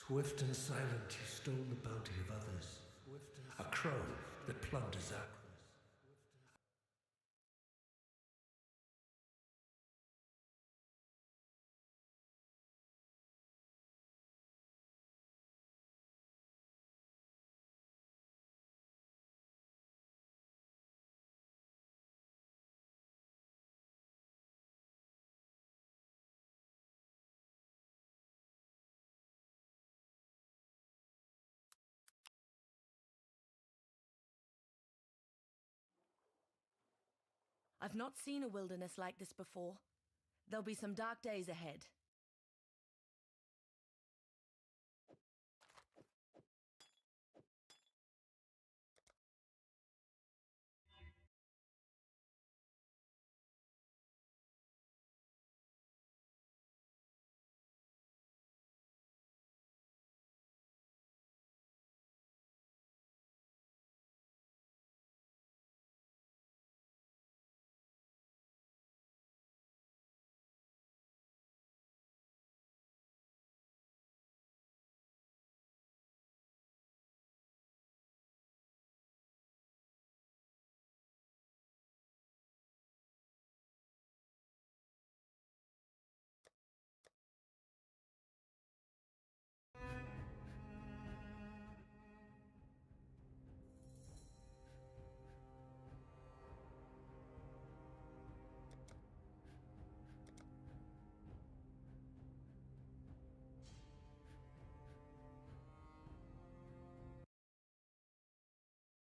Swift and silent, he stole the bounty of others. A crow that plunders out. I've not seen a wilderness like this before. There'll be some dark days ahead.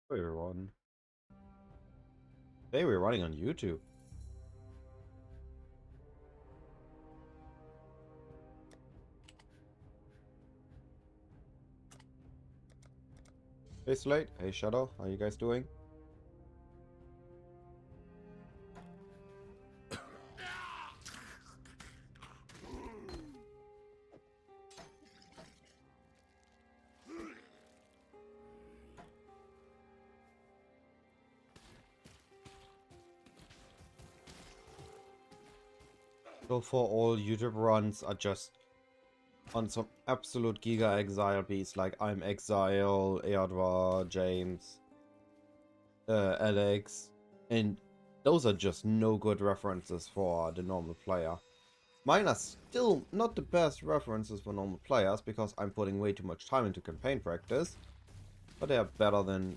Hey everyone. Today we're running on YouTube. Hey Slate, hey Shadow, how you guys doing? So for all YouTube runs are just on some absolute Giga Exile beats like I'm Exile, Eardwa, James, Alex, and those are just no good references for the normal player. Mine are still not the best references for normal players because I'm putting way too much time into campaign practice, but they are better than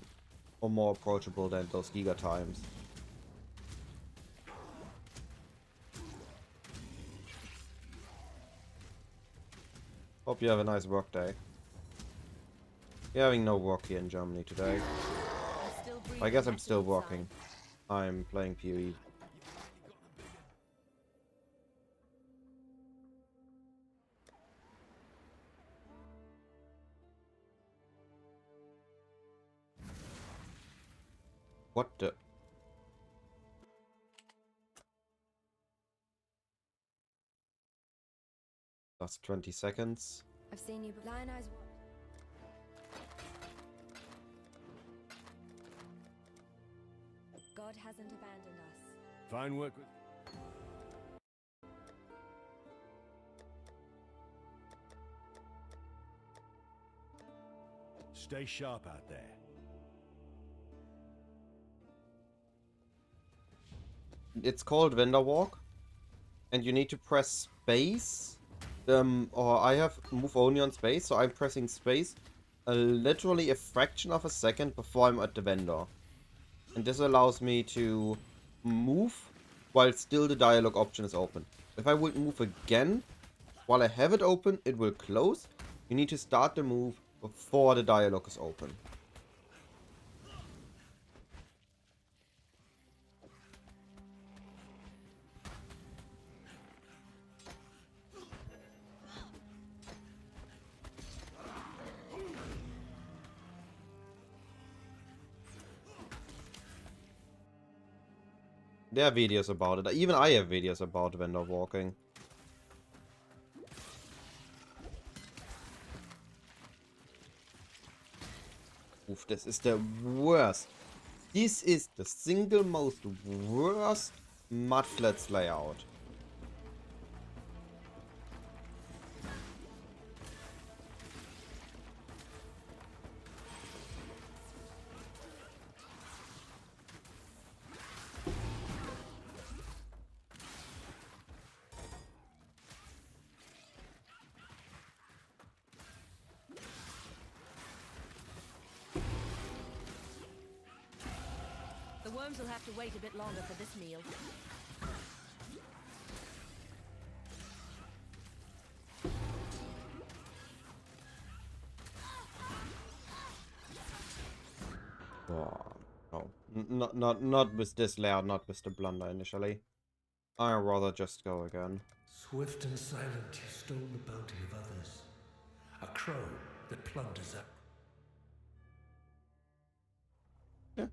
or more approachable than those Giga times. Hope you have a nice work day. We're having no work here in Germany today. I guess I'm still working. I'm playing PoE. What the? That's 20 seconds. I've seen you before. Lion Eyes. God hasn't abandoned us. Fine work with... Stay sharp out there. It's called Vendor Walk, and you need to press space. Or I have move only on space, so I'm pressing space literally a fraction of a second before I'm at the vendor. And this allows me to move while still the dialogue option is open. If I would move again while I have it open, it will close. You need to start the move before the dialogue is open. There are videos about it. Even I have videos about vendor walking. Oof, this is the worst. This is the single most worst mudflats layout. worms will have to wait a bit longer for this meal. Oh, no. Not with this layout, not with the blunder initially. I'd rather just go again. Swift and silent, you stole the bounty of others. A crow that plunders up. Yeah.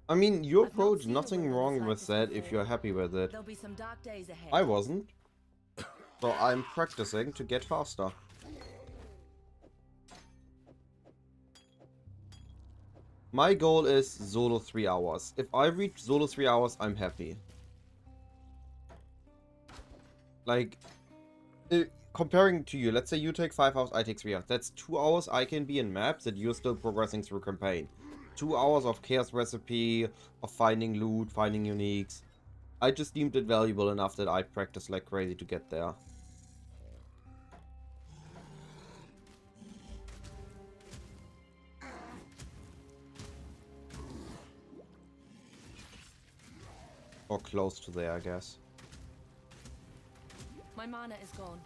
I mean, your I've not approach, seen a nothing wilderness wrong like with this that if before. you're happy with it. There'll be some dark days ahead. I wasn't. So I'm practicing to get faster. My goal is solo 3 hours. If I reach solo 3 hours, I'm happy. Like, comparing to you, let's say you take 5 hours, I take 3 hours. That's 2 hours I can be in maps that you're still progressing through campaign. 2 hours of chaos recipe, of finding loot, finding uniques. I just deemed it valuable enough that I practiced like crazy to get there. Or close to there, I guess. My mana is gone.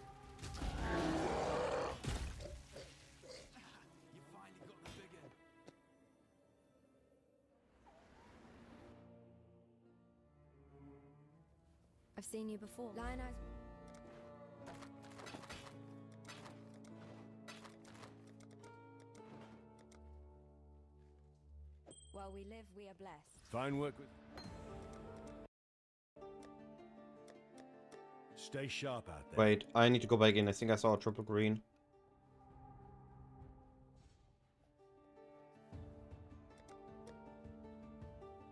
I've seen you before. Lion eyes. While we live, we are blessed. Fine work with... Stay sharp out there. Wait, I need to go back in. I think I saw a triple green.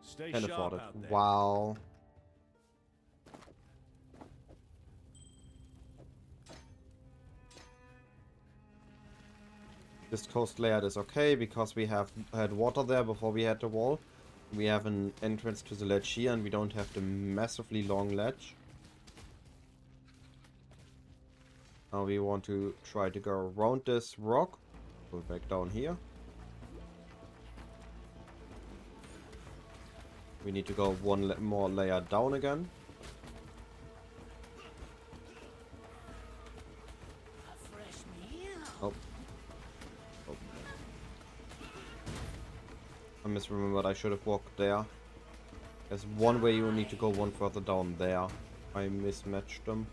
Stay Can't sharp afford it. out there. Wow. This coast layout is okay because we have had water there before we had the wall. We have an entrance to the ledge here and we don't have the massively long ledge. Now we want to try to go around this rock. Go back down here. We need to go one more layer down again. Oh. Oh. I misremembered, I should have walked there. There's one way you need to go one further down there. I mismatched them.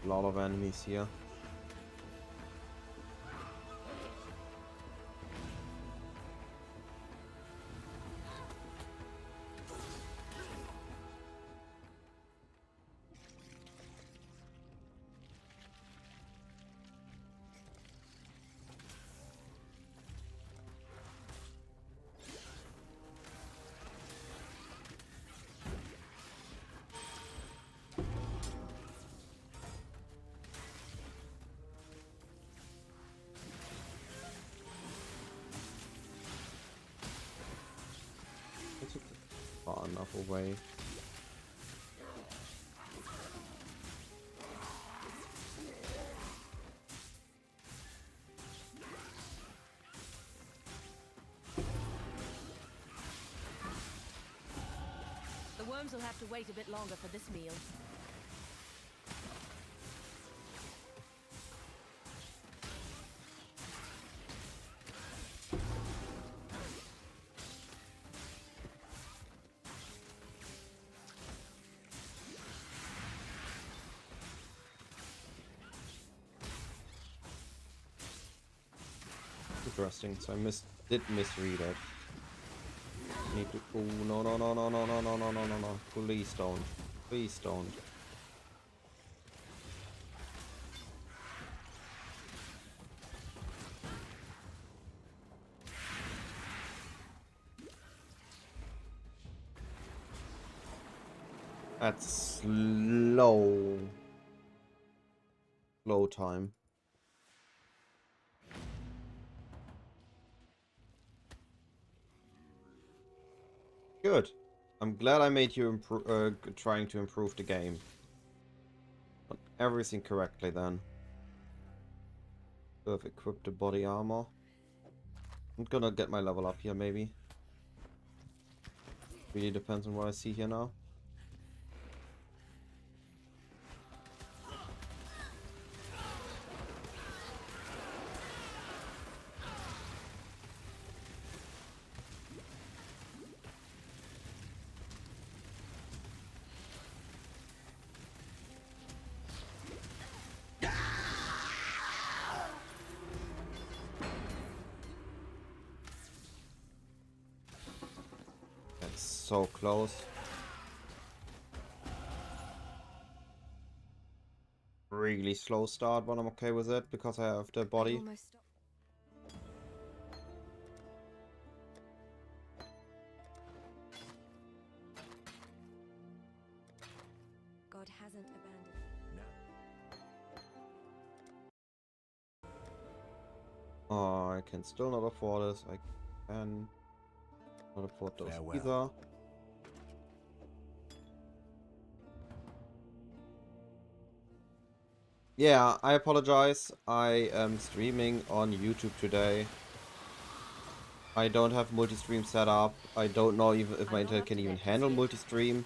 A lot of enemies here. It's far enough away. The worms will have to wait a bit longer for this meal. Interesting, so I did misread it. Need to. Oh no no no no no no no no no no no! Please don't! Please don't! That's slow. Slow time. Good. I'm glad I made you trying to improve the game. Done everything correctly then. Have equipped the body armor. I'm gonna get my level up here maybe. Really depends on what I see here now. That's so close. Really slow start, but I'm okay with it because I have the I body. almost stopped. God hasn't abandoned. Oh, I can still not afford this. I can not afford those Farewell. either. Yeah, I apologize. I am streaming on YouTube today. I don't have multi-stream set up. I don't know even if my I'm not internet up can to even that just handle yet. multi-stream.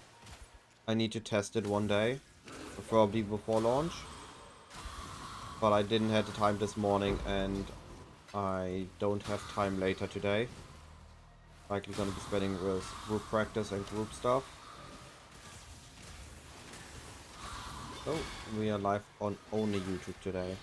I need to test it one day, probably before launch. But I didn't have the time this morning, and I don't have time later today. Likely gonna be spending with group practice and group stuff. So we are live on only YouTube today.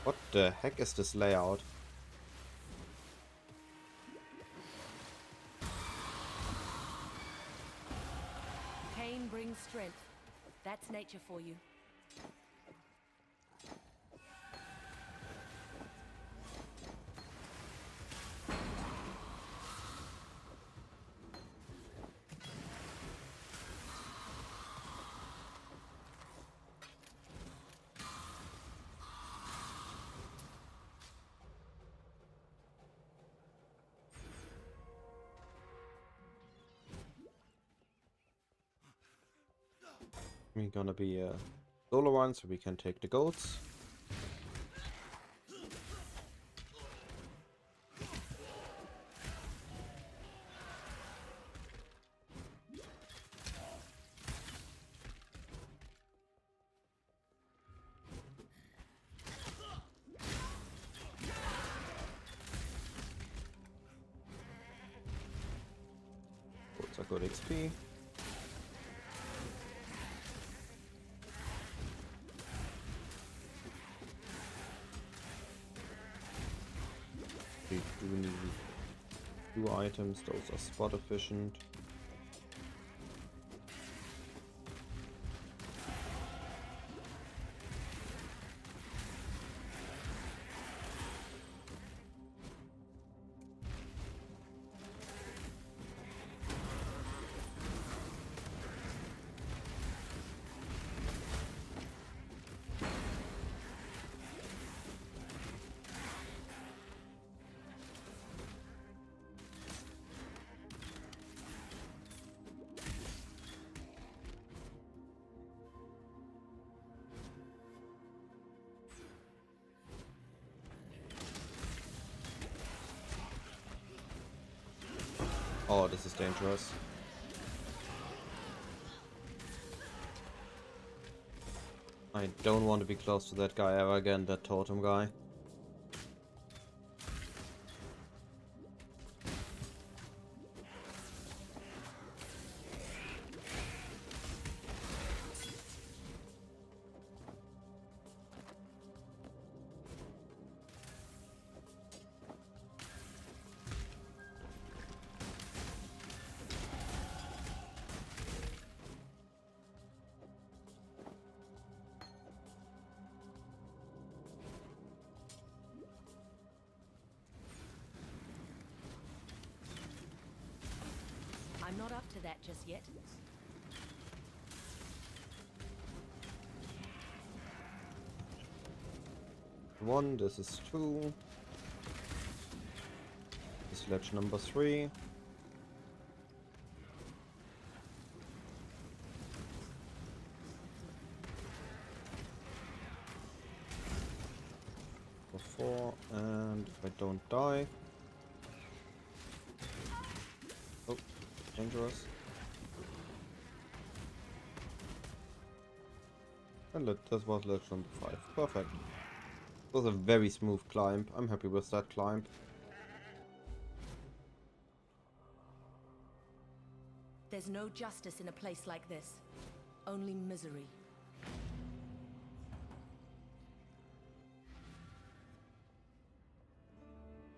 What the heck is this layout? Pain brings strength. That's nature for you. We're gonna be a solo run, so we can take the goats. Goats are good XP. We do need 2 items, those are spot efficient. Oh, this is dangerous. I don't want to be close to that guy ever again, that totem guy. I'm not up to that just yet. One, this is 2. This ledge number 3. For 4, and if I don't die... Oh, dangerous. And this was ledge number 5. Perfect. It was a very smooth climb. I'm happy with that climb. There's no justice in a place like this. Only misery.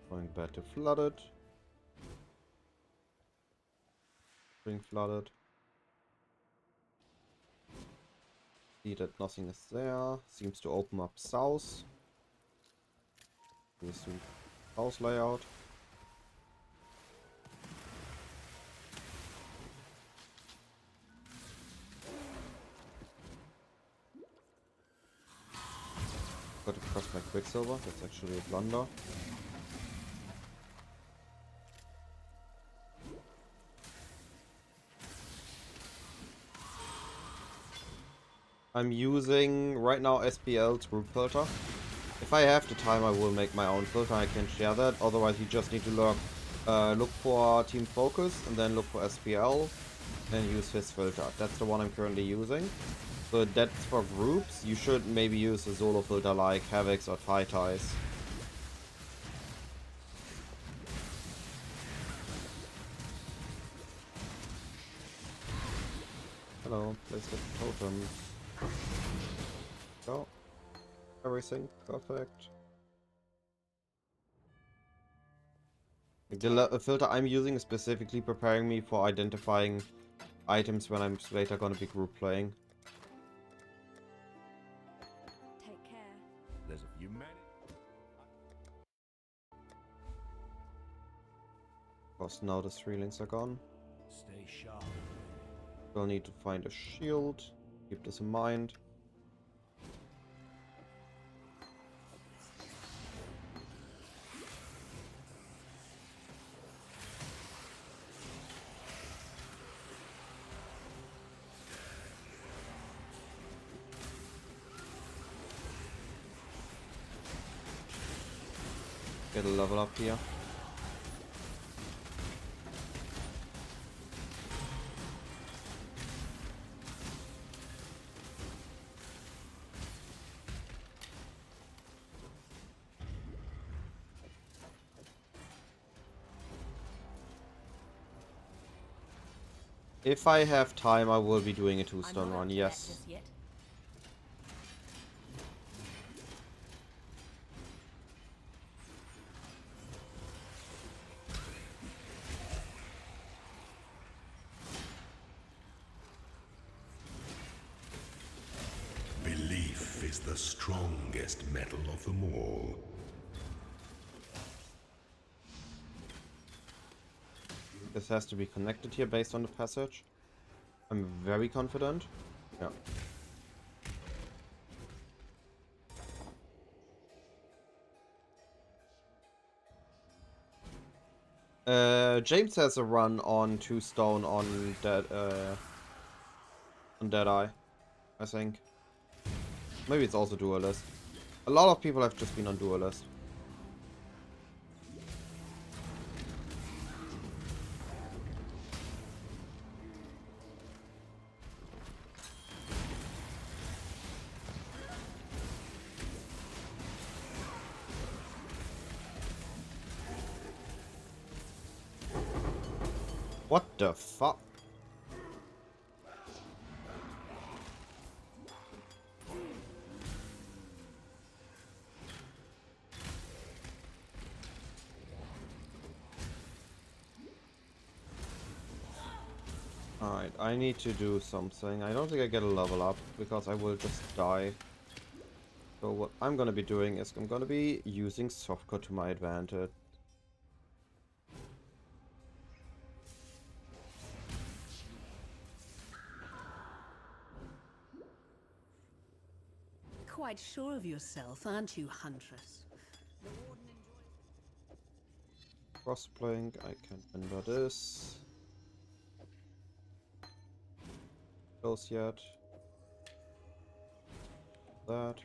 Going back to flooded. Being flooded. See that nothing is there. Seems to open up south. Here's the house layout. Got to cross my Quicksilver. That's actually a blunder. I'm using right now SPL's group filter. If I have the time, I will make my own filter. I can share that. Otherwise, you just need to look for Team Focus and then look for SPL and use his filter. That's the one I'm currently using. So that's for groups. You should maybe use a solo filter like Havocs or Ties. Hello, place the totems. Go. Everything perfect. The filter I'm using is specifically preparing me for identifying items when I'm later gonna be group playing. Take care. There's a few men. Of course, now the 3 links are gone. Stay sharp. We'll need to find a shield. Keep this in mind. Get a level up here. If I have time, I will be doing a 2-stone run, yes. Belief is the strongest metal of them all. This has to be connected here based on the passage. I'm very confident. Yeah. James has a run on 2-stone on Deadeye, I think. Maybe it's also Duelist. A lot of people have just been on Duelist. What the fuck? Alright, I need to do something. I don't think I get a level up because I will just die. So what I'm gonna be doing is I'm gonna be using softcode to my advantage. Quite sure of yourself, aren't you, Huntress? Crossblink, I can render this. Close yet. That.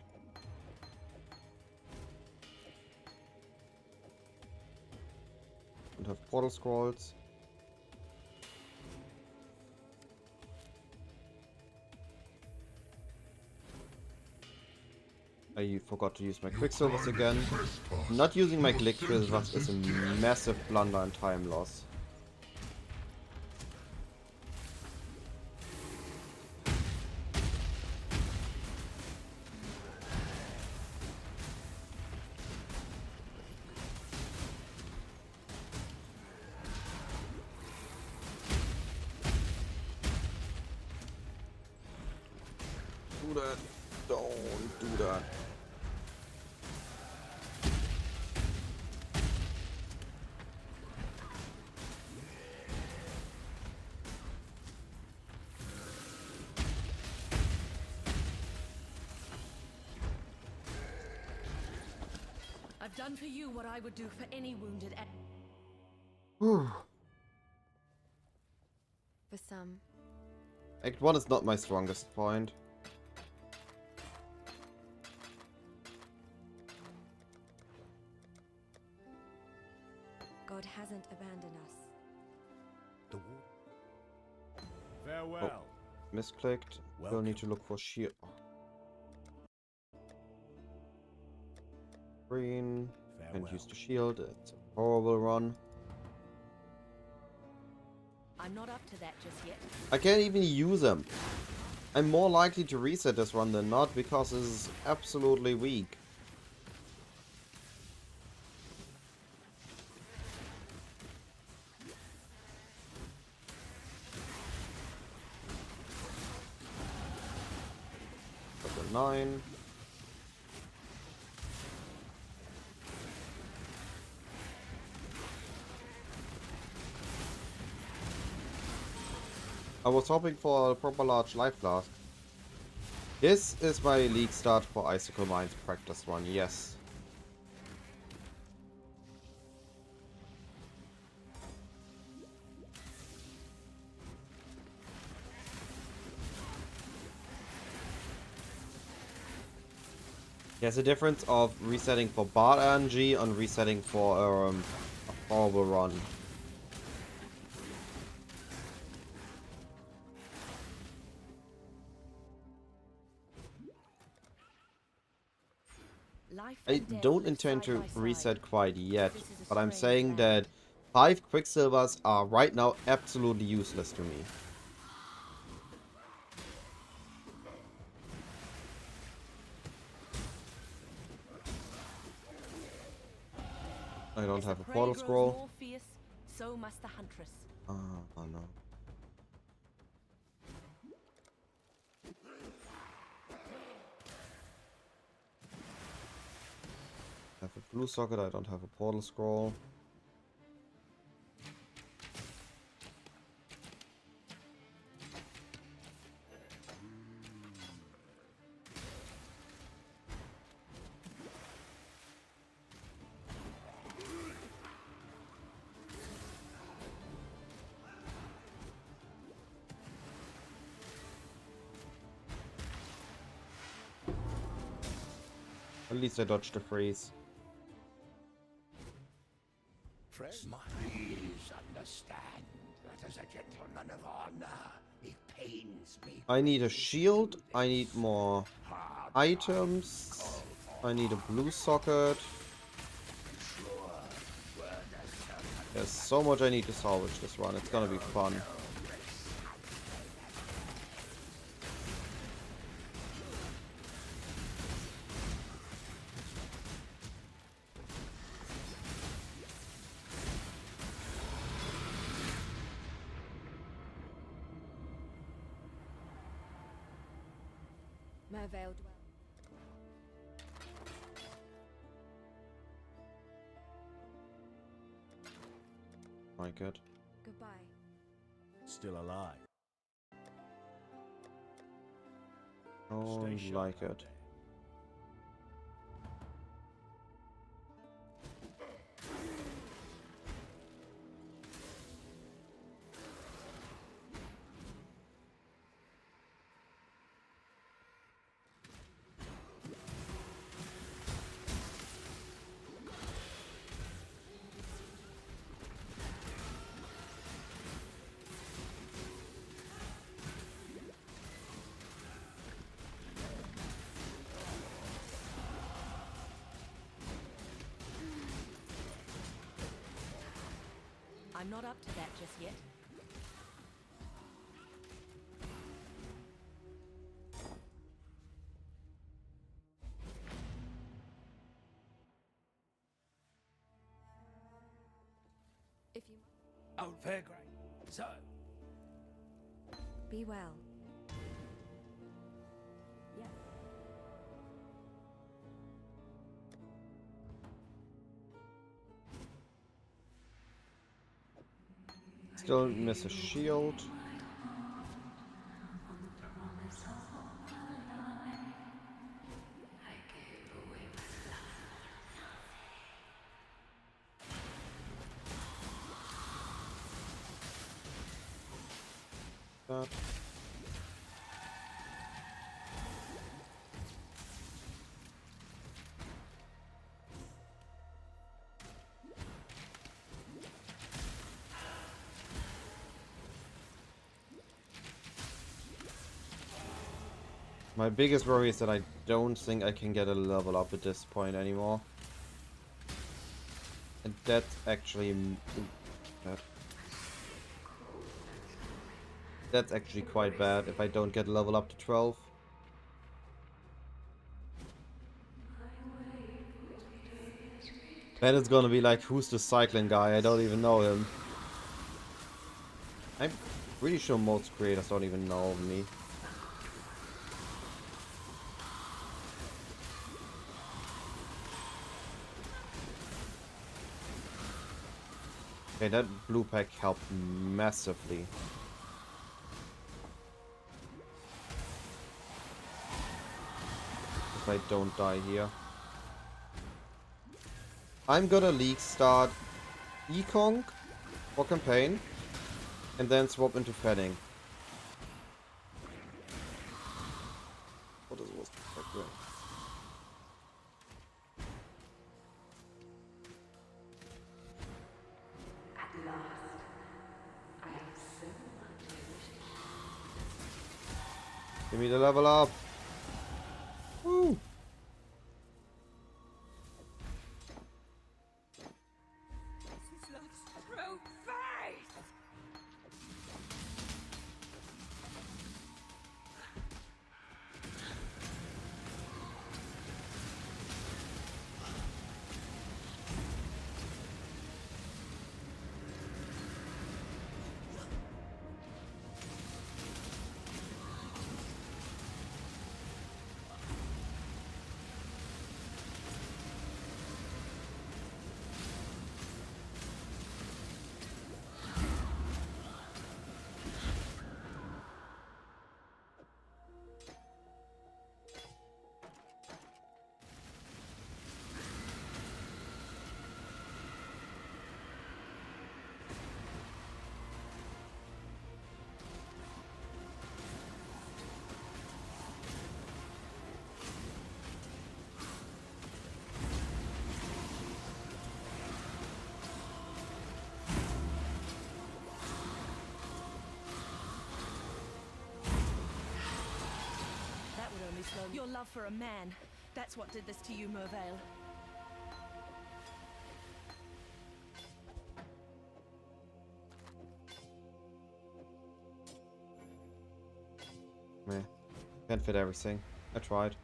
And have portal scrolls. I forgot to use my quicksilvers again. Not using my quicksilvers is a massive blunder and time loss. Do that. Don't do that. I've done for you what I would do for any wounded. Whew. For some, Act 1 is not my strongest point. God hasn't abandoned us. The farewell. Misclicked. We'll need to look for shield. Green. Can't use the shield. It's a horrible run. I'm not up to that just yet. I can't even use them. I'm more likely to reset this run than not because this is absolutely weak. Level 9. I was hoping for a proper large life blast. This is my league start for Icicle Mines practice run, yes. There's a difference of resetting for bard RNG and resetting for a horrible run. Life I and death don't live intend side to by side. reset quite yet, This is a but I'm strange saying land. that 5 quicksilvers are right now absolutely useless to me. I don't As have the a prey portal grows scroll. more fierce, so must the huntress. Oh no. I have a blue socket, I don't have a portal scroll. At least I dodged the freeze. Please understand that as a gentleman of honor, it pains me. I need a shield, I need more items, I need a blue socket. There's so much I need to salvage this run, it's gonna be fun. Mervale dwell. Like it. Goodbye. Still alive. Don't Stay like sharp out it. there. I'm not up to that just yet. If you Oh, fair great. So, be well. Yes. Still miss a shield. That. My biggest worry is that I don't think I can get a level up at this point anymore. And that's actually... That's actually quite bad if I don't get a level up to 12. Then it's gonna be like, who's the cycling guy? I don't even know him. I'm pretty sure most creators don't even know me. Okay, that blue pack helped massively. If I don't die here. I'm gonna league start E.Conc for campaign and then swap into Fetting. What is this? Okay. At last, I have so much I wish to Give me the level up. Woo! This is love's true face! That would only slow your love for a man. That's what did this to you, Mervale. Meh. Can't fit everything. I tried.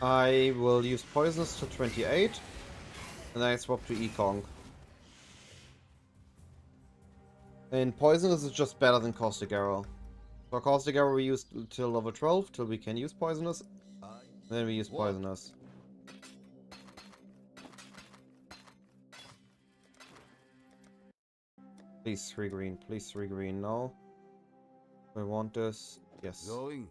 I will use Poisonous to 28, and then I swap to E.Conc. And Poisonous is just better than Caustic Arrow. For Caustic Arrow we use till level 12, till we can use Poisonous, and then we use Poisonous. Please 3 green, please 3 green, no. I want this, yes. Going.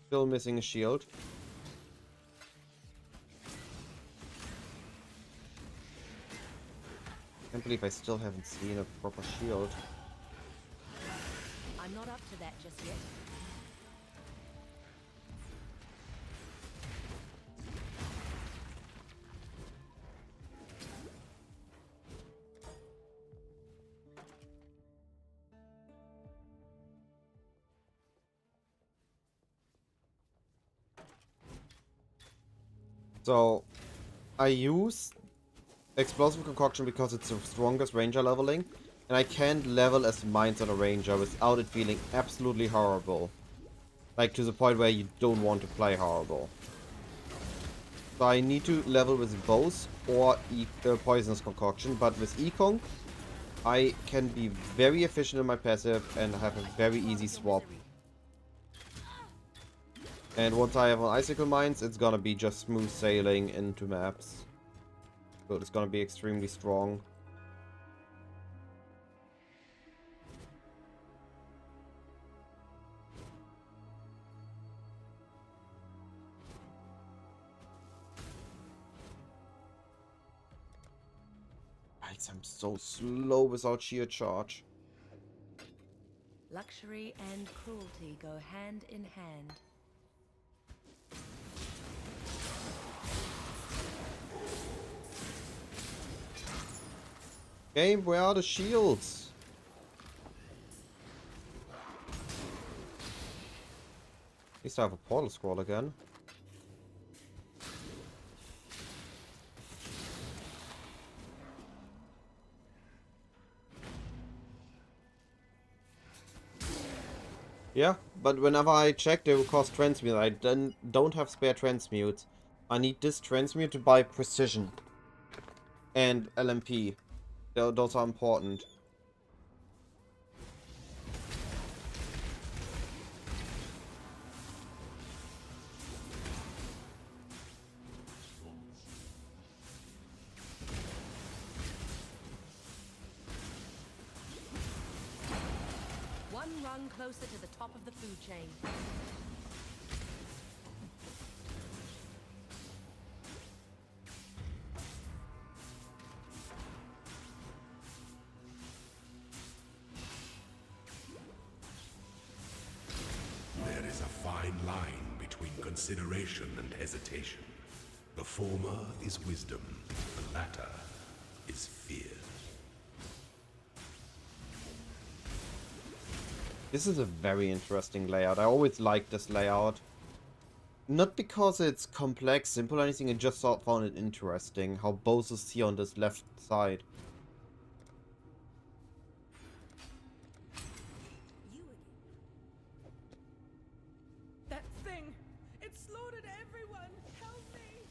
Still missing a shield. Can't believe I still haven't seen a proper shield. I'm not up to that just yet. So, I use Explosive Concoction because it's the strongest ranger leveling, and I can't level as mines on a ranger without it feeling absolutely horrible. Like, to the point where you don't want to play horrible. So I need to level with both or Poisonous Concoction, but with E.Conc, I can be very efficient in my passive and have a very easy swap. And once I have on Icicle Mines, it's gonna be just smooth sailing into maps. So it's gonna be extremely strong. Yikes, I'm so slow without sheer charge. Luxury and cruelty go hand in hand. Game, where are the shields? At least I have a portal scroll again. Yeah, but whenever I check, they will cost transmute. I don't have spare transmutes. I need this transmute to buy precision and LMP. Those are important. One rung closer to the top of the food chain. There is a fine line between consideration and hesitation. The former is wisdom, the latter is fear. This is a very interesting layout. I always liked this layout. Not because it's complex, simple or anything, I just found it interesting how both is here on this left side. That thing! It slaughtered everyone! Help me!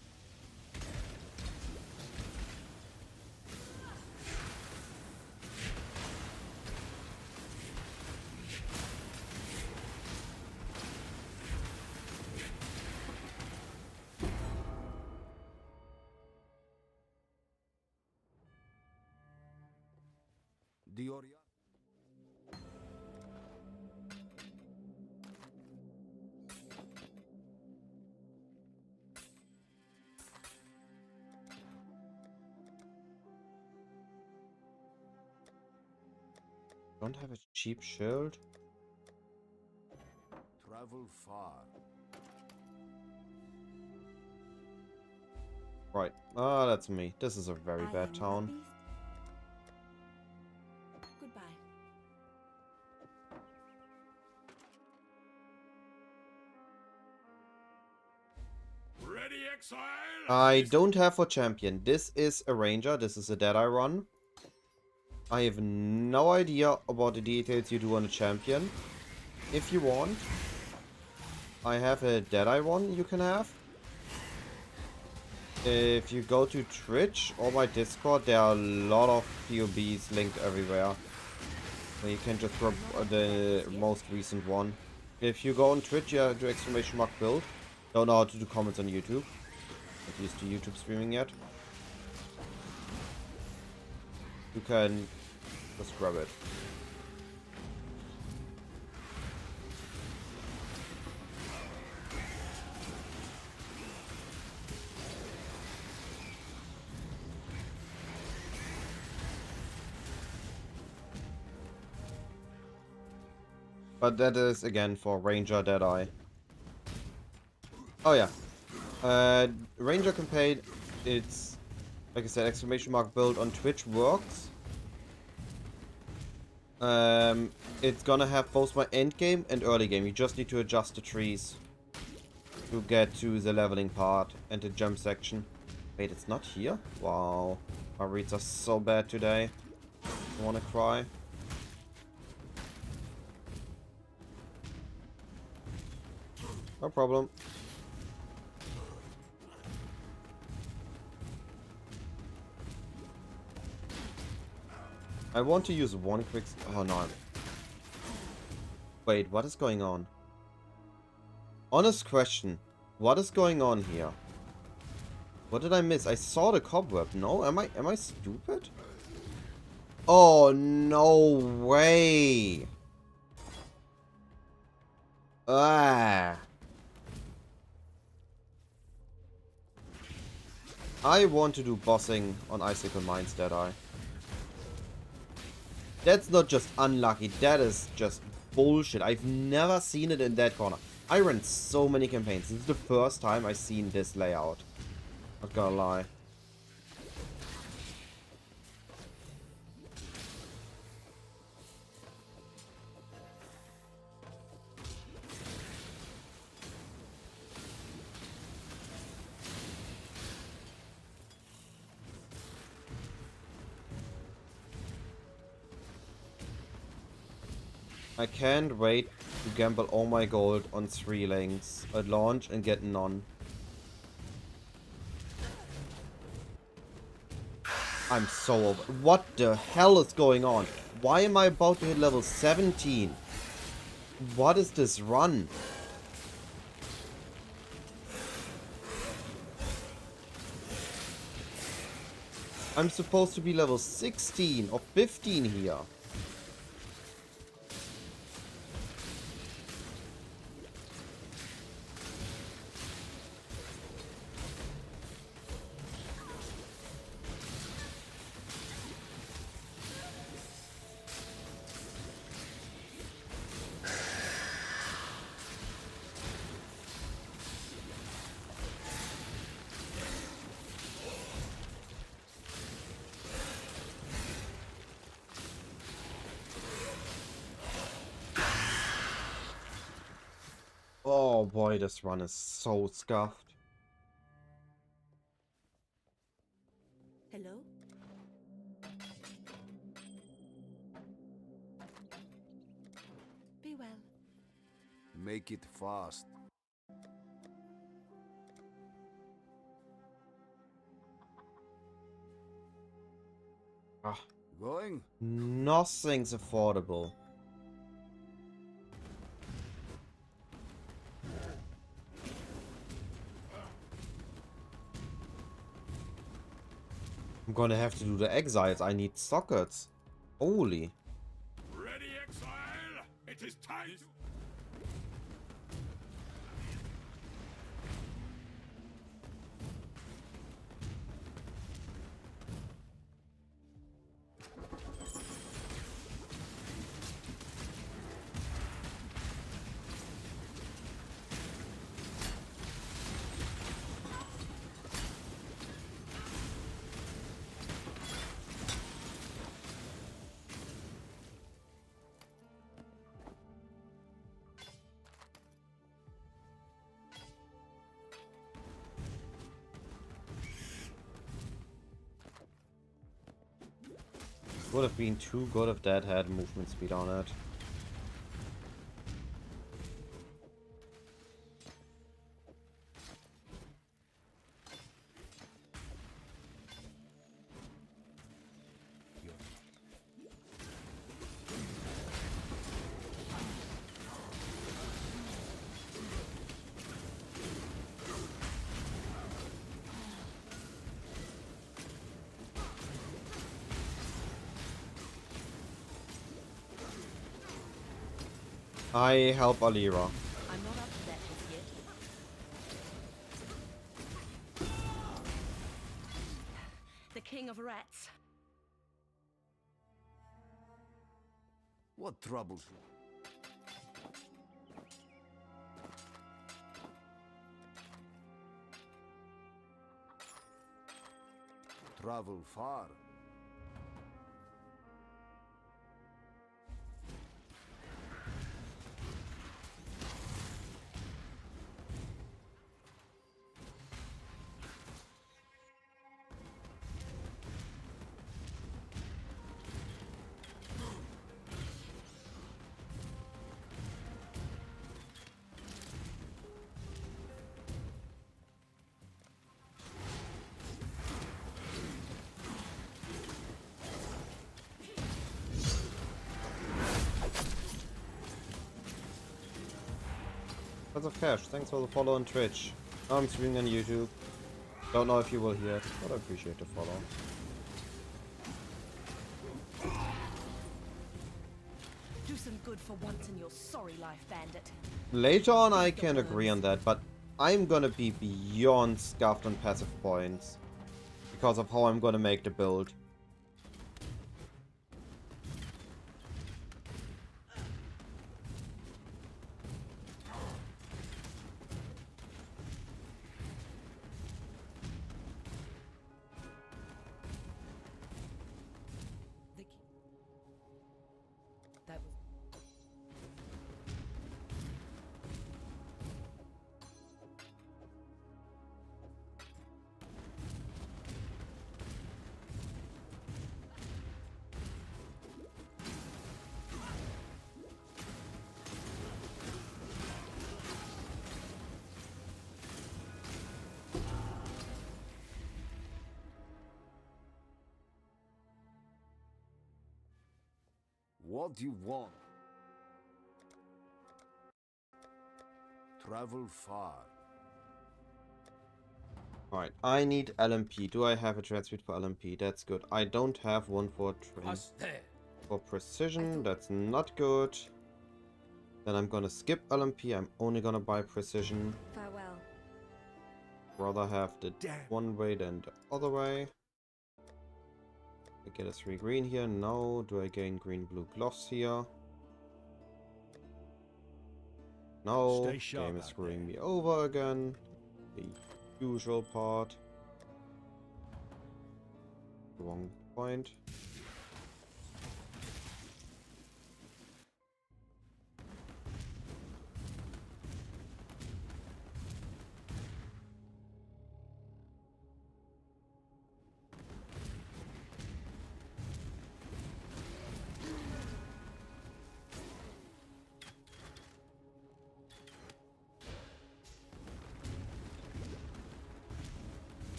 Don't have a cheap shield. Travel far. Right. Ah, that's me. This is a very I bad am town. the beast. Goodbye. Ready, exile? I don't have for champion. This is a ranger. This is a Deadeye run. I have no idea about the details you do on a champion. If you want, I have a Deadeye one you can have. If you go to Twitch or my Discord, there are a lot of POBs linked everywhere. So you can just grab the most recent one. If you go on Twitch, you do !build. Don't know how to do comments on YouTube. Not used to YouTube streaming yet. You can just grab it. But that is again for Ranger Deadeye. Oh yeah. Ranger campaign, it's like I said, exclamation mark build on Twitch works. It's gonna have both my end game and early game. You just need to adjust the trees to get to the leveling part and the jump section. Wait, it's not here? Wow. My reads are so bad today. I wanna cry. No problem. I want to use one quick... Oh no. Wait, what is going on? Honest question. What is going on here? What did I miss? I saw the cobweb. No? Am I stupid? Oh, no way. Ah. I want to do bossing on Icicle Mines, Deadeye. That's not just unlucky, that is just bullshit. I've never seen it in that corner. I ran so many campaigns. This is the first time I've seen this layout. Not gonna lie. I can't wait to gamble all my gold on 3 lanes at launch and get none. I'm so over. What the hell is going on? Why am I about to hit level 17? What is this run? I'm supposed to be level 16 or 15 here. Oh boy, this run is so scuffed. Hello? Be well. Make it fast. Ah, Going? nothing's affordable. I'm gonna have to do the exiles. I need sockets. Holy. Ready, exile? It is time to... Would have been too good if that had movement speed on it. I help Alira. I'm not up to that just yet. The king of rats. What troubles? travel far. Lots of cash. Thanks for the follow on Twitch. I'm streaming on YouTube. Don't know if you will hear it, but I appreciate the follow. Do some good for once in your sorry life, bandit. Later on I can agree on that, but I'm gonna be beyond scuffed on passive points because of how I'm gonna make the build. That was... What do you want? Travel far. Alright, I need LMP. Do I have a transmute for LMP? That's good. I don't have one for for precision. That's not good. Then I'm gonna skip LMP. I'm only gonna buy precision. Farewell. Rather have the one way than the other way. I get a 3 green here. No. Do I gain green blue gloves here? No. Stay sharp Game is out screwing there. me over again. The usual part. Wrong point.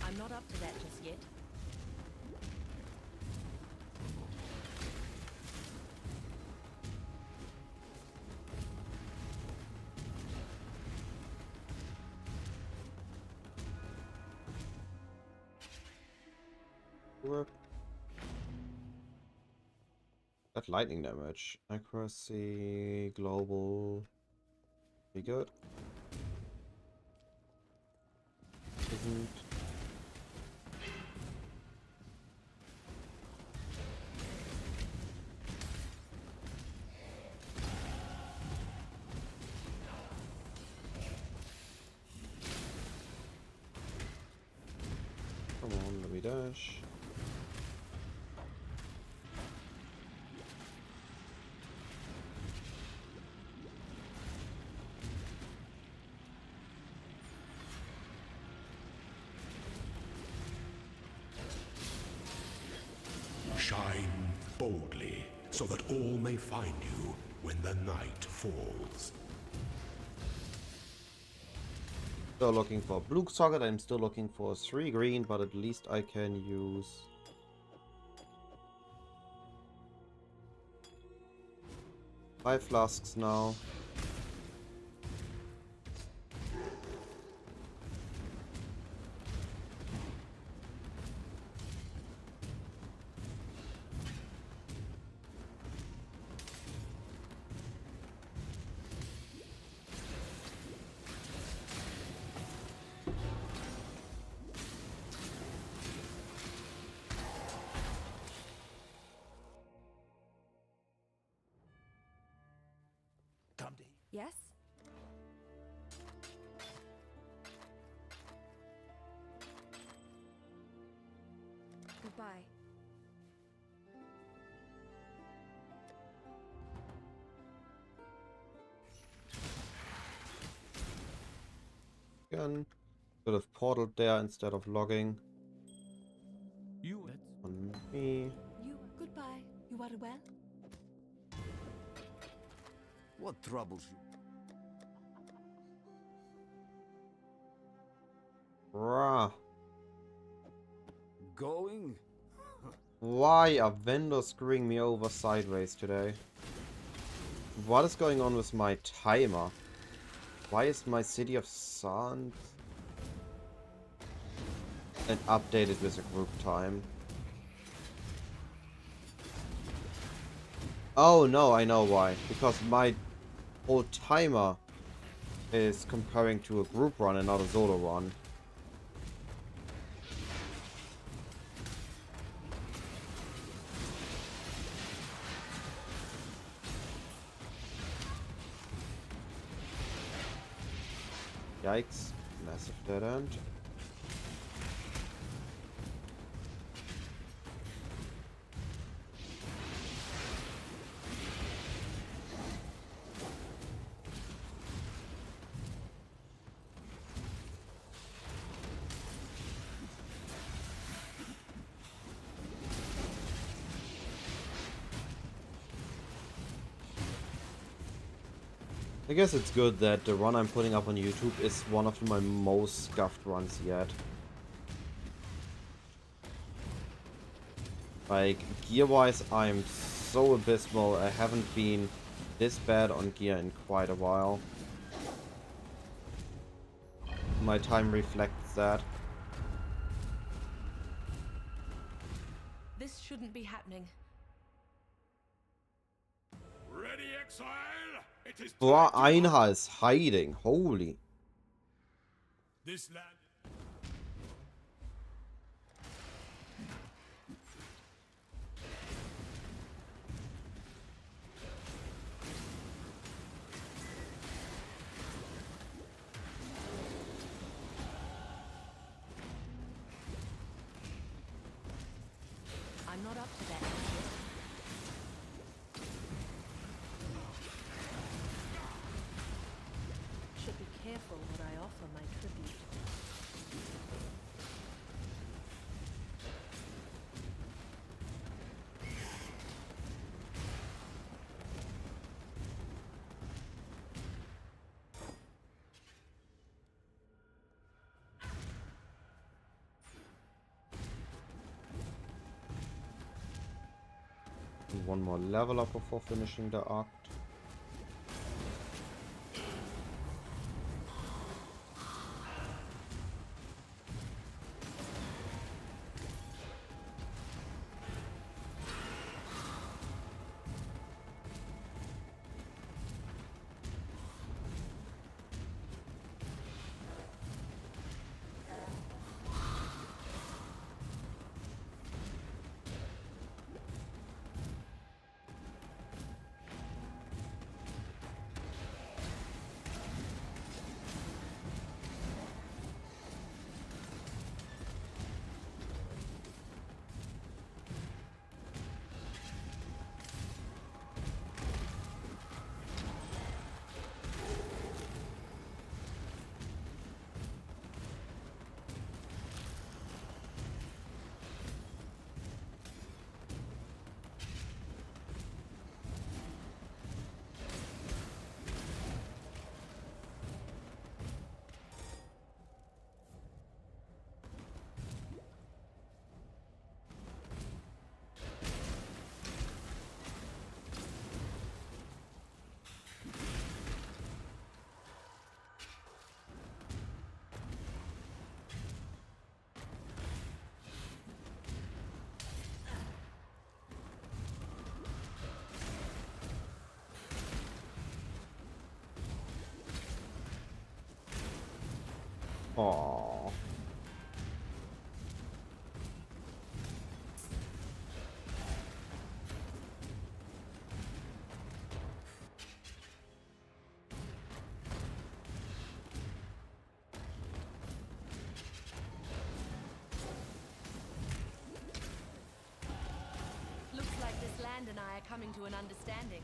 I'm not up to that just yet. Work. That lightning damage. Accuracy, global. Be good. Isn't. Come on, let me dash. Shine boldly, so that all may find you when the night falls. Still looking for a blue socket. I'm still looking for 3 green, but at least I can use 5 flasks now. Come to Yes? Goodbye. Again. Could have portaled there instead of logging. You. On me. You. Goodbye. You are well? What troubles you? Rah. Going? Why are vendors screwing me over sideways today? What is going on with my timer? Why is my City of Sand and updated with a group time? Oh no, I know why. Because my whole timer is comparing to a group run and not a solo run. Yikes. Massive dead end. I guess it's good that the run I'm putting up on YouTube is one of my most scuffed runs yet. Like, gear-wise, I'm so abysmal. I haven't been this bad on gear in quite a while. My time reflects that. This shouldn't be happening. Ready, exile? It is Boah, time to Einha is hiding. Holy. this land. I'm not up to that. Should be careful what I offer my tribute. And one more level up before finishing the arc. Aww. Hand and I are coming to an understanding.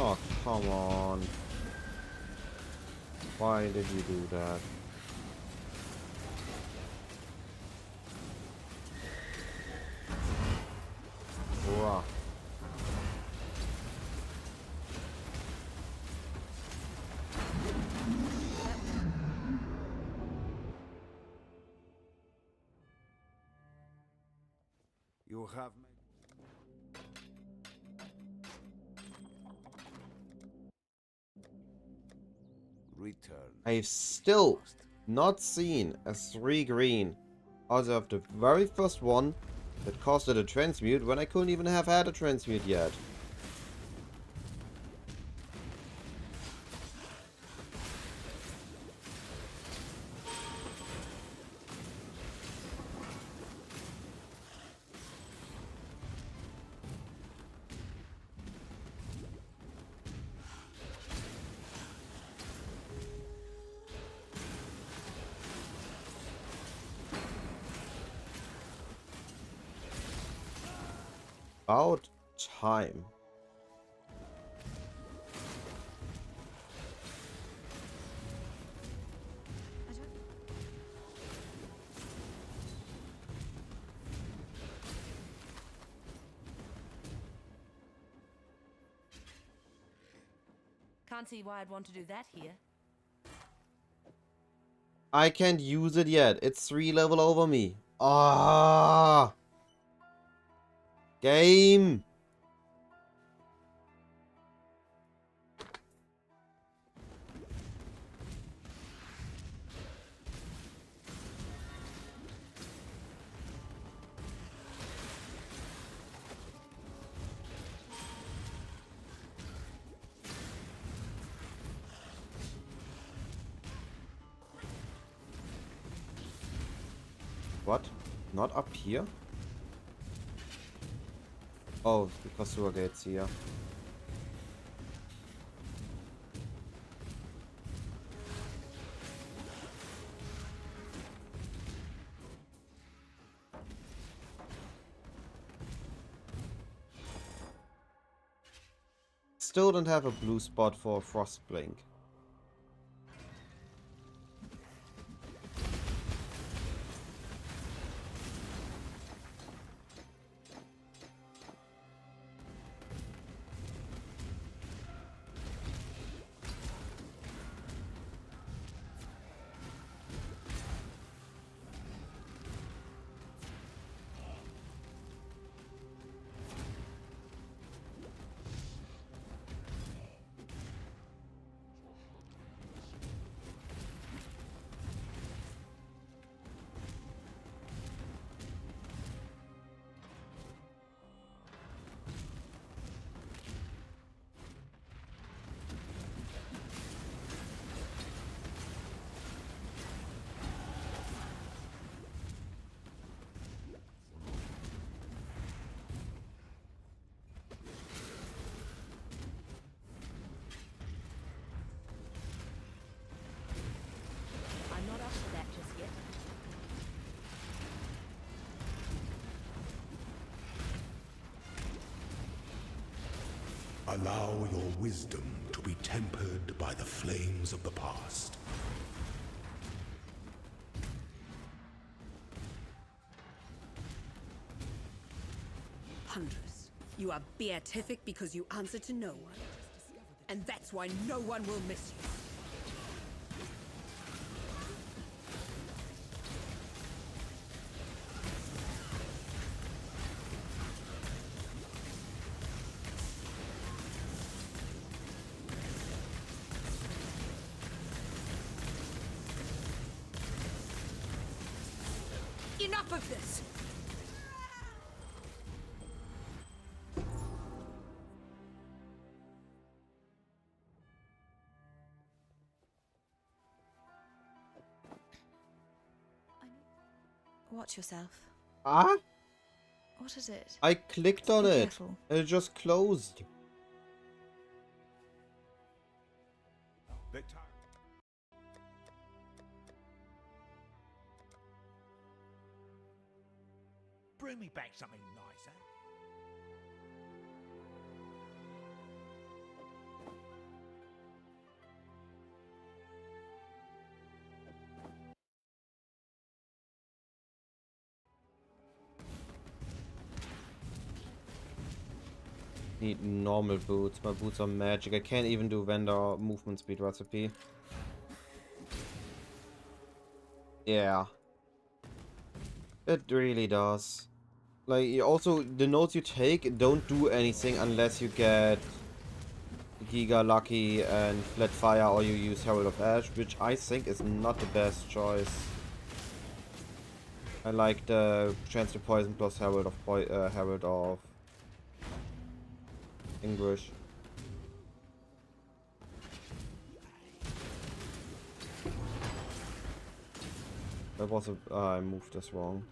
Oh, come on. Why did you do that? Bruh. You have return. I've still not seen a 3 green out of the very first one that costed a transmute when I couldn't even have had a transmute yet. About time. Can't see why I'd want to do that here. I can't use it yet. It's 3 level over me. Ah! Game! What? Not up here? Oh, because sewer gates here. Still don't have a blue spot for a frost blink. I'm not up for that just yet. Allow your wisdom to be tempered by the flames of the past. Huntress, you are beatific because you answer to no one. And that's why no one will miss you. enough of this! Watch yourself. Ah? What is it? I clicked on Be it. careful. It just closed. The tar- Bring me back something nicer. Need normal boots. My boots are magic. I can't even do vendor movement speed recipe. Yeah. It really does. Like, also, the notes you take don't do anything unless you get Giga Lucky and Flat Fire or you use Herald of Ash, which I think is not the best choice. I like the chance to poison plus Herald of English. That was a... I moved this wrong.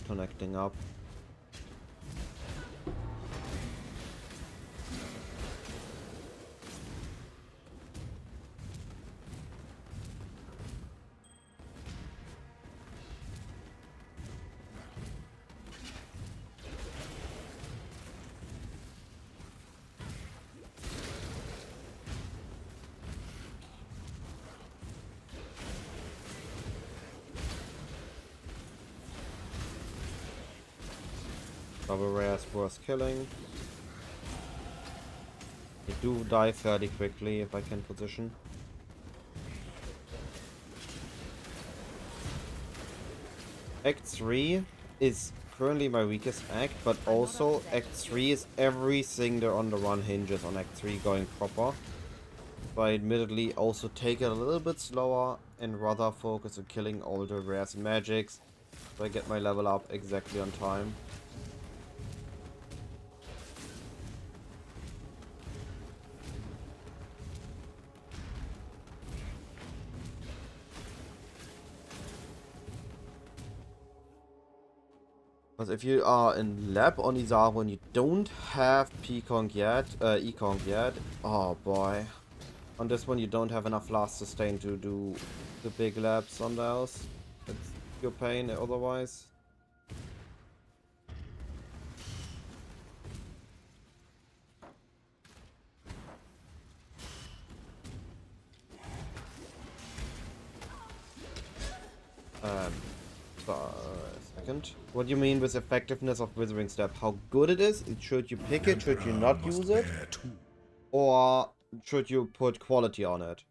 Connecting up. Double rares worth killing. They do die fairly quickly if I can position. Act 3 is currently my weakest act, but also Act 3 is everything there on the run hinges on Act 3 going proper. So I admittedly also take it a little bit slower and rather focus on killing all the rares and magics so I get my level up exactly on time. Because if you are in lab on Izaro and you don't have PConc yet, E.Conc yet, oh boy. On this one you don't have enough last sustain to do the big labs somewhere else. It's pure pain otherwise. Second. What do you mean with effectiveness of Withering Step? How good it is? Should you pick it? Should you not use it? Or should you put quality on it?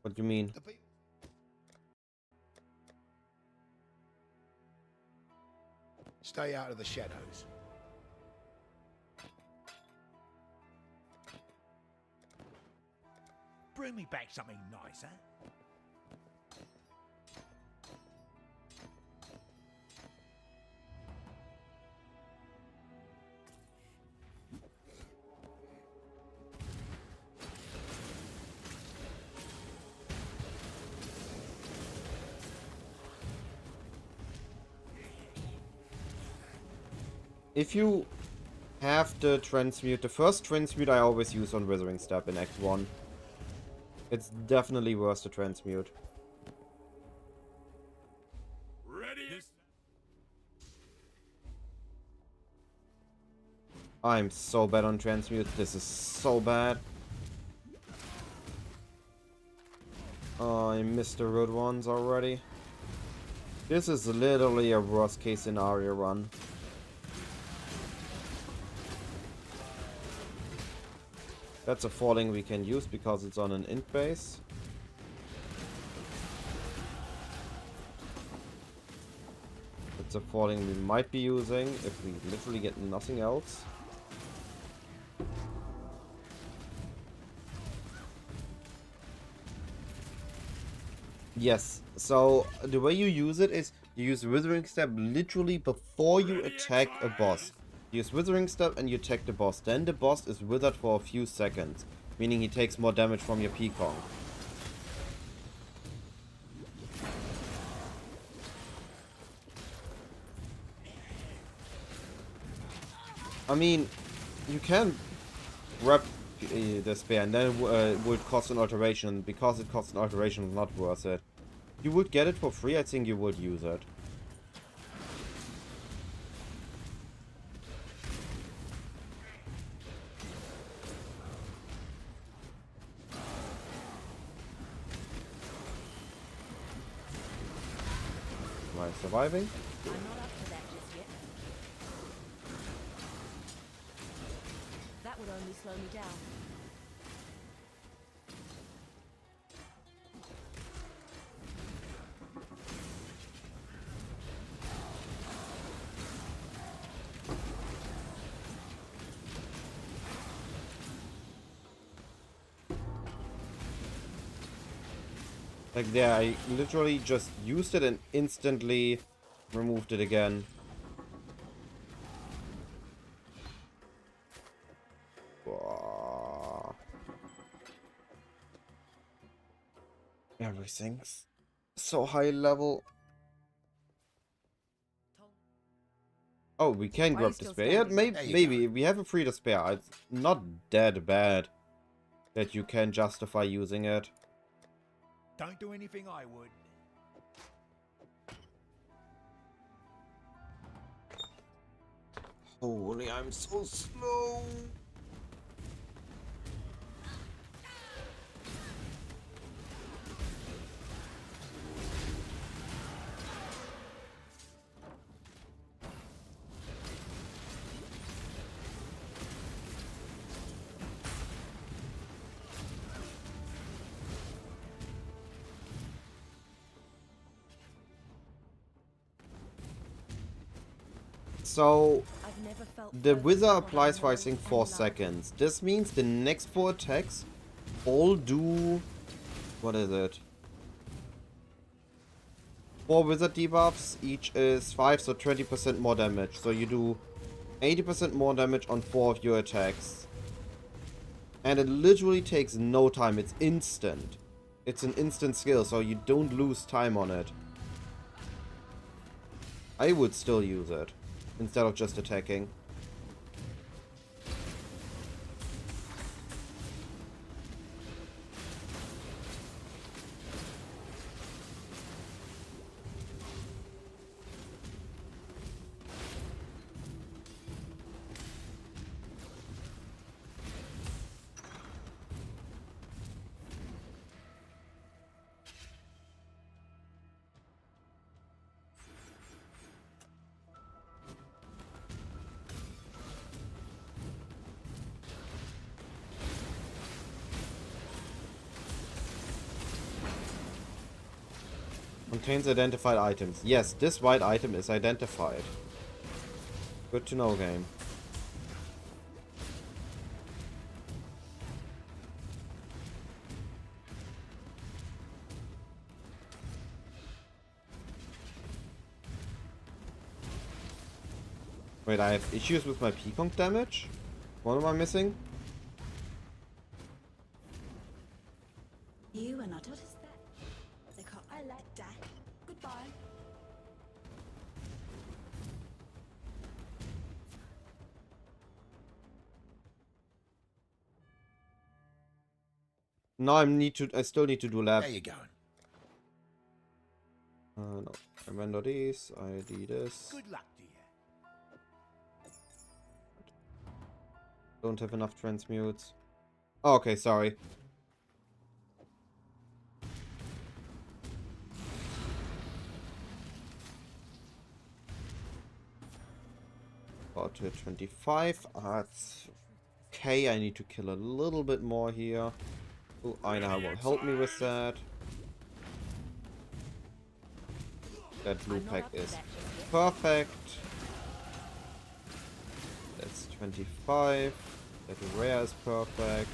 What do you mean? Stay out of the shadows. Bring me back something nicer. If you have the transmute, the first transmute I always use on Withering Step in Act 1. It's definitely worth the transmute. Ready? I'm so bad on transmute. This is so bad. Oh, I missed the road ones already. This is literally a worst case scenario run. That's a falling we can use because it's on an int base. It's a falling we might be using if we literally get nothing else. Yes, so the way you use it is you use Withering Step literally before you attack a boss. You use Withering Step and you attack the boss. Then the boss is withered for a few seconds, meaning he takes more damage from your PConc. I mean, you can grab the spear and then it would cost an alteration. Because it costs an alteration, it's not worth it. You would get it for free, I think you would use it. Am I surviving? I'm not up to that just yet. That would only slow me down. Like there, I literally just used it and instantly removed it again. Whoa. Everything's so high level. Oh, we can Why are grab you the still spear. Yeah, standing? There you maybe. We have a free to spare. It's not that bad that you can justify using it. Don't do anything I would. Holy, I'm so slow. So I've never felt the further wither from applies for I knowing think and 4 love. seconds. This means the next 4 attacks all do, what is it? 4 wizard debuffs, each is 5, so 20% more damage. So you do 80% more damage on 4 of your attacks. And it literally takes no time, it's instant. It's an instant skill, so you don't lose time on it. I would still use it, instead of just attacking. Contains identified items. Yes, this white item is identified. Good to know, game. Wait, I have issues with my PConc damage? What am I missing? You are not. What is that? They call I like that. Goodbye. No, I still need to do lab. There you go. No. I render these, ID this. Good luck to you. Don't have enough transmutes. Oh, okay, sorry. About to 25. That's okay. I need to kill a little bit more here. Oh, Aina will help me with that. That blue I'm not pack up to is that just yet. perfect. That's 25. That rare is perfect.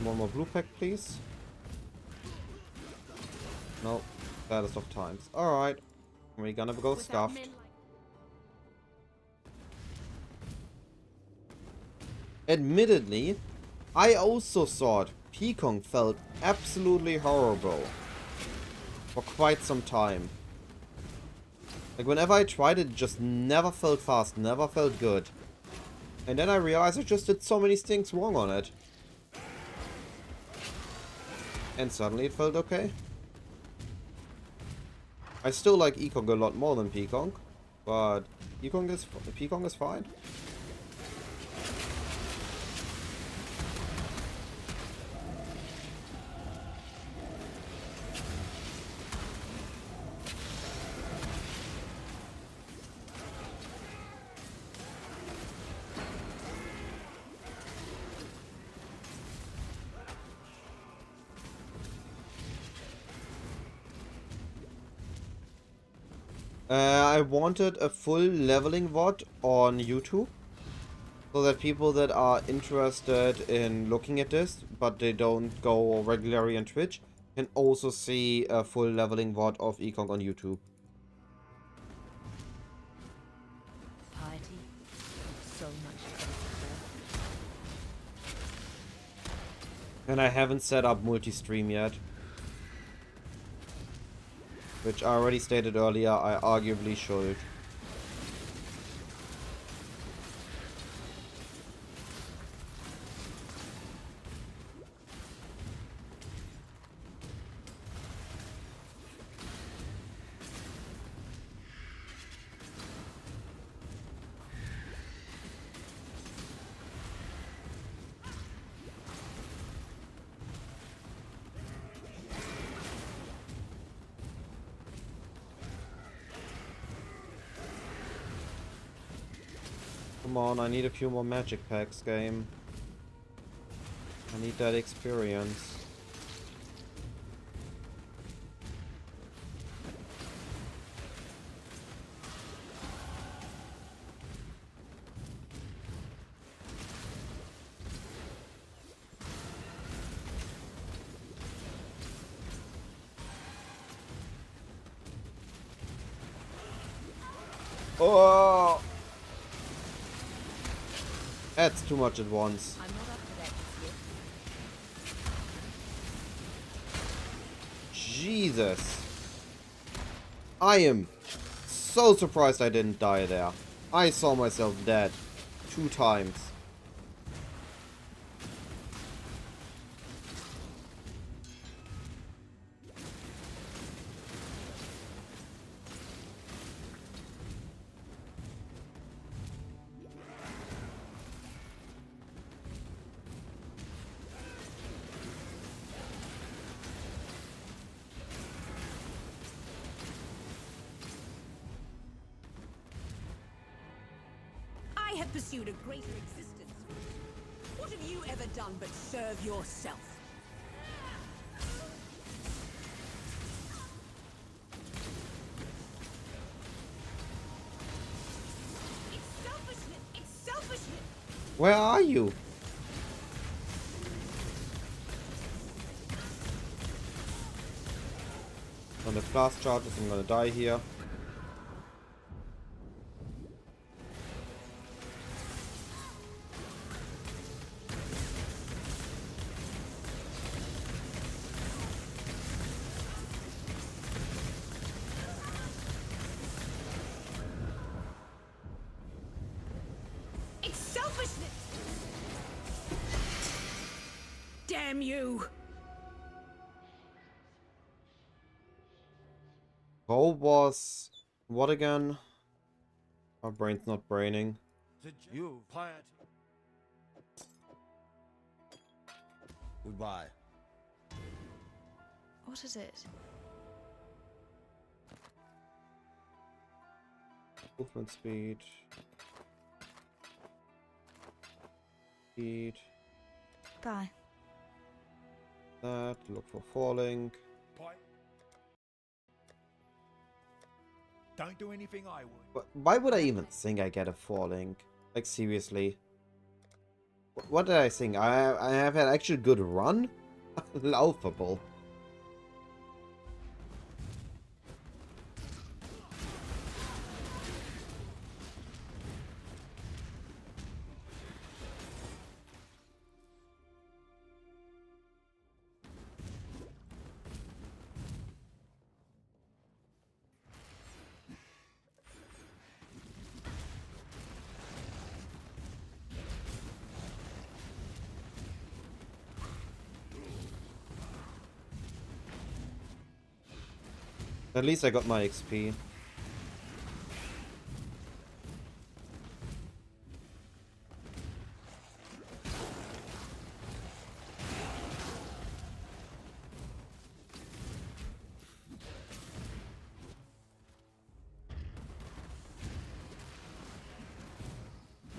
one more blue pack, please. No, saddest of times. Alright, we're gonna go scuffed. Admittedly, I also thought PConc felt absolutely horrible for quite some time. Like, whenever I tried it, it just never felt fast, never felt good. And then I realized I just did so many things wrong on it. And suddenly it felt okay. I still like EConc a lot more than PConc, but PConc is fine. I wanted a full leveling VOD on YouTube, so that people that are interested in looking at this, but they don't go regularly on Twitch, can also see a full leveling VOD of EConc on YouTube. Piety. So much to And I haven't set up multi-stream yet. Which I already stated earlier, I arguably should. Come on, I need a few more magic packs, game. I need that experience. Oh! That's too much at once. I'm not up to that just yet. Jesus. I am so surprised I didn't die there. I saw myself dead 2 times. I have pursued a greater existence. What have you ever done but serve yourself? It's selfishness! It's selfishness! Where are you? On the flash charges, I'm gonna die here. It's selfishness! Damn you! Goal was what again? My brain's not braining. You plant. Goodbye. What is it? Movement speed. Speed. Bye. That. Look for falling. Don't do anything I would. Why would I even think I get a falling? Like, seriously. What did I think? I have had actually good run? Laughable. At least I got my XP.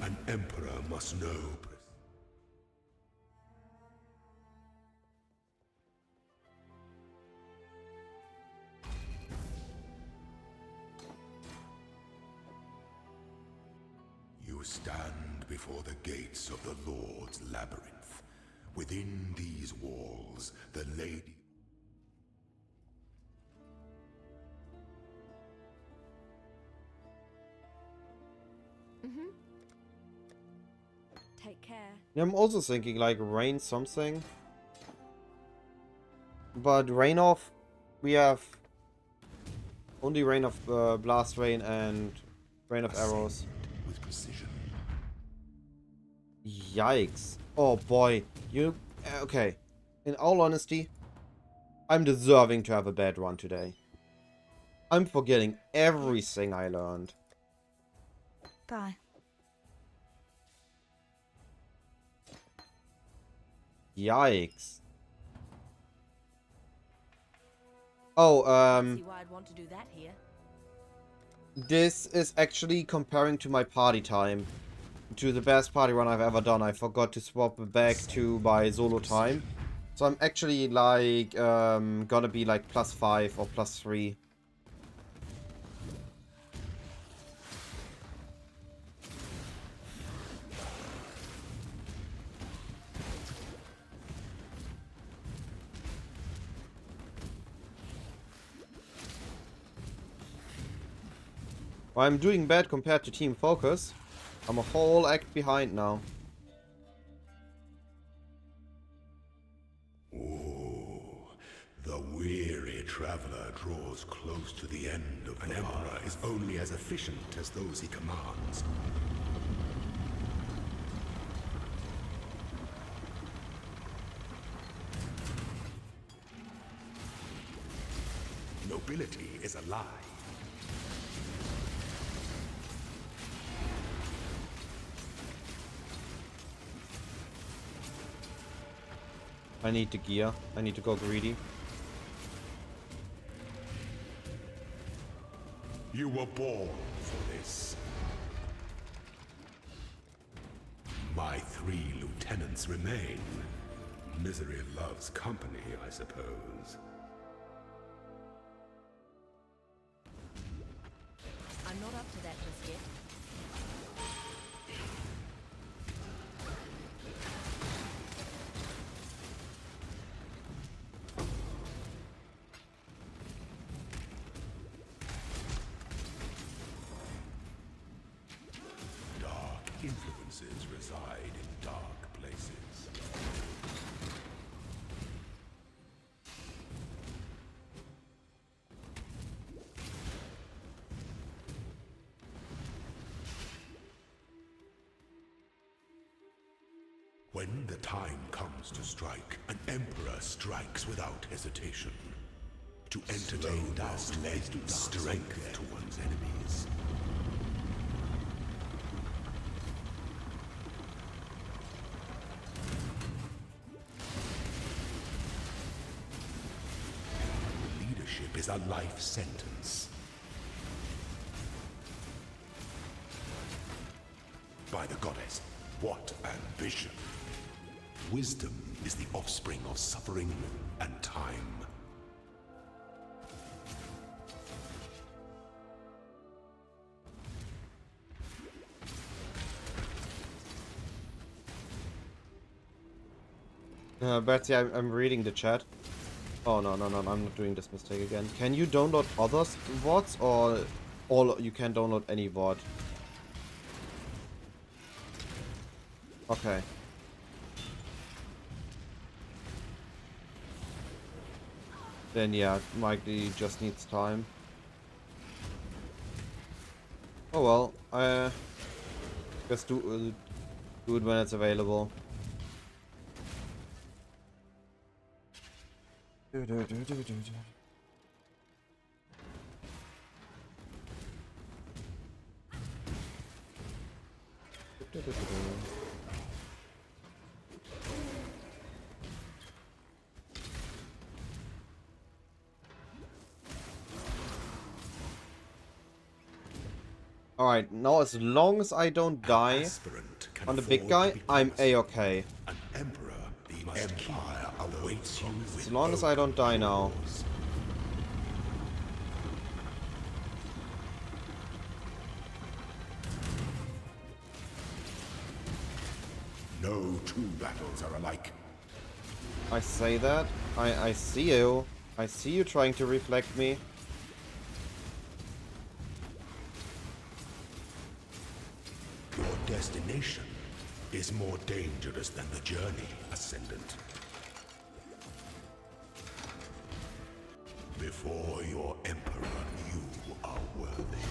An emperor must know. You stand before the gates of the Lord's labyrinth. Within these walls, the lady... Take care. Yeah, I'm also thinking like rain something. But rain off, we have only rain of blast rain and rain of arrows. with precision. Yikes. Oh boy. You... Okay. In all honesty, I'm deserving to have a bad run today. I'm forgetting everything I learned. Bye. Yikes. Oh, See why I'd want to do that here. this is actually comparing to my party time. To the best party run I've ever done. I forgot to swap it back to my solo time. So I'm actually like, gonna be like +5 or +3. Well, I'm doing bad compared to Team Focus. I'm a whole act behind now. Oh, the weary traveler draws close to the end of the An emperor is only as efficient as those he commands. Nobility is a lie. I need to gear. I need to go greedy. You were born for this. My 3 lieutenants remain. Misery loves company, I suppose. I'm not up to that just yet. Dark influences reside in dark places. When the time comes to strike, an emperor strikes without hesitation. To entertain dust lends strength to one's enemies. Leadership is a life sentence. By the goddess, what ambition! Wisdom is the offspring of suffering and time. Betsy, I'm reading the chat. Oh, no, I'm not doing this mistake again. Can you download other VODs or all you can download any VOD? Okay. Then yeah, Mikey just needs time. Oh well, I just do it when it's available. Alright, now as long as I don't die on the big guy, I'm A-okay. An emperor, the empire awaits you. As long as I don't die now. No two battles are alike. I say that. I see you. I see you trying to reflect me. Your destination is more dangerous than the journey, Ascendant. Before your emperor, you are worthy.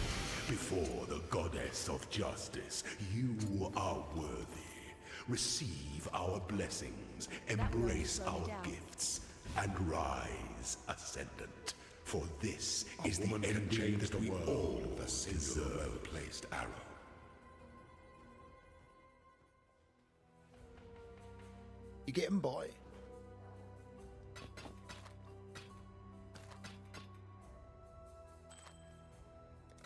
Before the goddess of justice, you are worthy. Receive our blessings, embrace slow me our down. gifts, and rise, Ascendant. For this is the ending that we all deserve. Placed arrow. You getting by?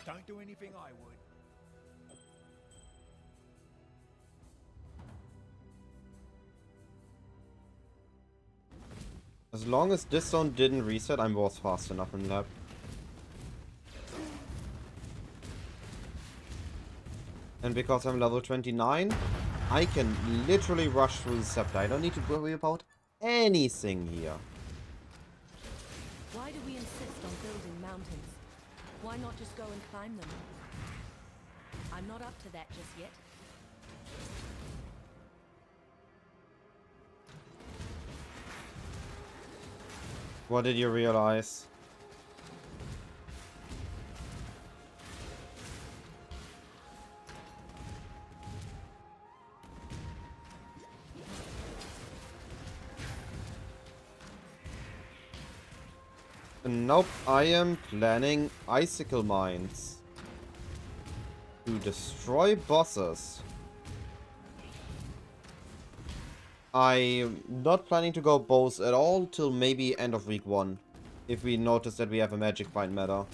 Don't do anything I would. As long as this zone didn't reset, I was fast enough in lab. And because I'm level 29, I can literally rush through the scepter. I don't need to worry about anything here. Why do we insist on building mountains? Why not just go and climb them? I'm not up to that just yet. What did you realize? Nope, I am planning icicle mines to destroy bosses. I'm not planning to go bows at all till maybe end of week 1, if we notice that we have a magic find meta.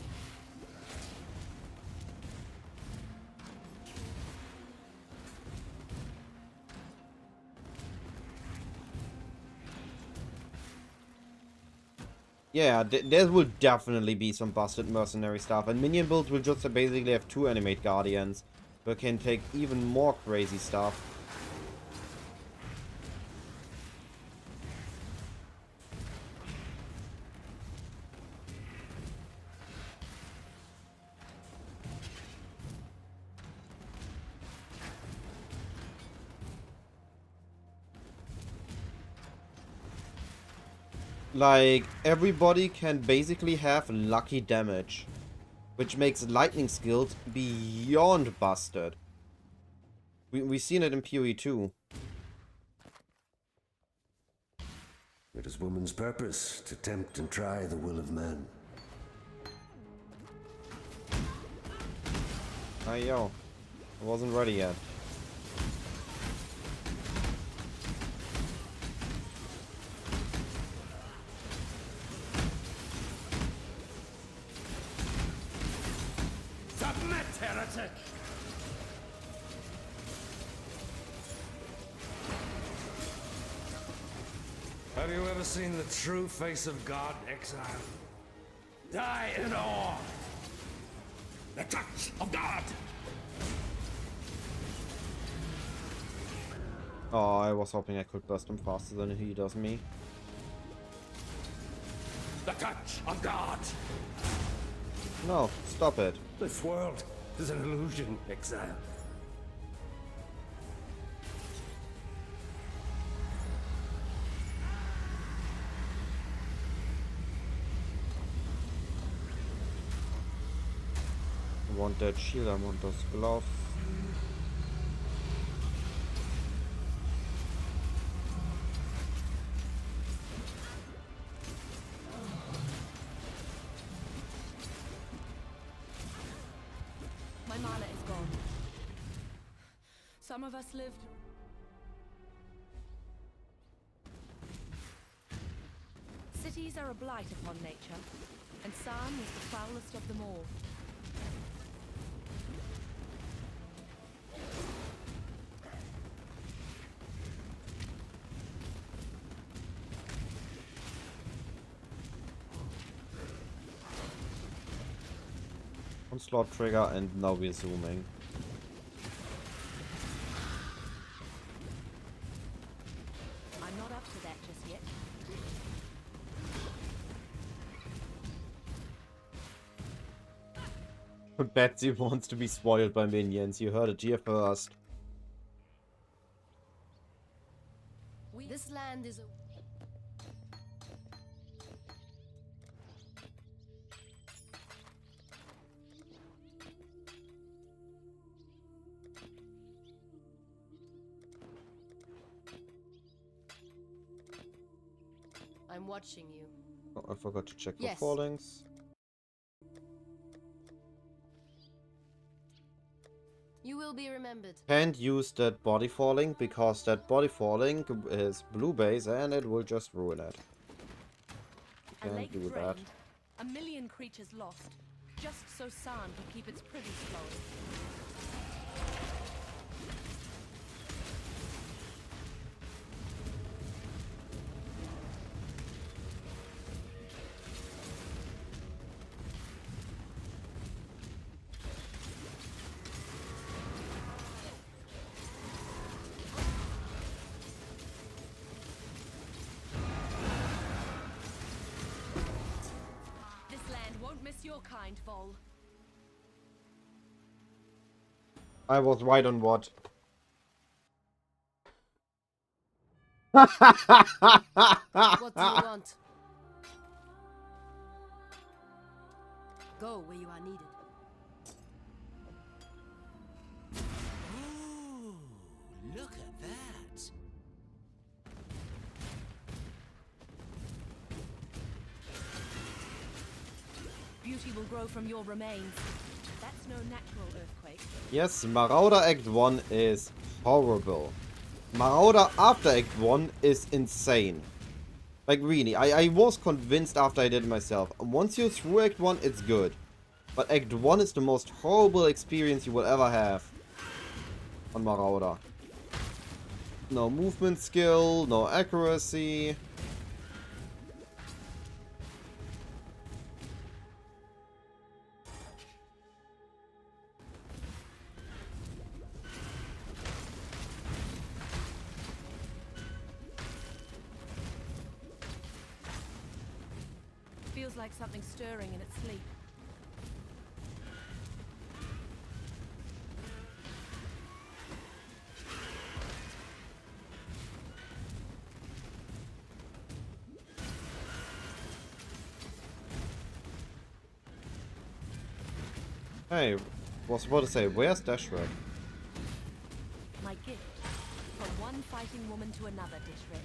Yeah, there will definitely be some busted mercenary stuff, and minion builds will just basically have 2 animate guardians, but can take even more crazy stuff. Like, everybody can basically have lucky damage, which makes lightning skills beyond busted. We've seen it in PoE too. It is woman's purpose to tempt and try the will of man. Hey yo, I wasn't ready yet. Submit, heretic! Have you ever seen the true face of God, exile? Die in awe! The touch of God! Oh, I was hoping I could burst him faster than he does me. The touch of God! No, stop it. This world is an illusion, exile. I want that shield, I want those gloves. My mana is gone. Some of us lived. Cities are a blight upon nature, and San was the foulest of them all. Onslaught trigger, and now we're zooming. I'm not up to that just yet. Betsy wants to be spoiled by minions. You heard it here first. This land is a... I'm watching you. Oh, I forgot to check Yes. for fallings. You will be remembered. Can't use that body falling because that body falling is blue base and it will just ruin it. A Can't lake do that. drained, a million creatures lost, just so San could keep its privy flowing. This land won't miss your kind, Vol. I was right on what? What do you want? Go where you are needed. Ooh, look at that. Beauty will grow from your remains. That's no natural earthquake. Yes, Marauder Act 1 is horrible. Marauder after Act 1 is insane. Like really, I was convinced after I did it myself. Once you're through Act 1, it's good. But Act 1 is the most horrible experience you will ever have on Marauder. No movement skill, no accuracy. Feels like something stirring in its sleep. Hey, was about to say, where's Dashred? My gift. From one fighting woman to another, Dishred.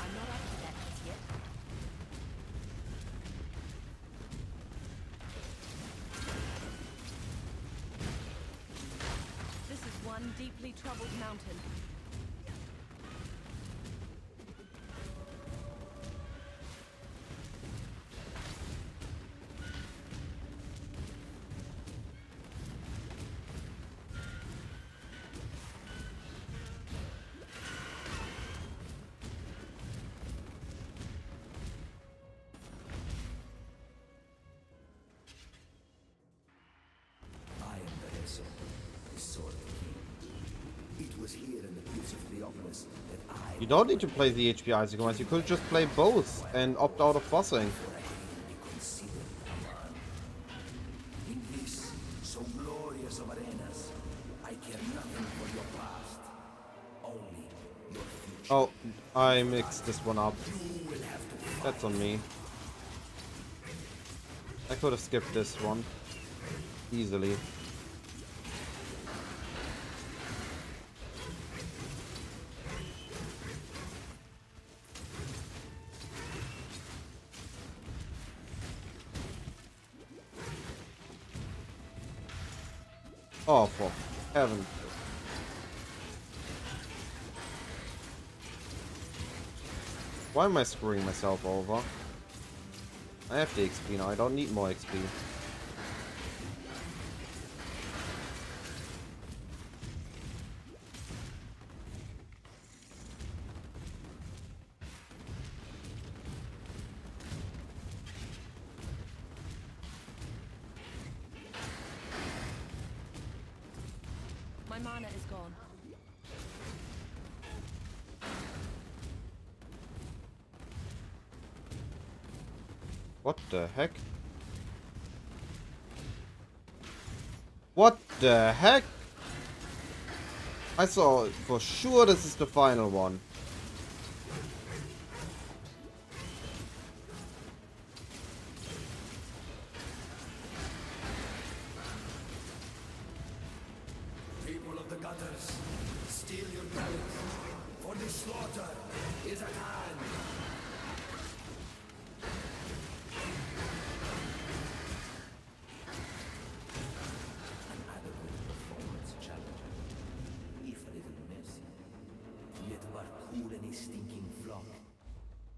I'm not up to that just yet. This is one deeply troubled mountain. You don't need to play the HP Icy commands, you could just play both and opt out of bossing. Oh, I mixed this one up. That's on me. I could have skipped this one easily. Oh, for heaven. Why am I screwing myself over? I have the XP now, I don't need more XP. My mana is gone. What the heck? What the heck? I saw for sure this is the final one. People of the gutters, steal your talents, for the slaughter is at hand.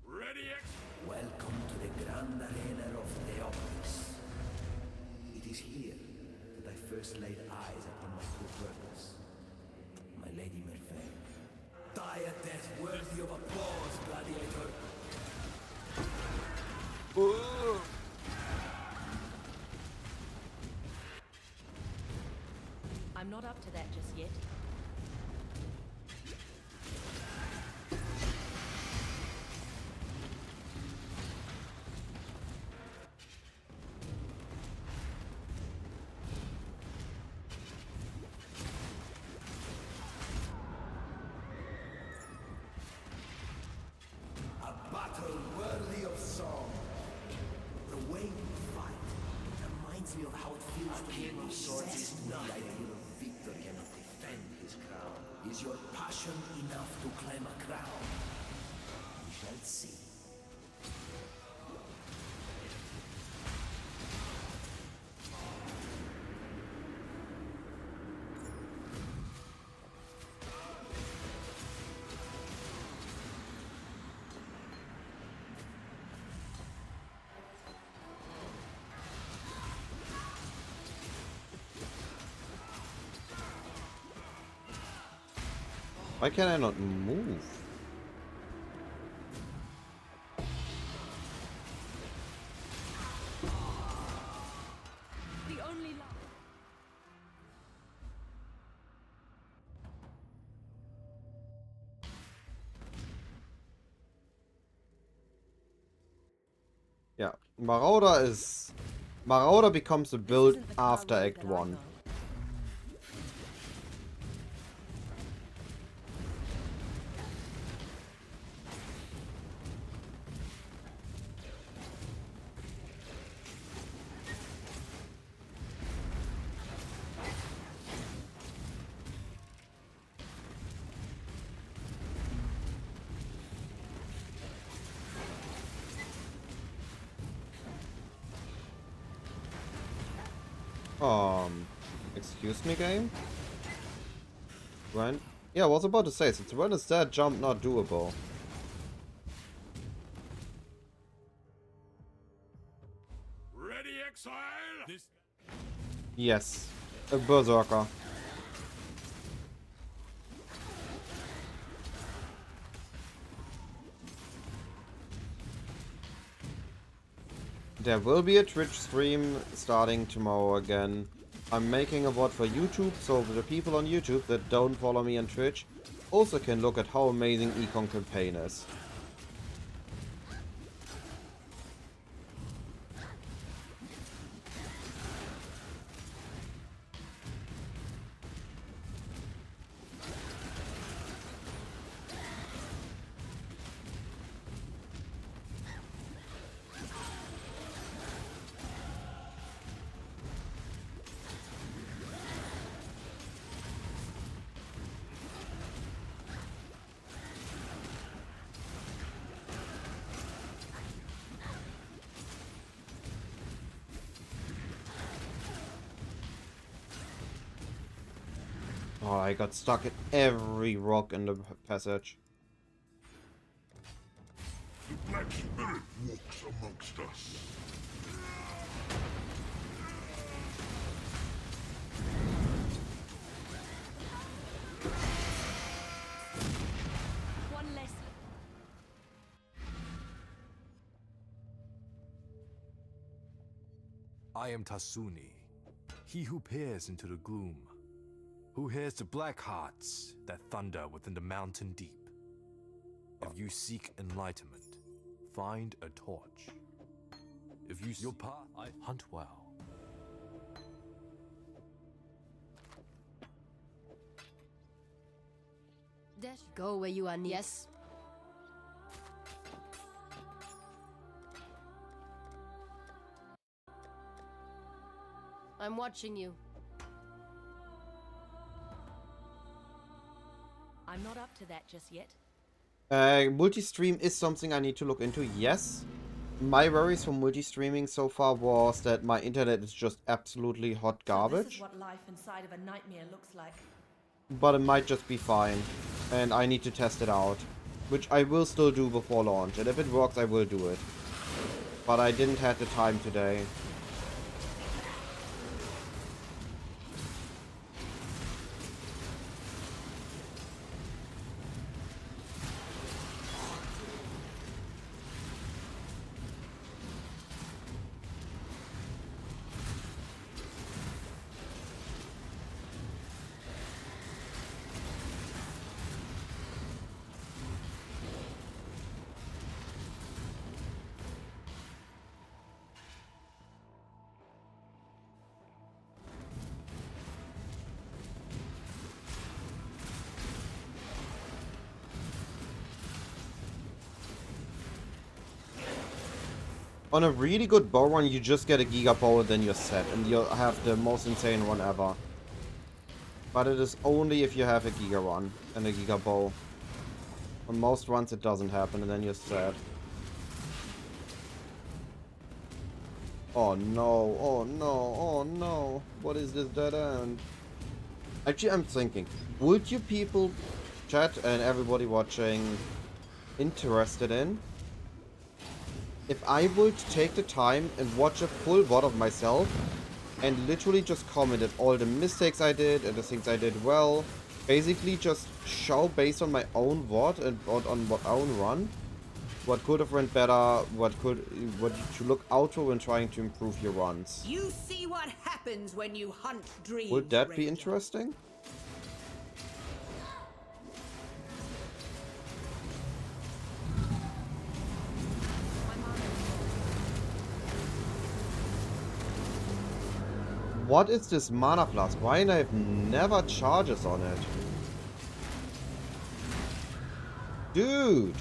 Ready, Welcome to the grand arena of Theopolis. It is here that I first laid eyes upon my true purpose. My Lady Merveille. Die a death worthy of applause, gladiator. I'm not up to that just yet. A battle worthy of song. The way you fight reminds me of how it feels to be possessed by the idea of victor cannot defend his crown. Is your passion enough to claim a crown? We shall see. Why can I not move? The only life. Yeah, Marauder becomes a build Isn't the car after road Act that I 1. know. Excuse me, game? When? Yeah, I was about to say, since when is that jump not doable? ready, exile? Yes, a berserker. There will be a Twitch stream starting tomorrow again. I'm making a VOD for YouTube, so the people on YouTube that don't follow me on Twitch also can look at how amazing E.Conc campaign is. Oh, I got stuck at every rock in the passage. The Black Spirit walks amongst us. One less. I am Tasuni, he who peers into the gloom, who hears the black hearts that thunder within the mountain deep. If you seek enlightenment, find a torch. If you your path, I hunt well. Go where you are near. Yes. I'm watching you. I'm not up to that just yet. Multi-stream is something I need to look into, yes. My worries for multi-streaming so far was that my internet is just absolutely hot So garbage. this is what life inside of a nightmare looks like. But it might just be fine. And I need to test it out. Which I will still do before launch. And if it works, I will do it. But I didn't have the time today. On a really good bow run, you just get a Giga Bow, then you're set, and you'll have the most insane run ever. But it is only if you have a Giga run and a Giga Bow. On most runs it doesn't happen, and then you're set. Oh no, oh no, oh no. What is this dead end? Actually, I'm thinking, would you people, chat and everybody watching, interested in if I would take the time and watch a full VOD of myself and literally just commented all the mistakes I did and the things I did well, basically just show based on my own VOD and on my own run what could have went better, what to look out for when trying to improve your runs. You see what happens when you hunt dreams. Would that be Ranger. interesting? What is this mana blast? Why I have never charges on it? Dude!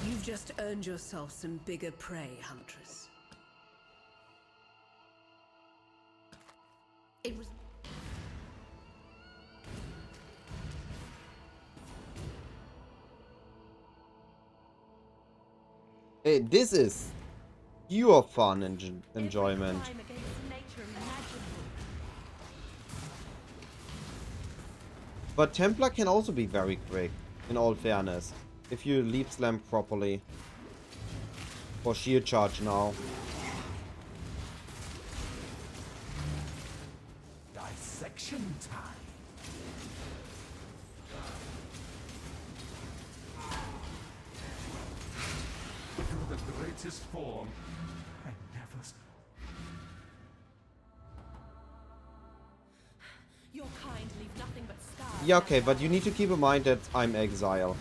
You've just earned yourself some bigger prey, Huntress. It was... Hey, this is pure fun and enjoyment. Every crime against nature imaginable. But Templar can also be very quick, in all fairness, if you leap slam properly. For shield charge now. Dissection time. To the great lightest form. I never... Your kind leave nothing but scars. Yeah, okay, but you need to keep in mind that I'm exile.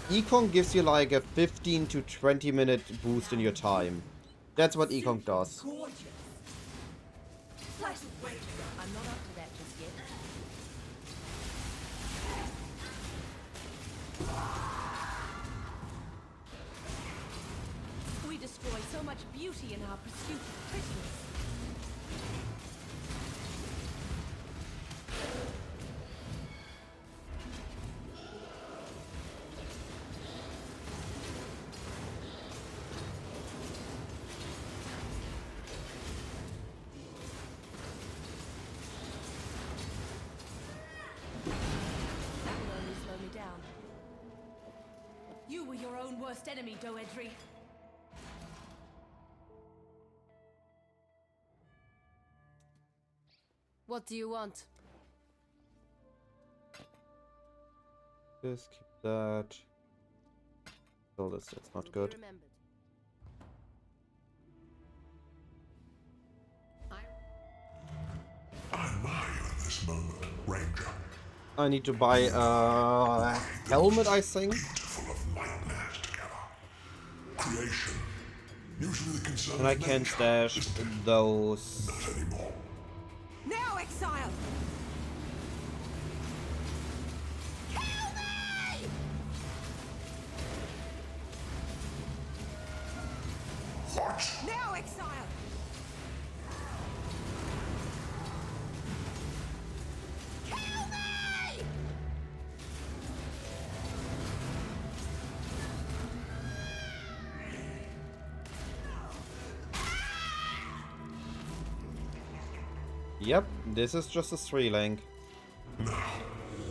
E.Conc gives you like a 15 to 20 minute boost in your time. That's what E.Conc does. I'm not up to that just yet. We destroy so much beauty in our pursuit of prettiness. You were your own worst enemy, Doedry. What do you want? Just keep that. Kill this, that's not good. Remembered. I admire you in this moment, Ranger. I need to buy a helmet, I think. Beautiful of nightmares together. Creation. Usually the concern And I of can nature. stash those. Not anymore. Now, exile! Kill me! What? Now, exile! Kill me! Yep, this is just a 3-link. Now,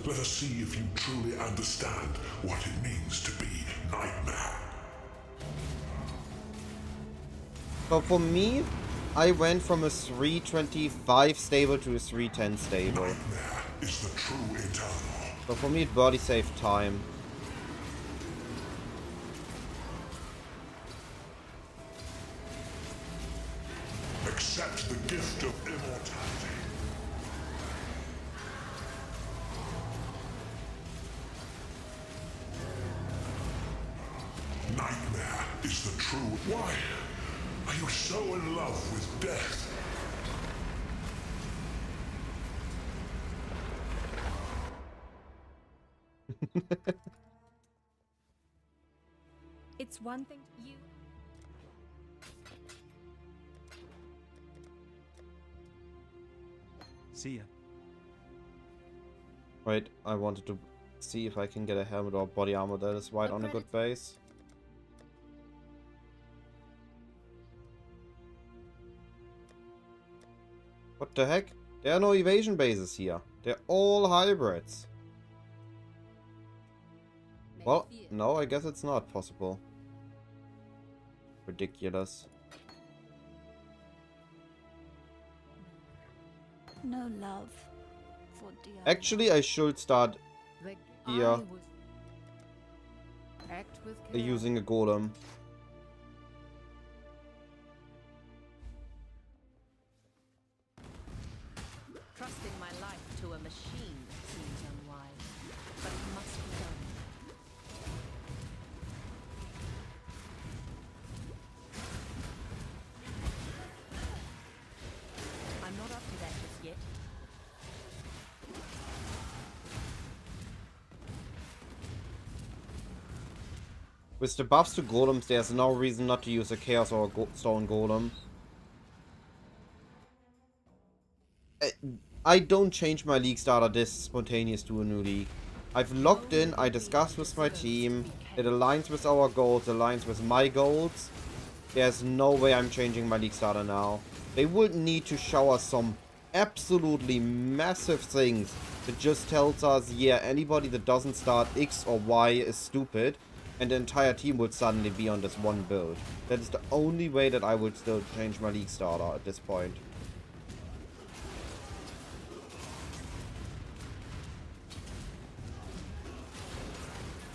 let us see if you truly understand what it means to be Nightmare. So for me, I went from a 325 stable to a 310 stable. Nightmare is the true eternal. So for me, it body saved time. Accept the gift of immortality. Nightmare is the true... Why? Are you so in love with death? It's one thing you... See ya. Wait, I wanted to see if I can get a helmet or body armor that is white on a good base. What the heck? There are no evasion bases here. They're all hybrids. Well, no, I guess it's not possible. Ridiculous. No love for dear. Actually, I should start here Act with care. using a golem. Trusting my life to a machine seems unwise, but it must be done. I'm not up to that just yet. With the buffs to golems, there's no reason not to use a chaos or a stone golem. I don't change my league starter this spontaneous to a new league. I've logged in, I discussed with my team, it aligns with our goals, aligns with my goals. There's no way I'm changing my league starter now. They would need to show us some absolutely massive things that just tells us, yeah, anybody that doesn't start X or Y is stupid, and the entire team would suddenly be on this one build. That is the only way that I would still change my league starter at this point.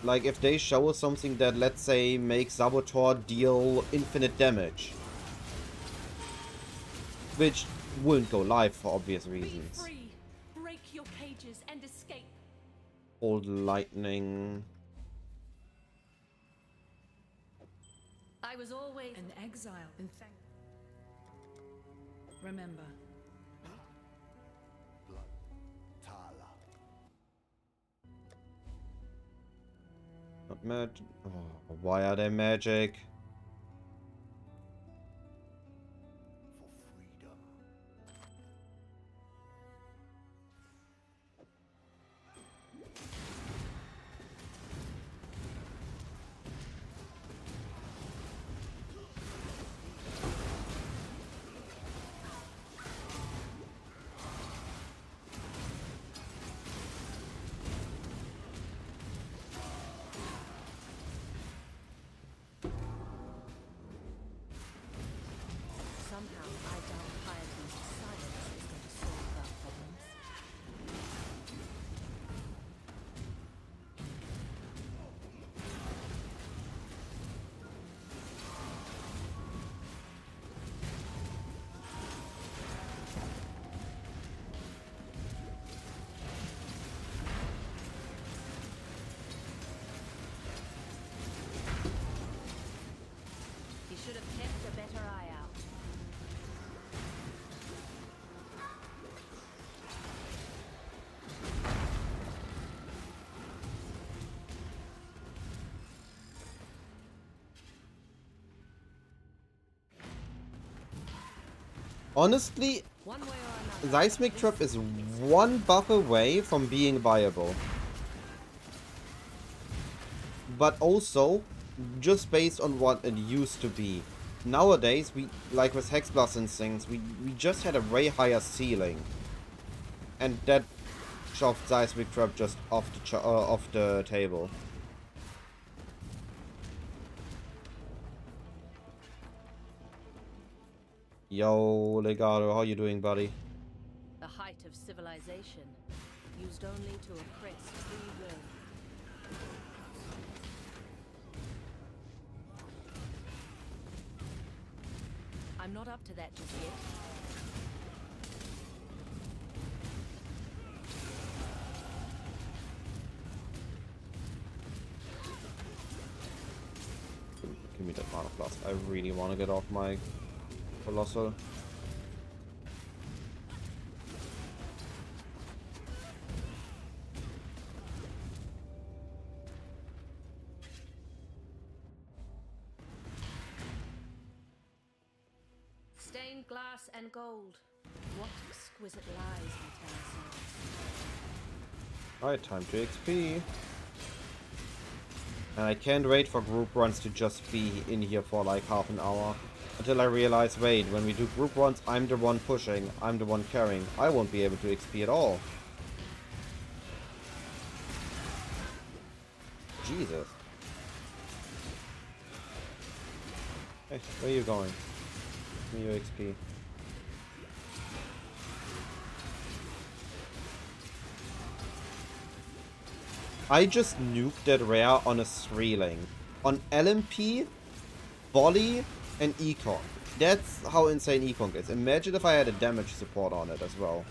Like if they show us something that, let's say, makes Saboteur deal infinite damage. Which wouldn't go live for obvious reasons. Be free. Break your cages and escape. Old lightning. I was always an exile. Remember. Not magic. Oh, why are they magic? somehow I doubt piety's silence is going to solve our problems. He should have kept a better eye out. Honestly, One way or another. Seismic Trap is one buff away from being viable. But also, just based on what it used to be. Nowadays, we, like with Hex Blast and things, we just had a way higher ceiling. And that shoved Seismic Trap just off the table. Yo, Legato, how you doing, buddy? The height of civilization, used only to oppress free will. I'm not up to that just yet. Give me that mana plus. I really want to get off my Colossal. Stained glass and gold. What exquisite lies we tell ourselves. Alright, time to XP. And I can't wait for group runs to just be in here for like half an hour. Until I realize, wait, when we do group runs, I'm the one pushing, I'm the one carrying. I won't be able to XP at all. Jesus. Hey, where are you going? Give me your XP. I just nuked that rare on a Lvling. On LMP, Volley, and E.Conc. That's how insane E.Conc is. Imagine if I had a damage support on it as well.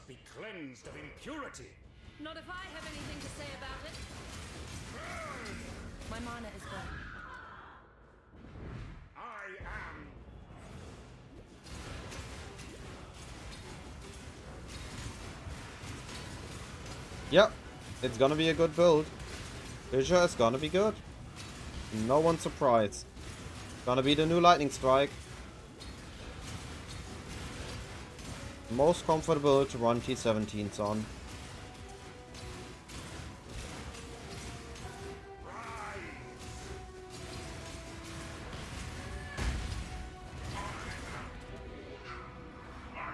Be cleansed of impurity. Not if I have anything to say about it. My mana is gone. I am Yep, it's gonna be a good build. Fissure is gonna be good. No one's surprised. Gonna be the new lightning strike. Most comfortable to run T17s on.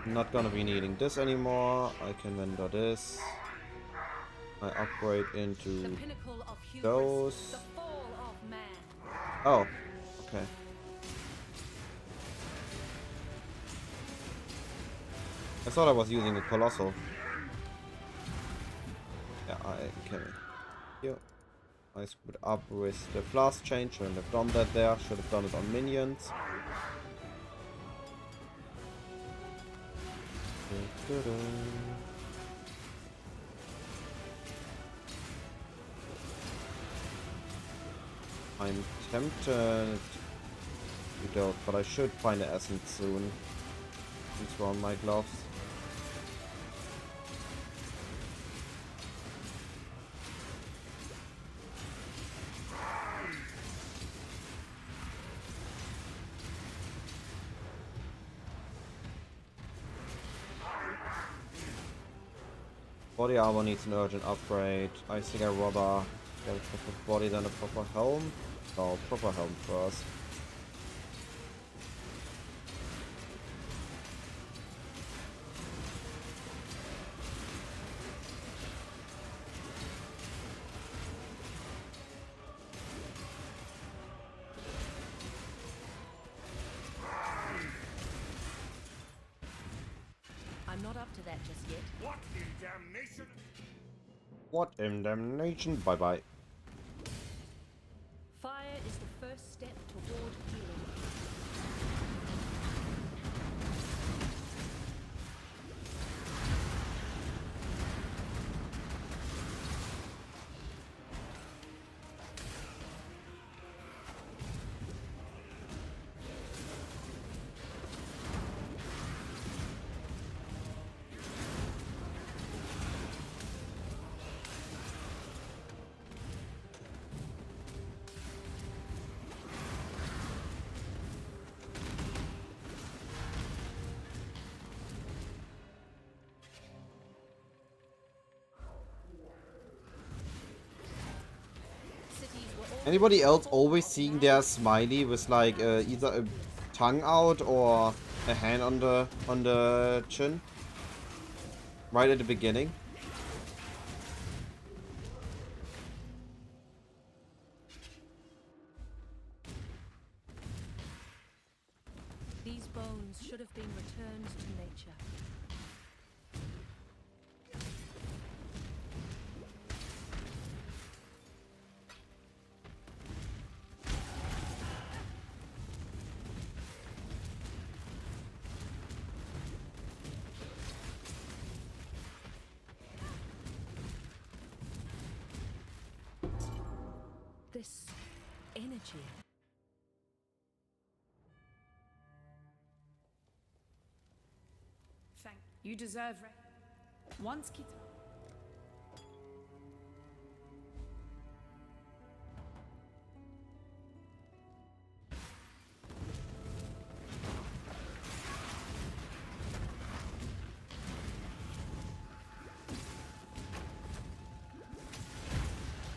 Not gonna be needing this anymore. I can vendor this. I upgrade into those. Oh, okay. I thought I was using a colossal. Yeah, I can. Here. I screwed up with the blast chain. Shouldn't have done that there. Should have done it on minions. I'm tempted to do it, but I should find the essence soon. Since we're on my gloves. Body armor needs an urgent upgrade. I think I'd rather get a proper body than a proper helm. No, proper helm first. I'm not up to that just yet. What in damnation? What in damnation? Bye bye. Fire is the first step toward healing. Anybody else always seeing their smiley with like either a tongue out or a hand on the chin? Right at the beginning? These bones should have been returned to nature. This energy. Thank you. Deserve once Kita.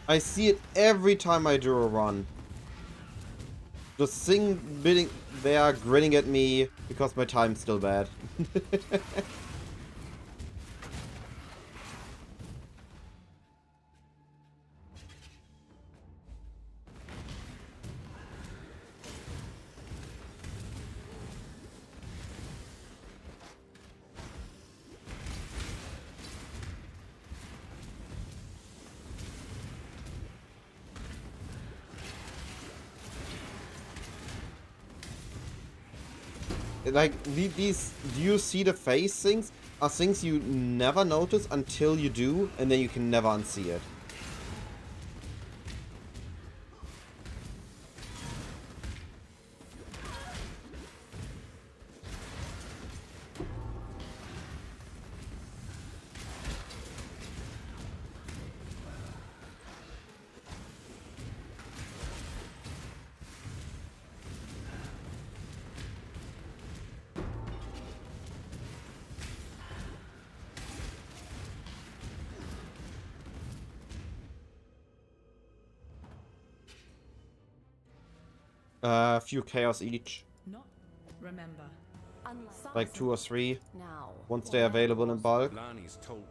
I see it every time I do a run. The thing bidding there grinning at me because my time's still bad. Like, these, do you see the face things? Are things you never notice until you do, and then you can never unsee it. Few chaos each. Not remember. Like 2 or 3. Now, Once they're available in bulk. Lani's told me.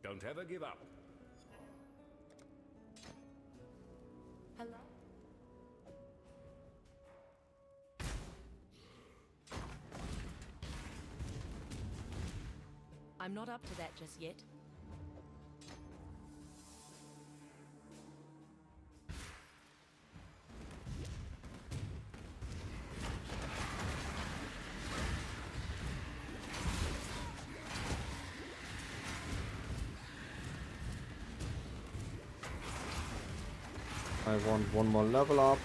Don't ever give up. hello? I'm not up to that just yet. I want one more level up.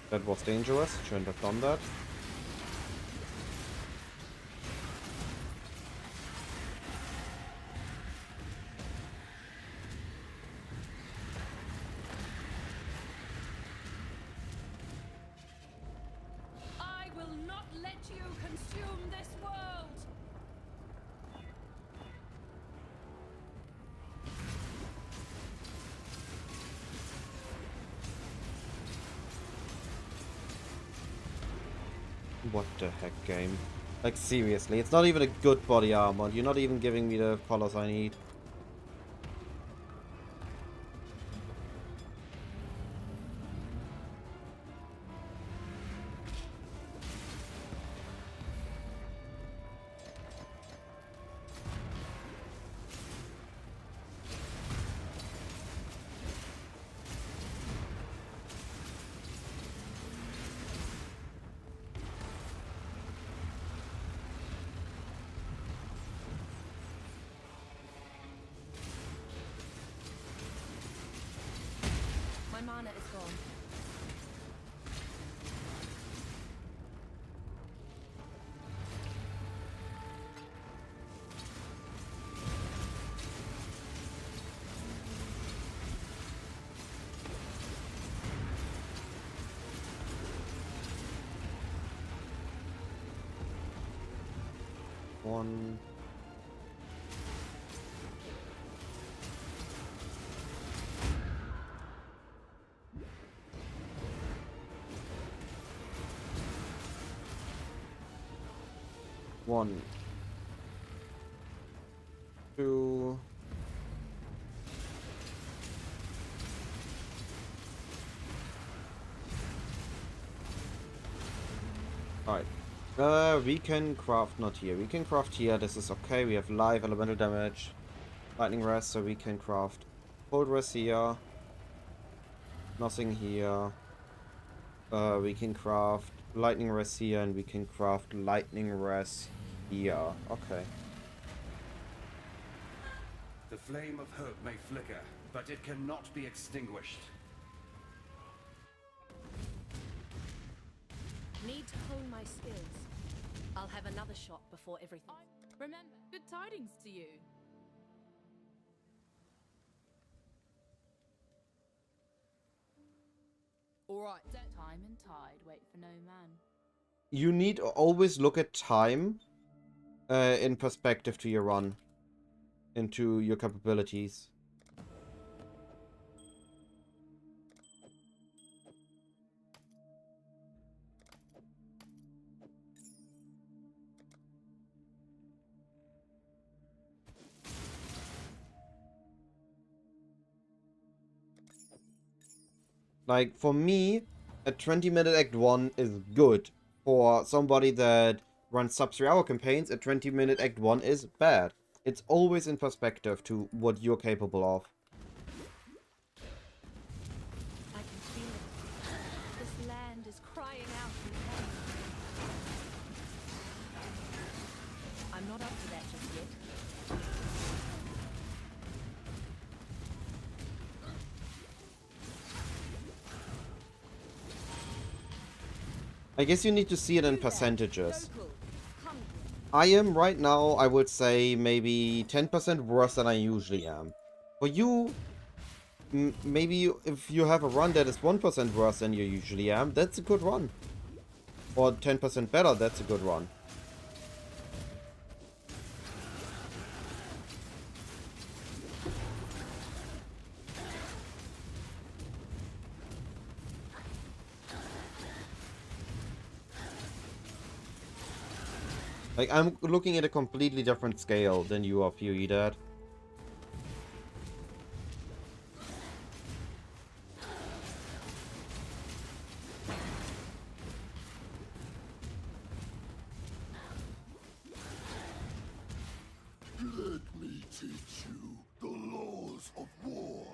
That was dangerous. Shouldn't have done that. I will not let you consume this world! What the heck, game? Like, seriously, it's not even a good body armor. You're not even giving me the colors I need. My mana is gone. One. One. Two. Alright. We can craft not here. We can craft here. This is okay. We have live elemental damage. Lightning rest, so we can craft cold rest here. Nothing here. We can craft lightning rest here, and we can craft lightning rest here. Okay. The flame of hope may flicker, but it cannot be extinguished. Need to hone my skills. I'll have another shot before everything. Remember, good tidings to you. Alright, time and tide wait for no man. You need to always look at time in perspective to your run. Into your capabilities. Like, for me, a 20-minute Act 1 is good. For somebody that runs sub 3-hour campaigns, a 20-minute Act 1 is bad. It's always in perspective to what you're capable of. I can feel it. This land is crying out in pain. I'm not up to that just yet. I guess you need to see it in percentages. I am right now, I would say, maybe 10% worse than I usually am. For you, maybe if you have a run that is 1% worse than you usually am, that's a good run. Or 10% better, that's a good run. Like, I'm looking at a completely different scale than you are, PoE Dad. Let me teach you the laws of war.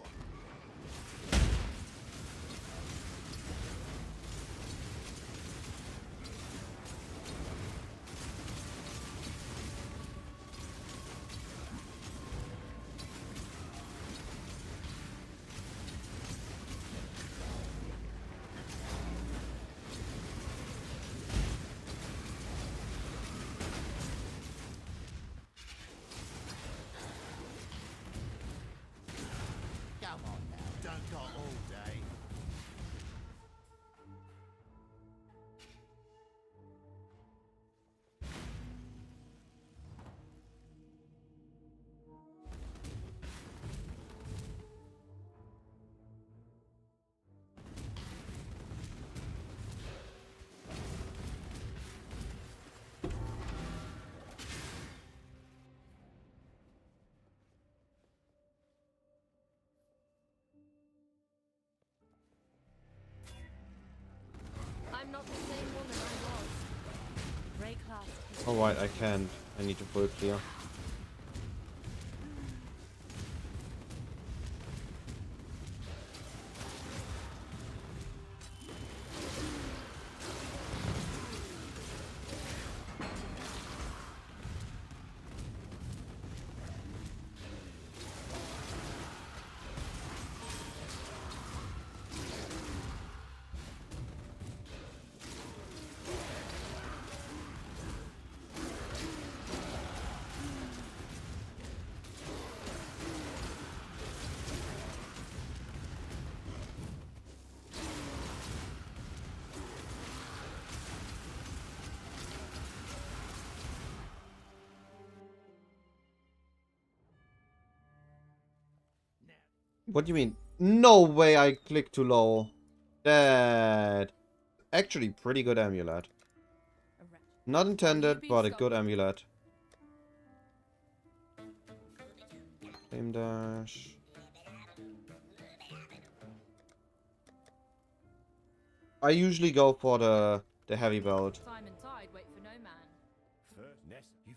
Come on now, don't got all day. I'm not the same woman I was. Ray class. Alright, I can't. I need to full clear. What do you mean? No way I clicked too low. That actually pretty good amulet. Not intended, but a good amulet. Flame dash. I usually go for the heavy belt. Time and tide wait for no man. First nest, you've...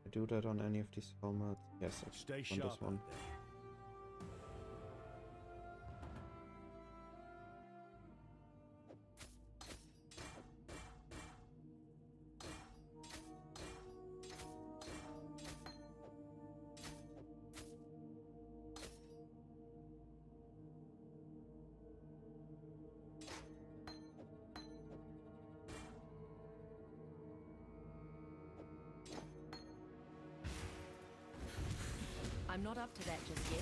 I do that on any of these helmets? Yes, Stay on sharp this one. out there. I'm not up to that just yet.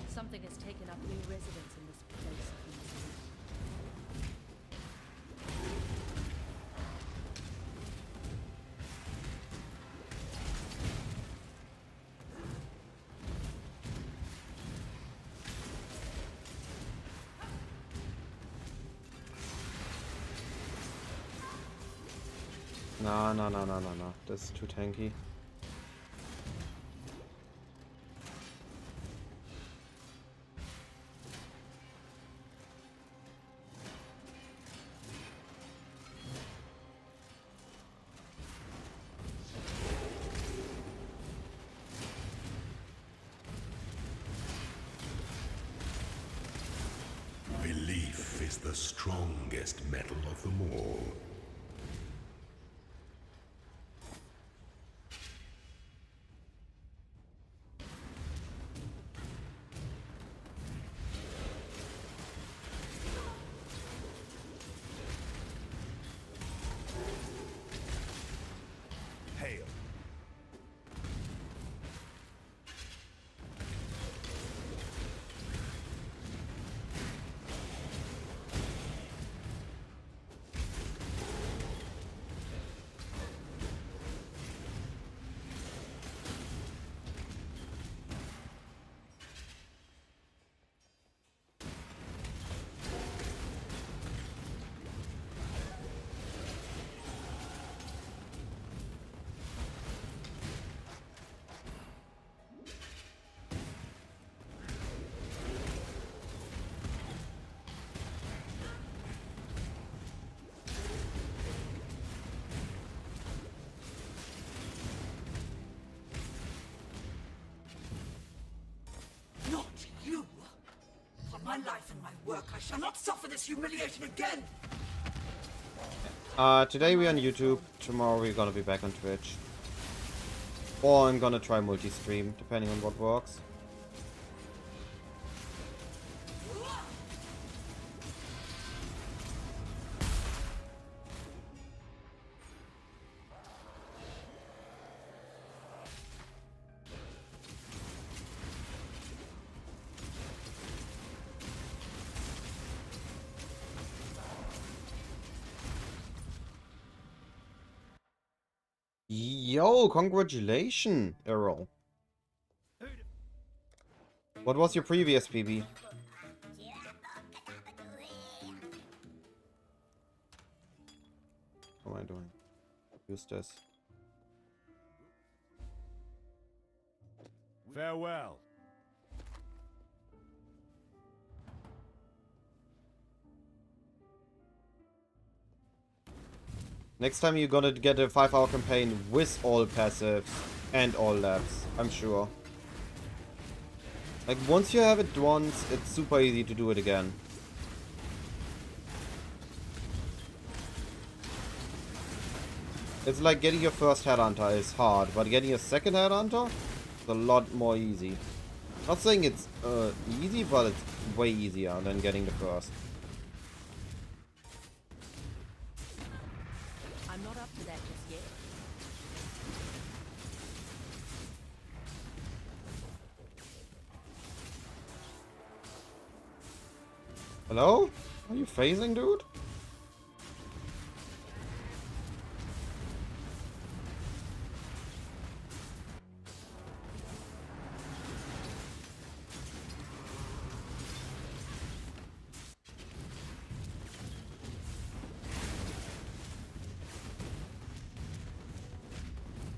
Something has taken up new residence in this place of No, no, no, no, no, no. This is too tanky. Belief is the strongest metal of them all. Hail. Not you! For my life and my work, I shall not suffer this humiliation again! Today we're on YouTube, tomorrow we're gonna be back on Twitch. Or I'm gonna try multi-stream, depending on what works. Yo, congratulations, Errol. What was your previous PB? What am I doing? Use this. Farewell. Next time you're gonna get a 5-hour campaign with all passives and all labs, I'm sure. Like, once you have it once, it's super easy to do it again. It's like getting your first headhunter is hard, but getting your second headhunter is a lot more easy. Not saying it's easy, but it's way easier than getting the first. I'm not up to that just yet. Hello? Are you phasing, dude?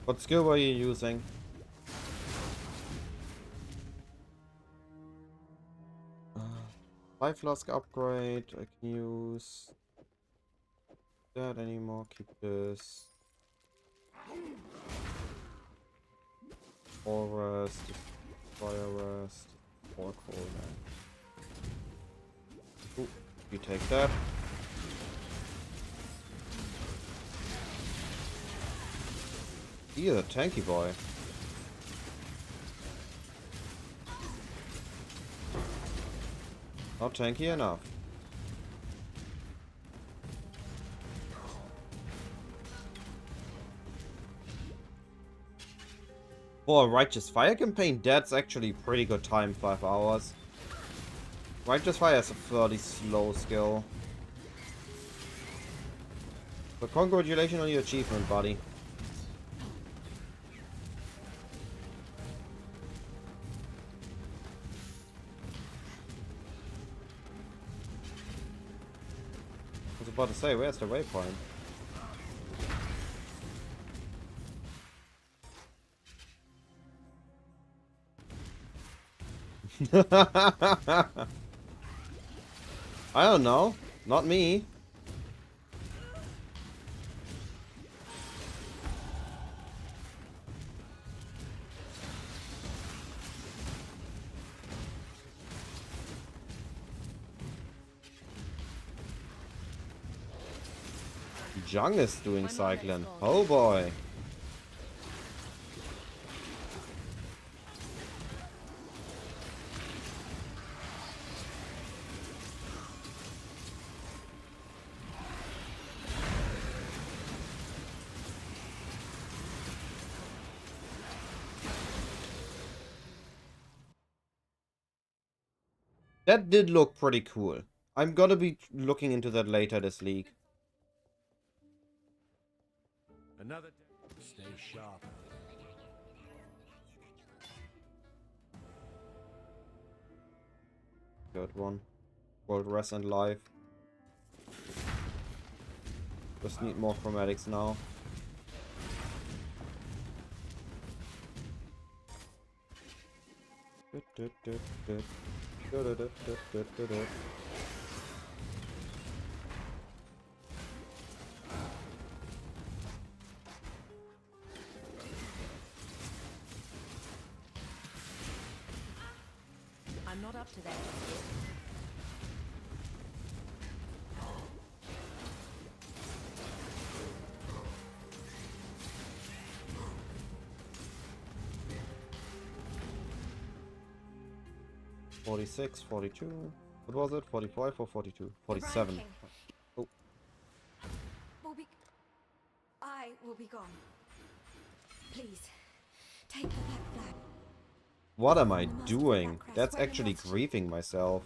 What skill were you using? Life Flask upgrade. I can use that anymore. Keep this. Forest, fire rest, or cooldown. Ooh, you take that. He is a tanky boy. Not tanky enough. For a Righteous Fire campaign, that's actually pretty good time, 5 hours. Righteous Fire is a fairly slow skill. But congratulations on your achievement, buddy. I was about to say, where's the waypoint? I don't know. Not me. Jung is doing cycling. Oh boy. That did look pretty cool. I'm gonna be looking into that later this league. Another stay sharp. Good one. World Rest and Life. Just need more chromatics now. I'm not up to that just yet. $46, $42. What was it? 45 or 42? 47. Oh. I will be gone. Please, take the black flag. What am I doing? That's actually grieving myself.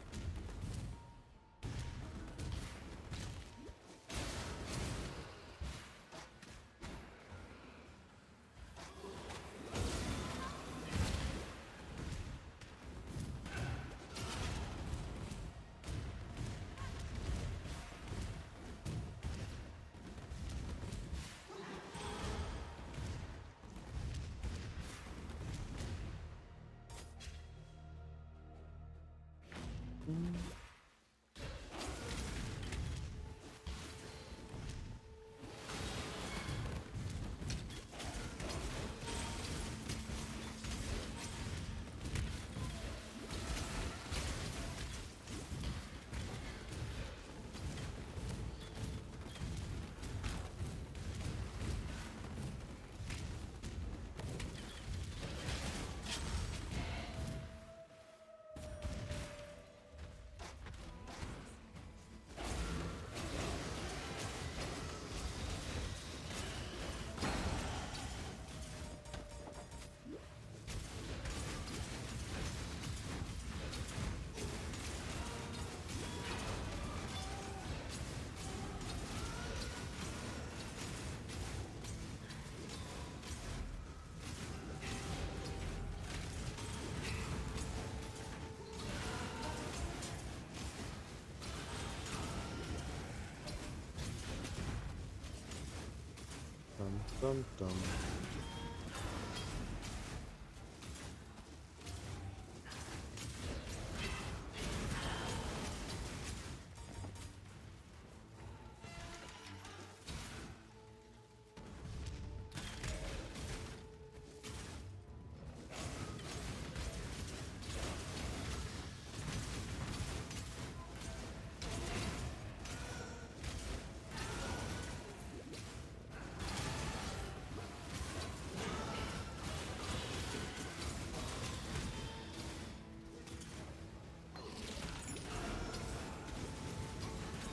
Dum dum dum.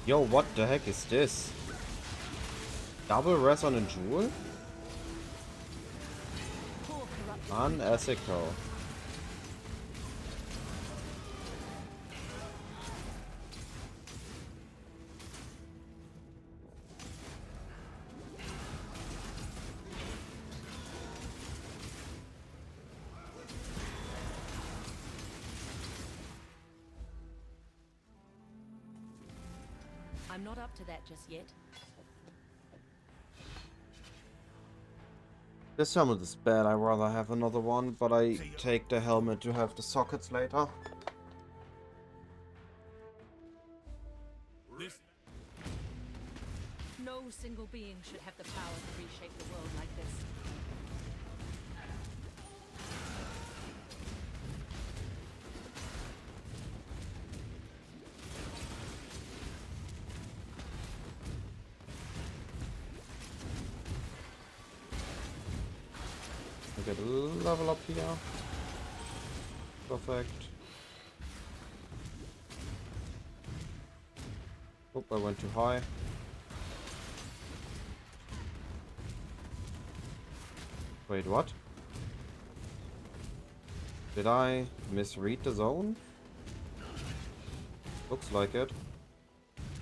Yo, what the heck is this? Double res on a jewel? Unethical. I'm not up to that just yet. This helmet is bad, I'd rather have another one, but I take the helmet to have the sockets later. No single being should have the power to reshape the world like this. I get a level up here. Perfect. Oop, I went too high. Wait, what? Did I misread the zone? Looks like it.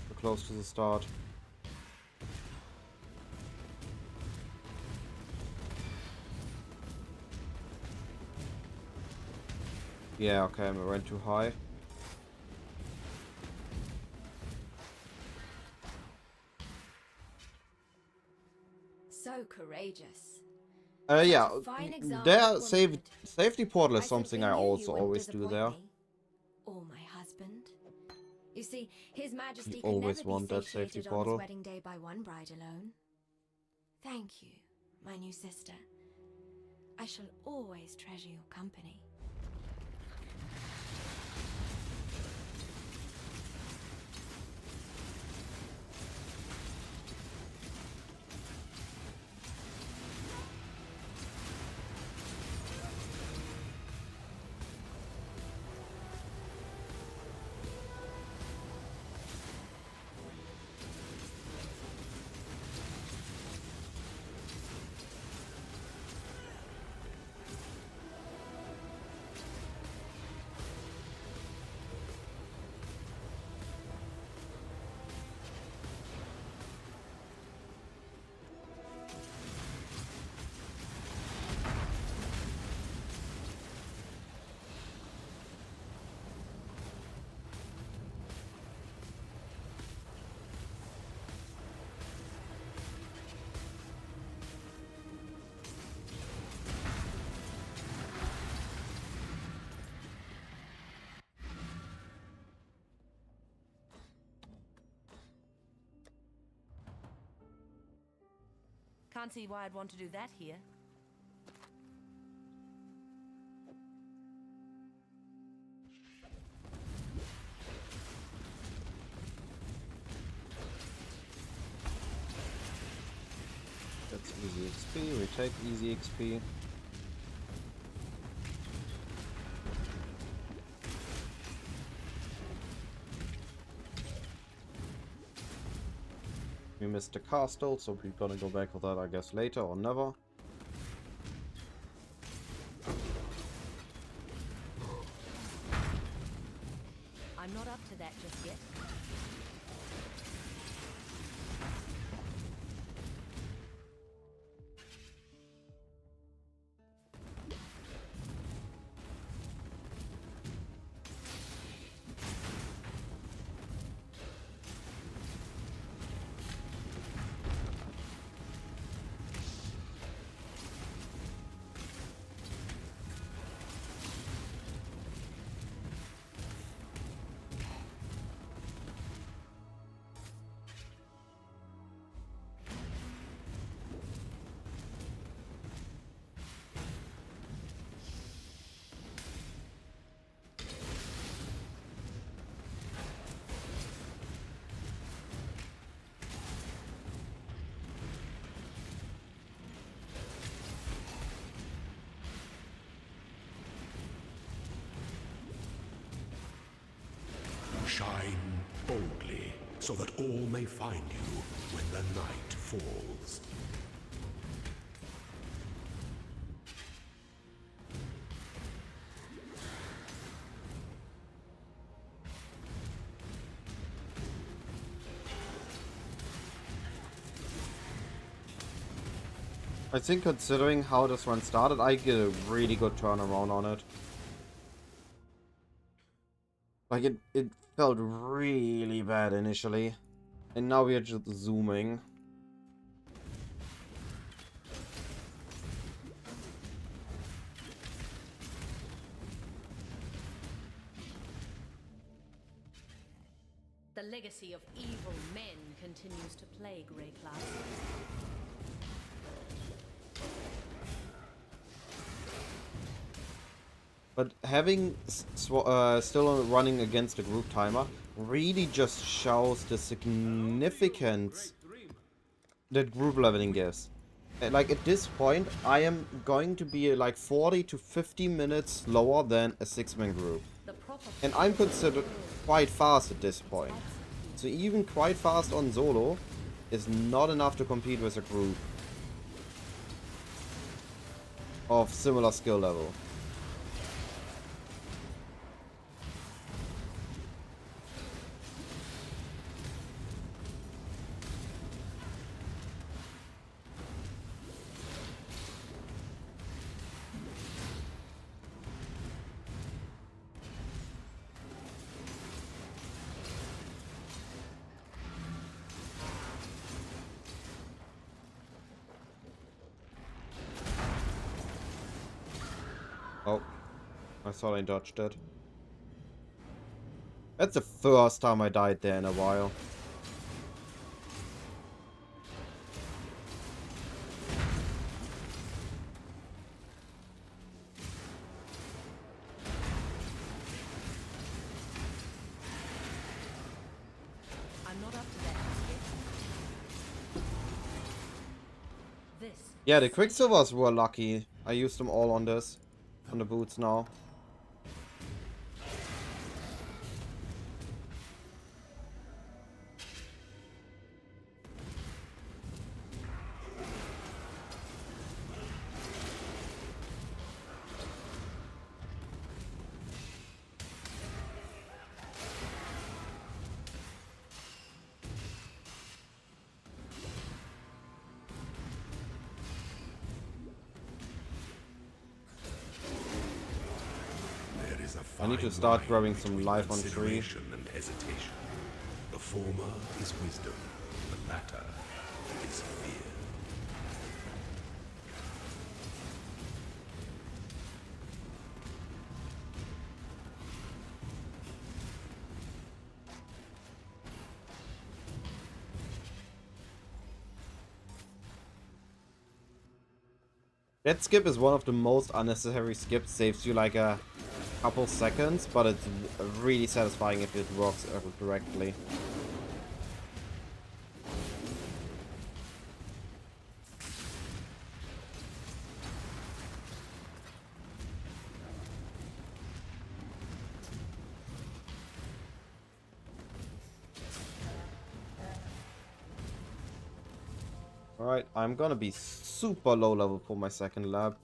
We're close to the start. Yeah, okay, I went too high. So courageous. Yeah, Such a fine example there of womanhood. safety portal is I something simply I knew you also wouldn't always do disappoint there. me. Or my husband. You see, His Majesty You can always never want be that safety satiated on his portal. wedding day by one bride alone. Thank you, my new sister. I shall always treasure your company. Can't see why I'd want to do that here. That's easy XP, we take easy XP. We missed the castle, so we're gonna go back with that, I guess, later or never. I'm not up to that just yet. Shine boldly, so that all may find you when the night falls. I think considering how this run started, I get a really good turnaround on it. Like, it felt really bad initially. And now we are just zooming. The legacy of evil men continues. continues to plague Grey class. But having still running against the group timer really just shows the significance that group leveling gives. Like at this point, I am going to be like 40 to 50 minutes slower than a 6-man group. And I'm considered quite fast at this point. So even quite fast on solo is not enough to compete with a group of similar skill level. Oh, I thought I dodged it. That's the first time I died there in a while. I'm not up to that yet. This. Yeah, the Quicksilvers were lucky. I used them all on this. On the boots now. I need to start grabbing some life on tree. And hesitation. The former is wisdom, the latter is fear. That skip is one of the most unnecessary skips. Saves you like a couple seconds, but it's really satisfying if it works correctly. Alright, I'm gonna be super low level for my second lab.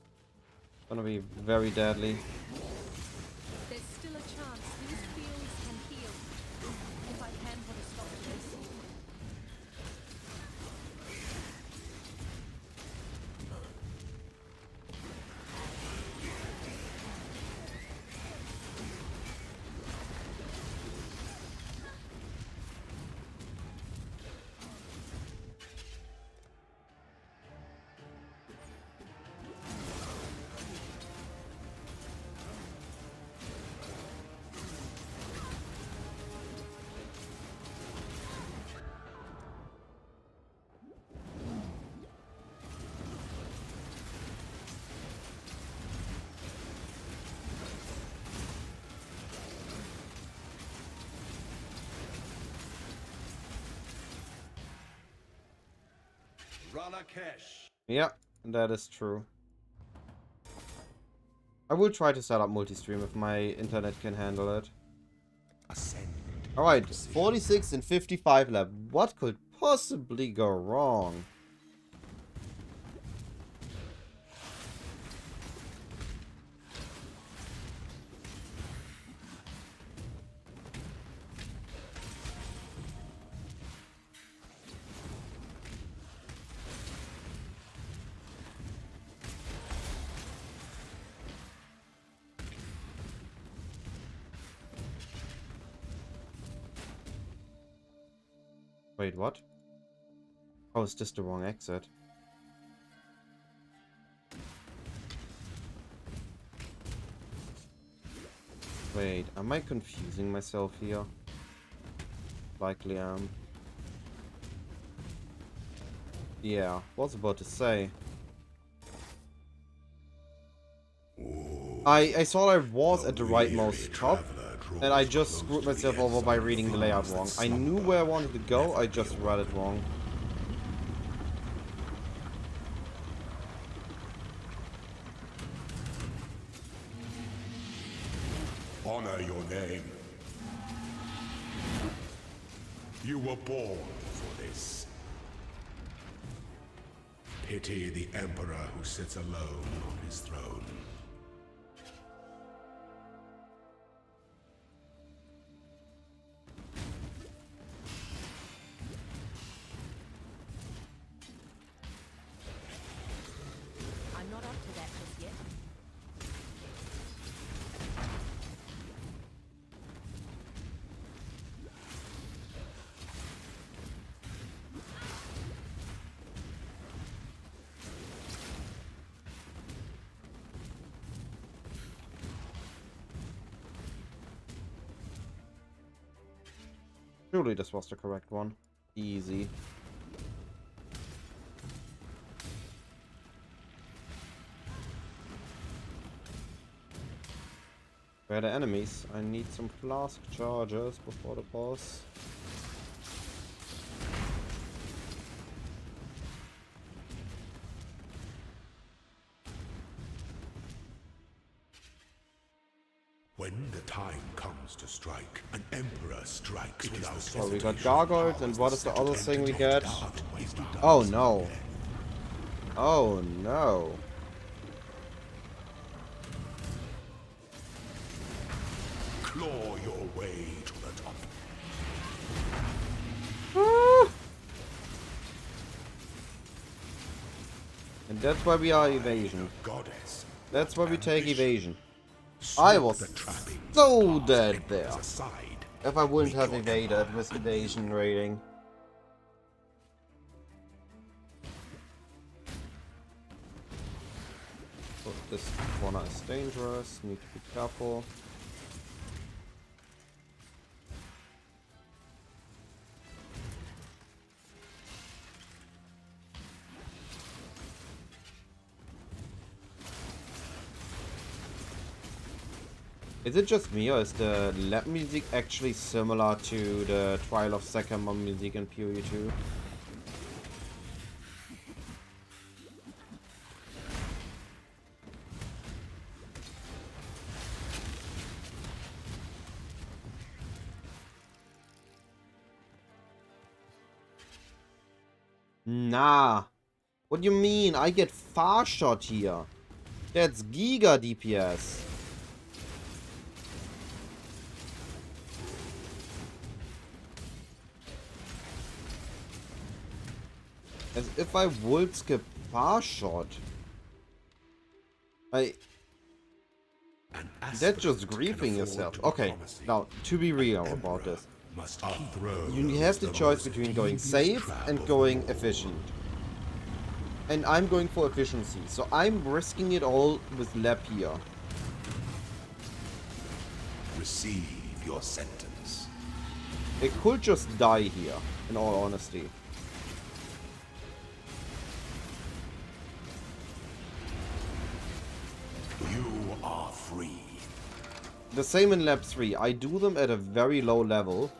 Gonna be very deadly. There's still a chance these fields can heal. If I can put a stop to this. Ranakesh. Yeah, that is true. I will try to set up multi-stream if my internet can handle it. Alright, 46 and 55 lab. What could possibly go wrong? Wait, what? Oh, is this the wrong exit? Wait, am I confusing myself here? Likely am. Yeah, was about to say. I thought I was at the rightmost top, and I just screwed myself over by reading the layout wrong. I knew where I wanted to go, I just read it wrong. Honor your name. You were born for this. Pity the Emperor who sits alone on his throne. I'm not up to that just yet. Surely this was the correct one. Easy. Where are the enemies? I need some flask chargers before the boss. When the time comes to strike, an emperor strikes without Oh, we got gargoyles, and what is the other thing we get? Oh no. Oh no. Claw your way to the top. And that's why we are evasion. Goddess. That's why we take evasion. I was so dead there. If I wouldn't have evaded with evasion rating. So this corner is dangerous, need to be careful. Is it just me, or is the lab music actually similar to the Trial of Sekama music in PoE 2? Nah. What do you mean? I get far shot here. That's Giga DPS. As if I would skip far shot. That's just griefing yourself. Okay, now to be real about this. You have the choice between going safe and going efficient. And I'm going for efficiency, so I'm risking it all with lab here. Receive your sentence. It could just die here, in all honesty. You are free. The same in lab 3. I do them at a very low level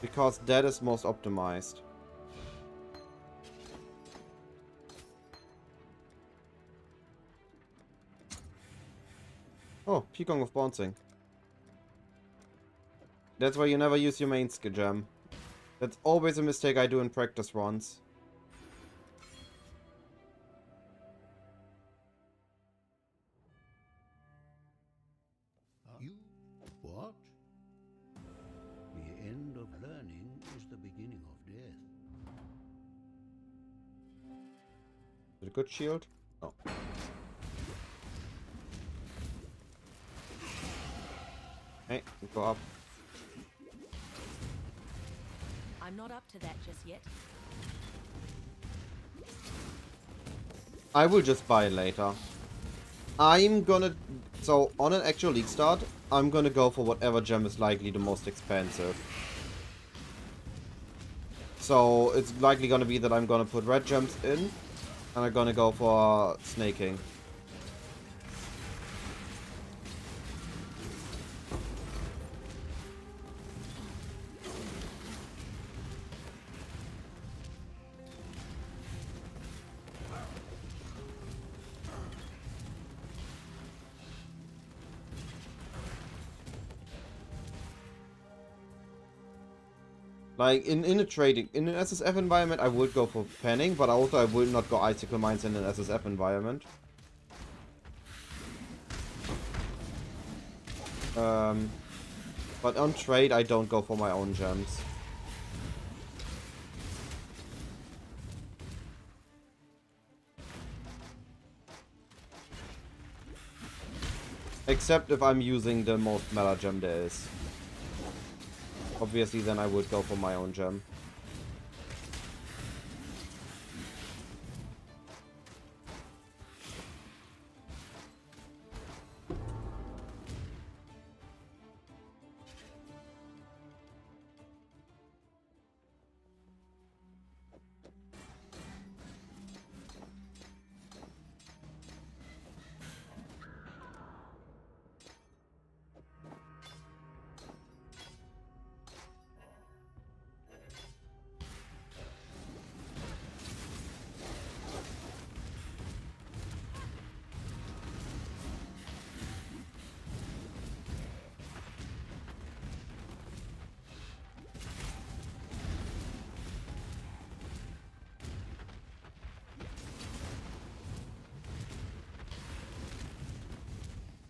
because that is most optimized. Oh, PConc of bouncing. That's why you never use your main skill gem. That's always a mistake I do in practice runs. You... what? The end of learning is the beginning of death. Is it a good shield? No. Hey, go up. I'm not up to that just yet. I will just buy it later. I'm gonna... So, on an actual league start, I'm gonna go for whatever gem is likely the most expensive. So it's likely gonna be that I'm gonna put red gems in, and I'm gonna go for snaking. Like, in an SSF environment, I would go for panning, but also I would not go icicle mines in an SSF environment. But on trade, I don't go for my own gems. Except if I'm using the most meta gem there is. Obviously, then I would go for my own gem.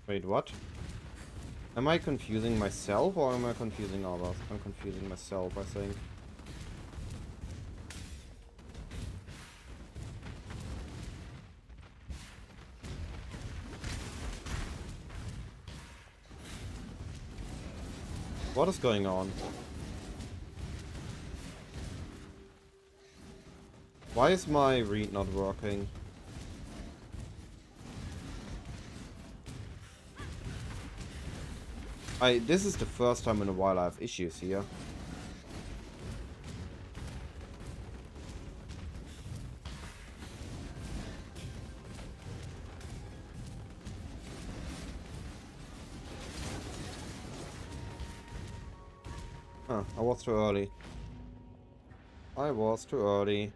Wait, what? Am I confusing myself or am I confusing others? I'm confusing myself, I think. What is going on? Why is my read not working? This is the first time in a while I have issues here. Huh, I was too early. I was too early.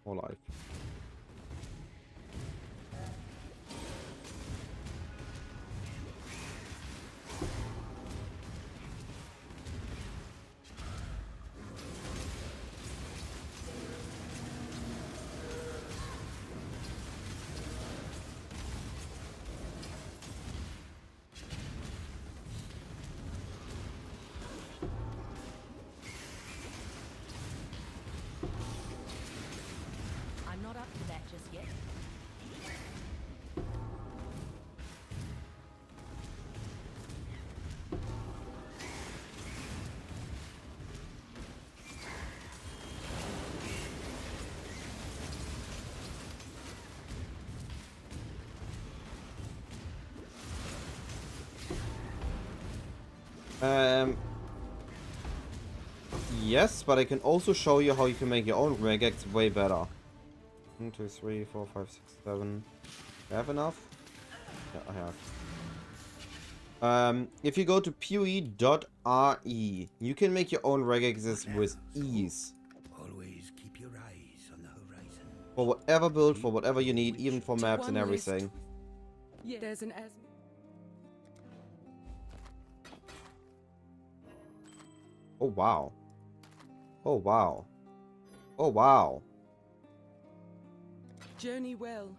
More life. I'm not up to that just yet. Yes, but I can also show you how you can make your own regex way better. 1, 2, 3, 4, 5, 6, 7. I have enough? Yeah, I have. If you go to PoE.re, you can make your own regexes with ease. Always keep your eyes on the horizon. For whatever build, for whatever you need, even for maps and everything. Yeah, there's an as. Oh wow. Oh wow. Oh wow. Journey well.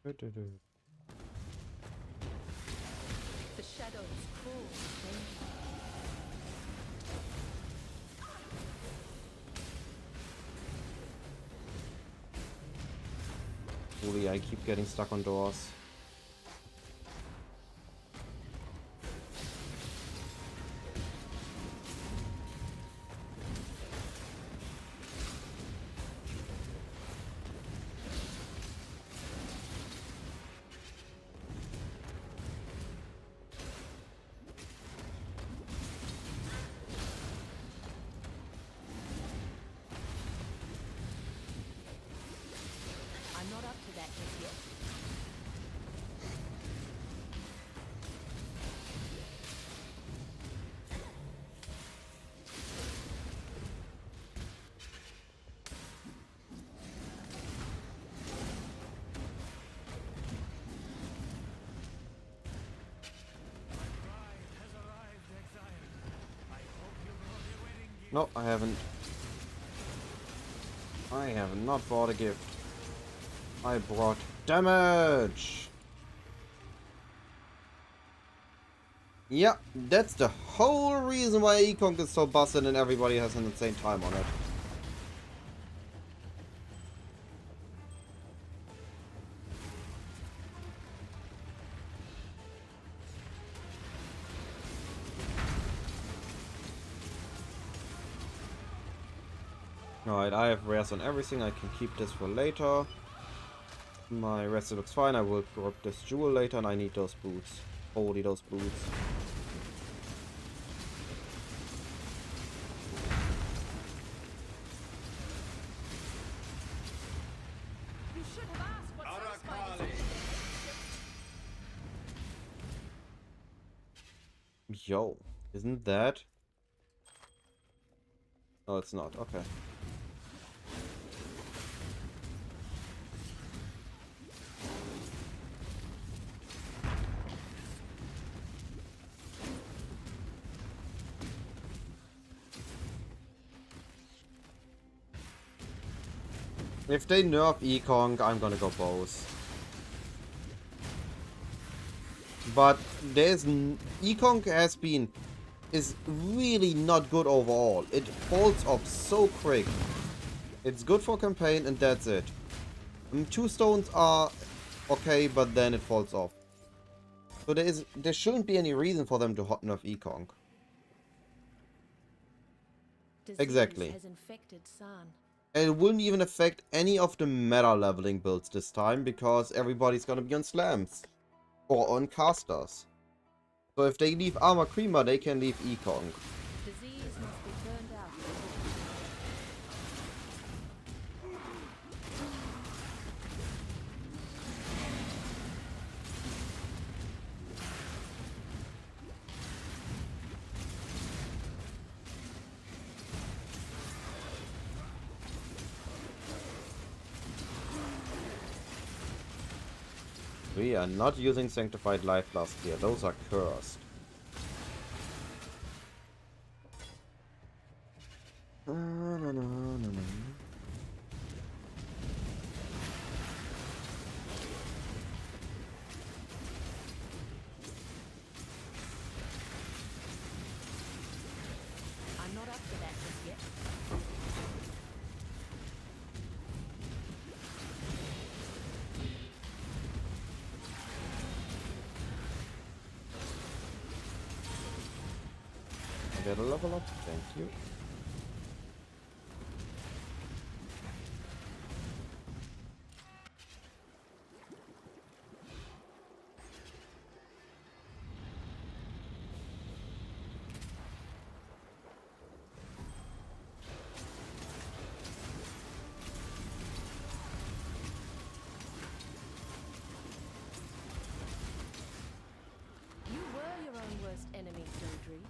The shadows crawl with danger. Holy, I keep getting stuck on doors. I'm not up to that just yet. No, I haven't. I have not bought a gift. I brought damage! Yeah, that's the whole reason why E.Conc is so busted and everybody has an insane time on it. Alright, I have rares on everything. I can keep this for later. My rest looks fine. I will grab this jewel later, and I need those boots. Holy, those boots. You should have asked what satisfied us. Yo, isn't that? No, it's not. Okay. If they nerf E.Conc, I'm gonna go both. But there's E.Conc is really not good overall. It falls off so quick. It's good for campaign and that's it. 2 stones are okay, but then it falls off. So there shouldn't be any reason for them to hot nerf E.Conc. Exactly. Has infected San. And it wouldn't even affect any of the meta leveling builds this time, because everybody's gonna be on slams. Or on casters. So if they leave Armor Creamer, they can leave E.Conc. Disease must be burned out. We are not using Sanctified Life last year. Those are cursed. I'm not up to that just yet. I get a level up. Thank you. You were your own worst enemy, Dodri.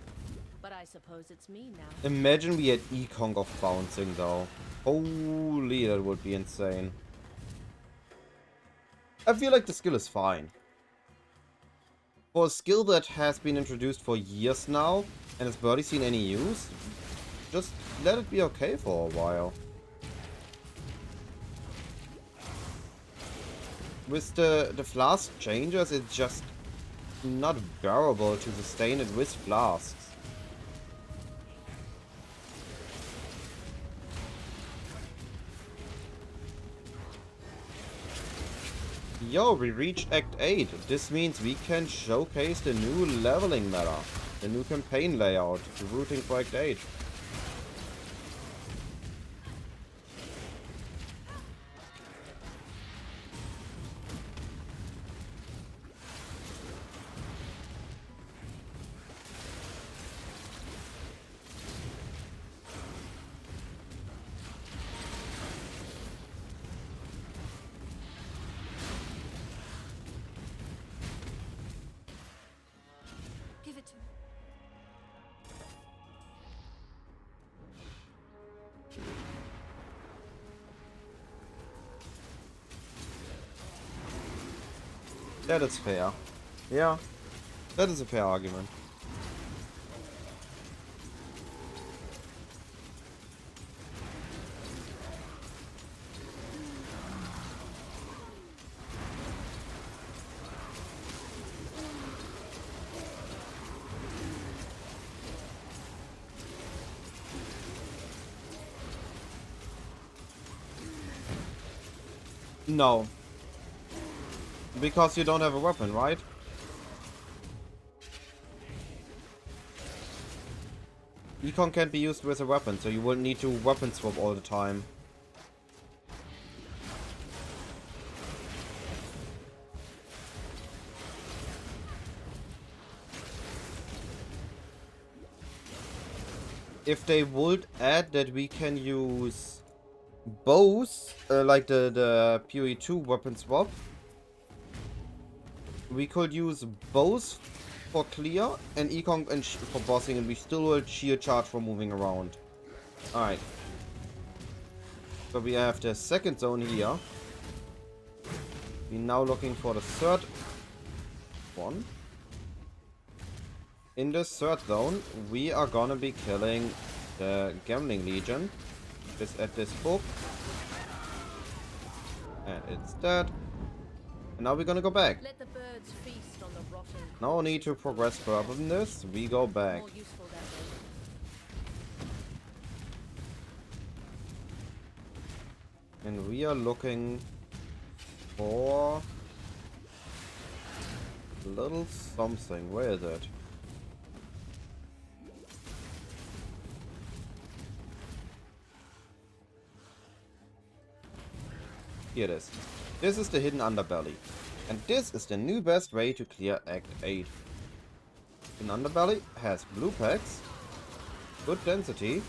But I suppose it's me now. Imagine we had E.Conc of bouncing though. Holy, that would be insane. I feel like the skill is fine. For a skill that has been introduced for years now, and has barely seen any use, just let it be okay for a while. with the flask changes, it's just not bearable to sustain it with flasks. Yo, we reached Act 8. This means we can showcase the new leveling meta, the new campaign layout, the routing for Act 8. Give it to me. That is fair. Yeah, that is a fair argument. No. Because you don't have a weapon, right? E.Conc can't be used with a weapon, so you will need to weapon swap all the time. If they would add that we can use both, like the PoE 2 weapon swap, we could use both for clear and E.Conc and for bossing, and we still will shield charge for moving around. Alright. So we have the second zone here. We're now looking for the third one. In this third zone, we are gonna be killing the Gambling Legion. Just at this hook. And it's dead. And now we're gonna go back. Let the birds feast on the rotten. No need to progress further than this. We go back. More useful that way. And we are looking for a little something. Where is it? Here it is. This is the hidden underbelly. And this is the new best way to clear Act 8. Hidden underbelly has blue packs, good density,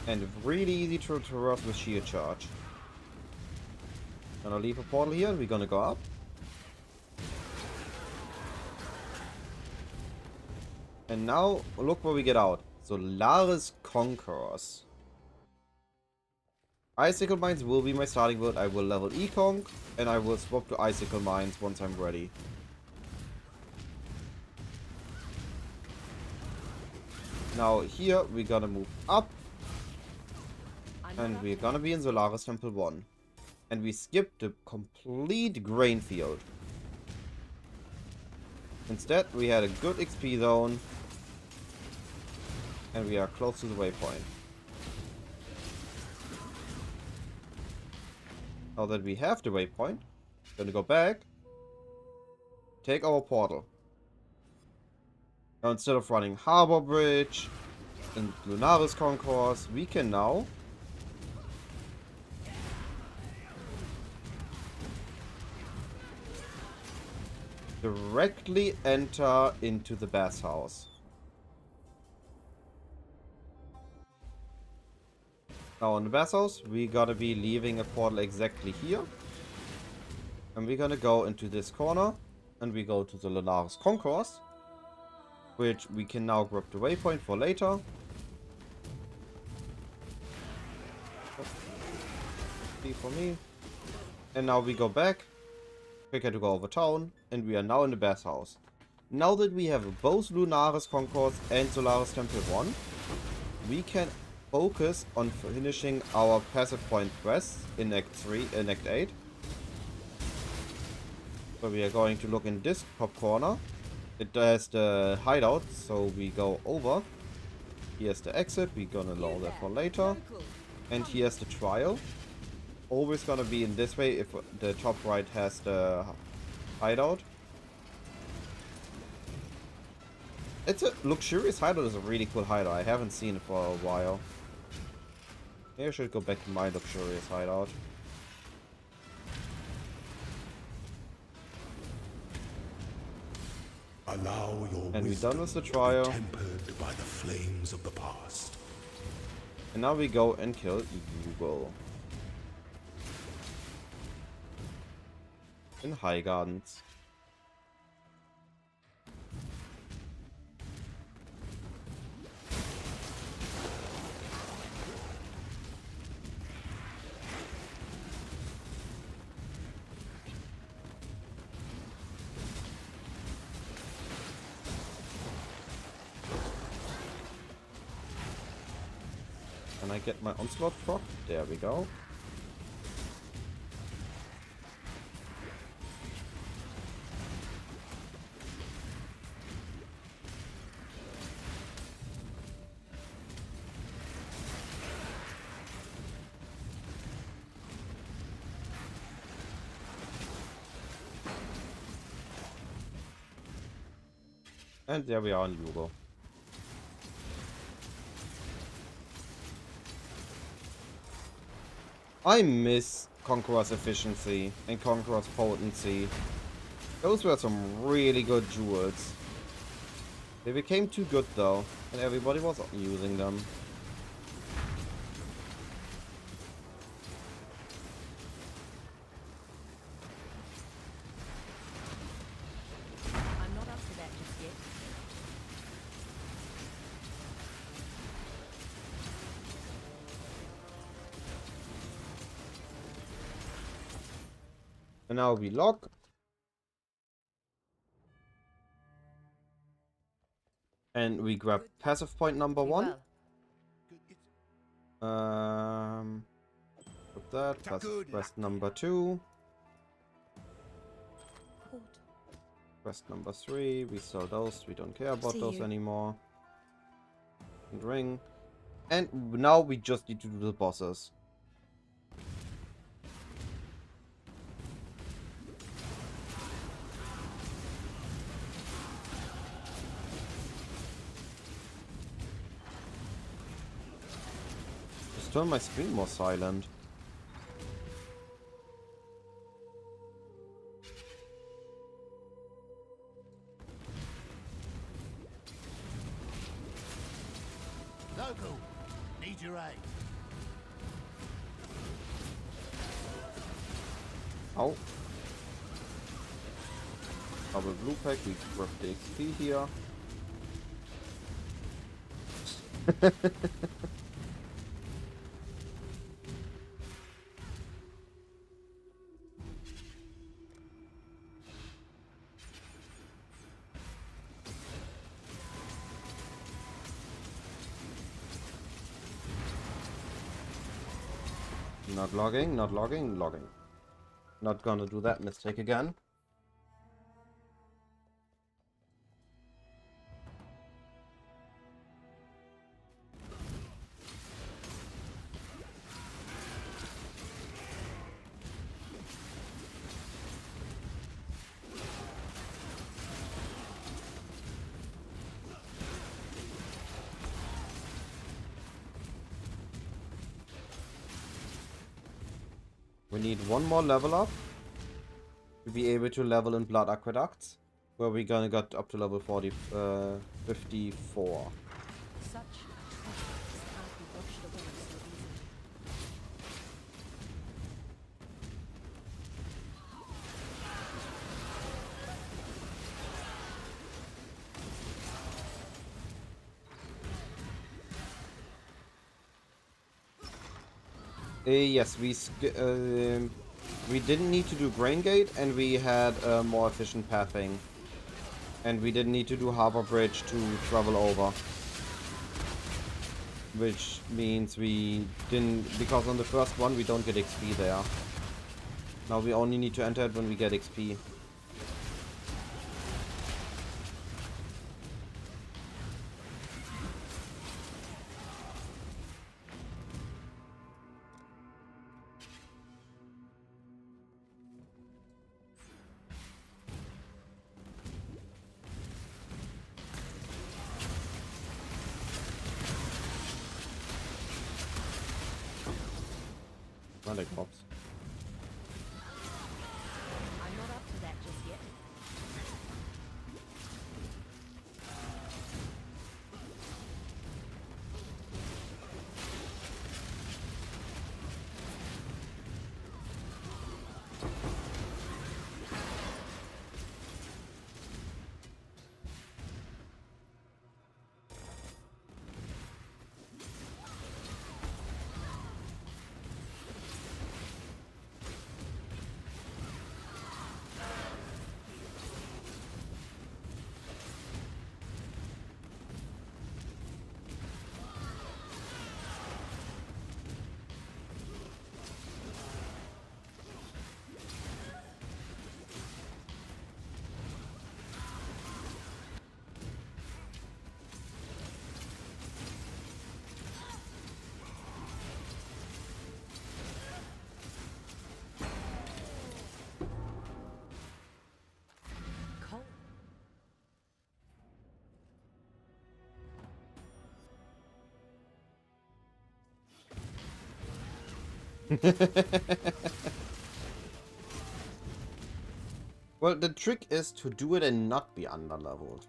and really easy to traverse with shield charge. Gonna leave a portal here and we're gonna go up. And now look where we get out. Solaris Conquerors. Icicle Mines will be my starting build. I will level E.Conc and I will swap to Icicle Mines once I'm ready. Now here we're gonna move up. And we're gonna be in Solaris Temple 1. And we skip the complete grain field. Instead we had a good XP zone. And we are close to the waypoint. Now that we have the waypoint, gonna go back, take our portal. Now instead of running Harbor Bridge and Lunaris Concourse, we can now directly enter into the bathhouse. Now on the bathhouse, we're gonna be leaving a portal exactly here. And we're gonna go into this corner. And we go to the Lunaris Concourse. Which we can now grab the waypoint for later. B for me. And now we go back. Quicker to go over town. And we are now in the bathhouse. Now that we have both Lunaris Concourse and Solaris Temple 1, we can focus on finishing our passive point quests in Act 8. So we are going to look in this top corner. It has the hideout, so we go over. Here's the exit, we're gonna allow that for later. And here's the trial. Always gonna be in this way if the top right has the hideout. It's a luxurious hideout, is a really cool hideout. I haven't seen it for a while. Maybe I should go back to my luxurious hideout. Allow your And we're done with the wisdom trial. to be tempered by the flames of the past. And now we go and kill Google. In High Gardens. Can I get my onslaught proc? There we go. And there we are on Hugo. I miss Conqueror's efficiency and Conqueror's potency. Those were some really good jewels. They became too good though, and everybody was using them. I'm not up to that just yet. And now we lock. And we grab passive point number 1. Put that. Passive quest number 2. Quest number 3. We sell those. We don't care about those anymore. And ring. And now we just need to do the bosses. Turn my screen more silent. Local, need your aid. Ow. Double blue pack, we grab the XP here. Not logging, not logging, logging. Not gonna do that mistake again. We need one more level up to be able to level in Blood Aqueducts, where we're gonna get up to level 54. Such atrocities can't be washed away so easily. Yes, we didn't need to do Grain Gate, and we had a more efficient pathing. And we didn't need to do Harbor Bridge to travel over. Which means we didn't, because on the first one we don't get XP there. Now we only need to enter it when we get XP. Like pops. I'm not up to that just yet. Cold. Well, the trick is to do it and not be underleveled.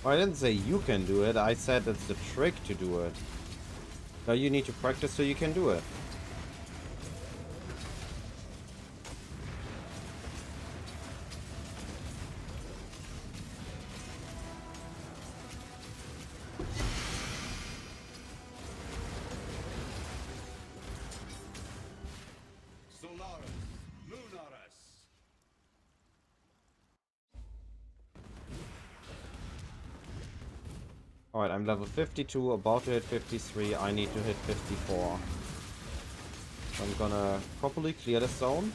I didn't say you can do it, I said it's the trick to do it. Now you need to practice so you can do it. Alright, I'm level 52, about to hit 53, I need to hit 54. So I'm gonna properly clear the zone.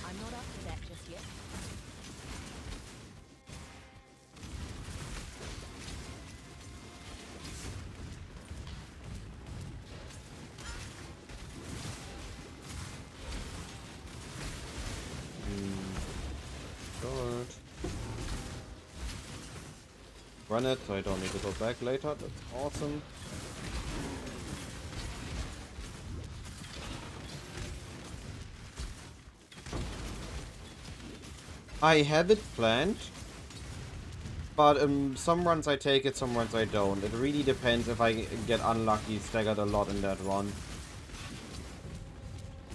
I'm not up to that just yet. Good. Run it, so I don't need to go back later. That's awesome. I have it planned, but some runs I take it, some runs I don't. It really depends if I get unlucky, staggered a lot in that run.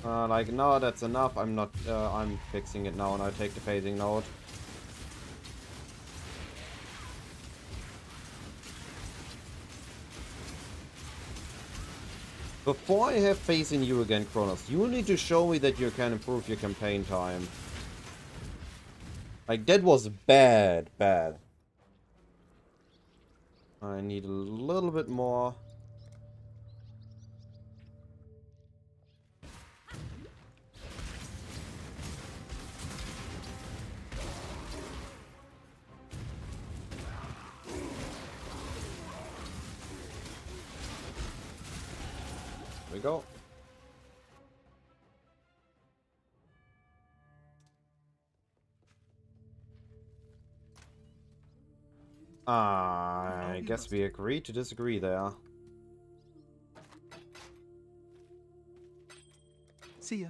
Like, no, that's enough. I'm not, I'm fixing it now and I take the phasing node. Before I have faith in you again, Kronos, you need to show me that you can improve your campaign time. Like, that was bad. I need a little bit more. we go. I guess we agree to disagree there. See ya.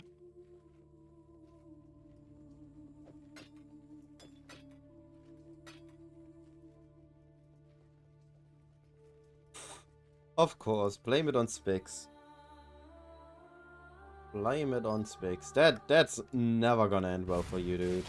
Of course, blame it on Spix. Blame it on Spix. That's never gonna end well for you, dude.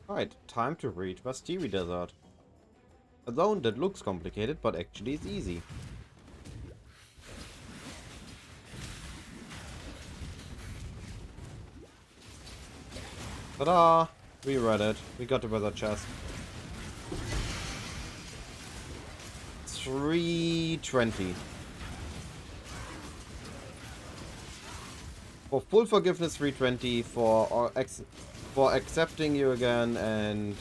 Alright, time to reach Vastiri Desert. A zone that looks complicated, but actually is easy. Ta-da! We read it. We got the weather chest. 320. For full forgiveness, 320. For accepting you again and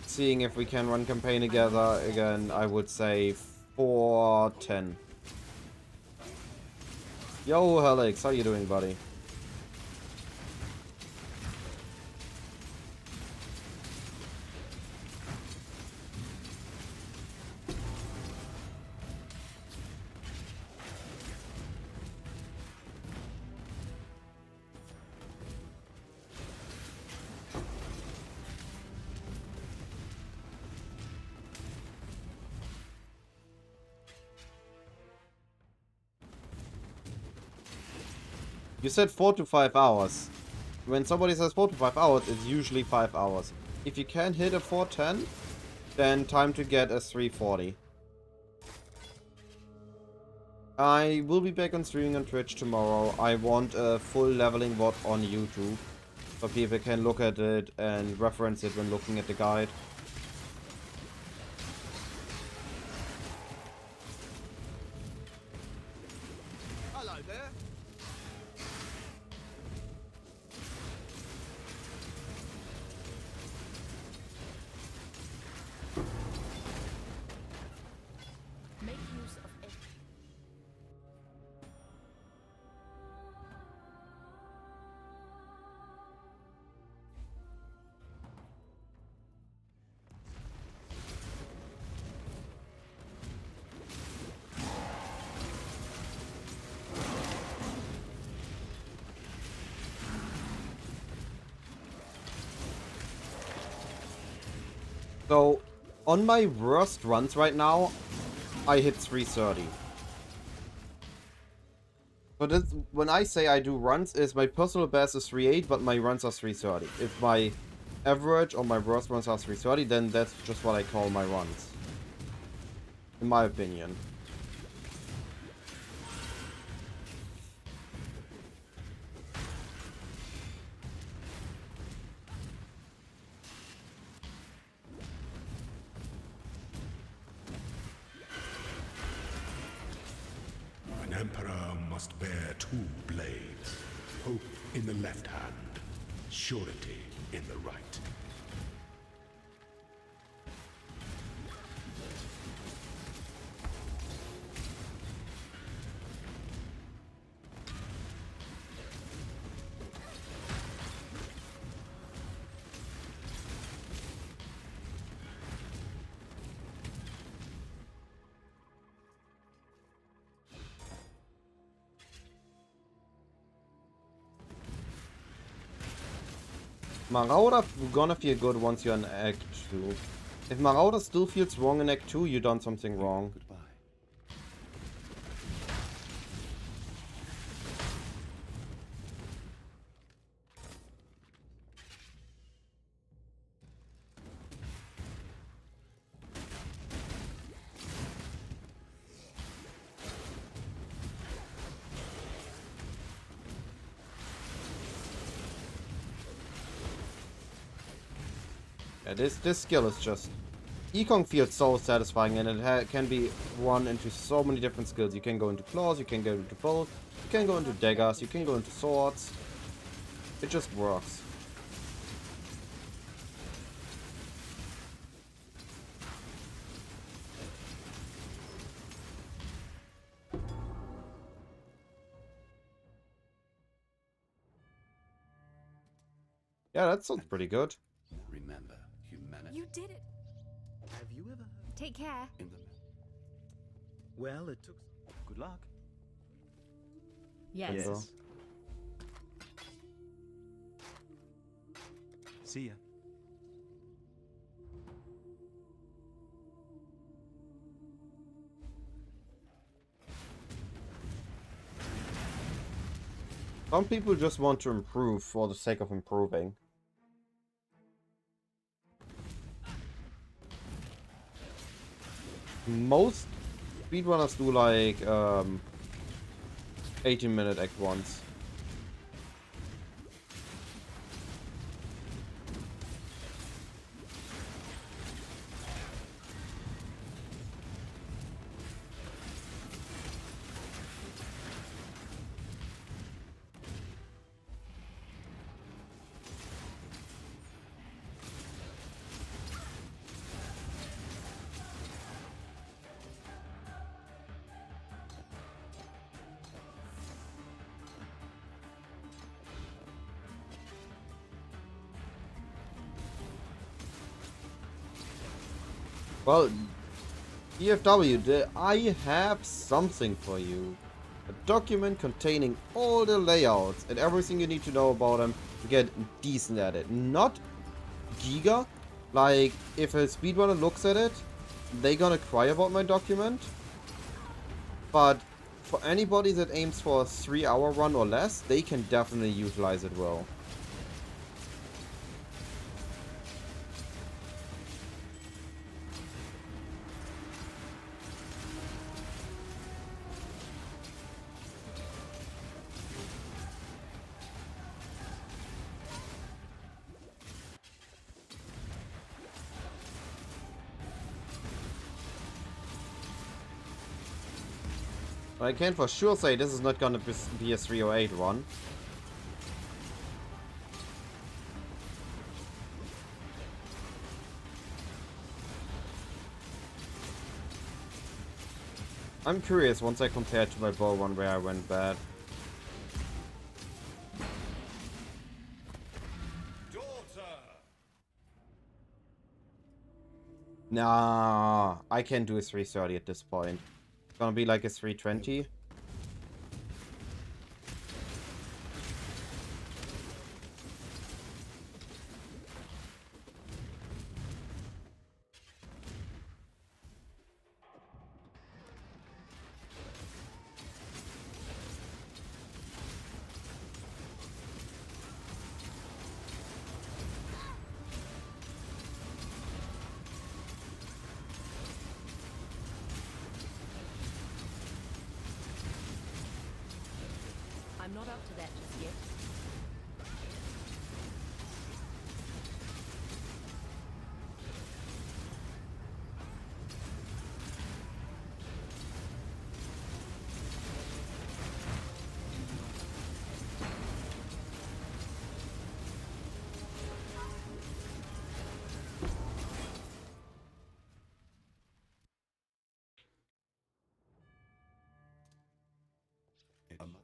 seeing if we can run campaign together again, I would say 410. Yo, Helix, how you doing, buddy? You said 4 to 5 hours. When somebody says 4 to 5 hours, it's usually 5 hours. If you can hit a 410, then time to get a 340. I will be back on streaming on Twitch tomorrow. I want a full leveling VOD on YouTube, so people can look at it and reference it when looking at the guide. Hello there. Make use of it. So, on my worst runs right now, I hit 330. But this, when I say I do runs, is my personal best is 3.8, but my runs are 330. If my average or my worst runs are 330, then that's just what I call my runs. In my opinion. An emperor must bear 2 blades. Hope in the left hand, surety in the right. Marauder gonna feel good once you're in Act 2. If Marauder still feels wrong in Act 2, you done something wrong. Goodbye. Yeah, this skill is just... E.Conc feels so satisfying, and it can be run into so many different skills. You can go into claws, you can go into bows, you can go into daggers, you can go into swords. It just works. Yeah, that sounds pretty good. Remember, humanity. You did it. Have you ever heard? Take care. In the Well, it took. Good luck. Yes. Yes. See ya. Some people just want to improve for the sake of improving. Most speedrunners do like 18-minute act ones. Well, DFW, I have something for you. A document containing all the layouts and everything you need to know about them to get decent at it. Not giga. Like, if a speedrunner looks at it, they gonna cry about my document. But for anybody that aims for a 3-hour run or less, they can definitely utilize it well. I can for sure say this is not gonna be a 308 run. I'm curious once I compare it to my bow run where I went bad. Nah, I can do a 330 at this point. It's gonna be like a 320. I'm not up to that just yet.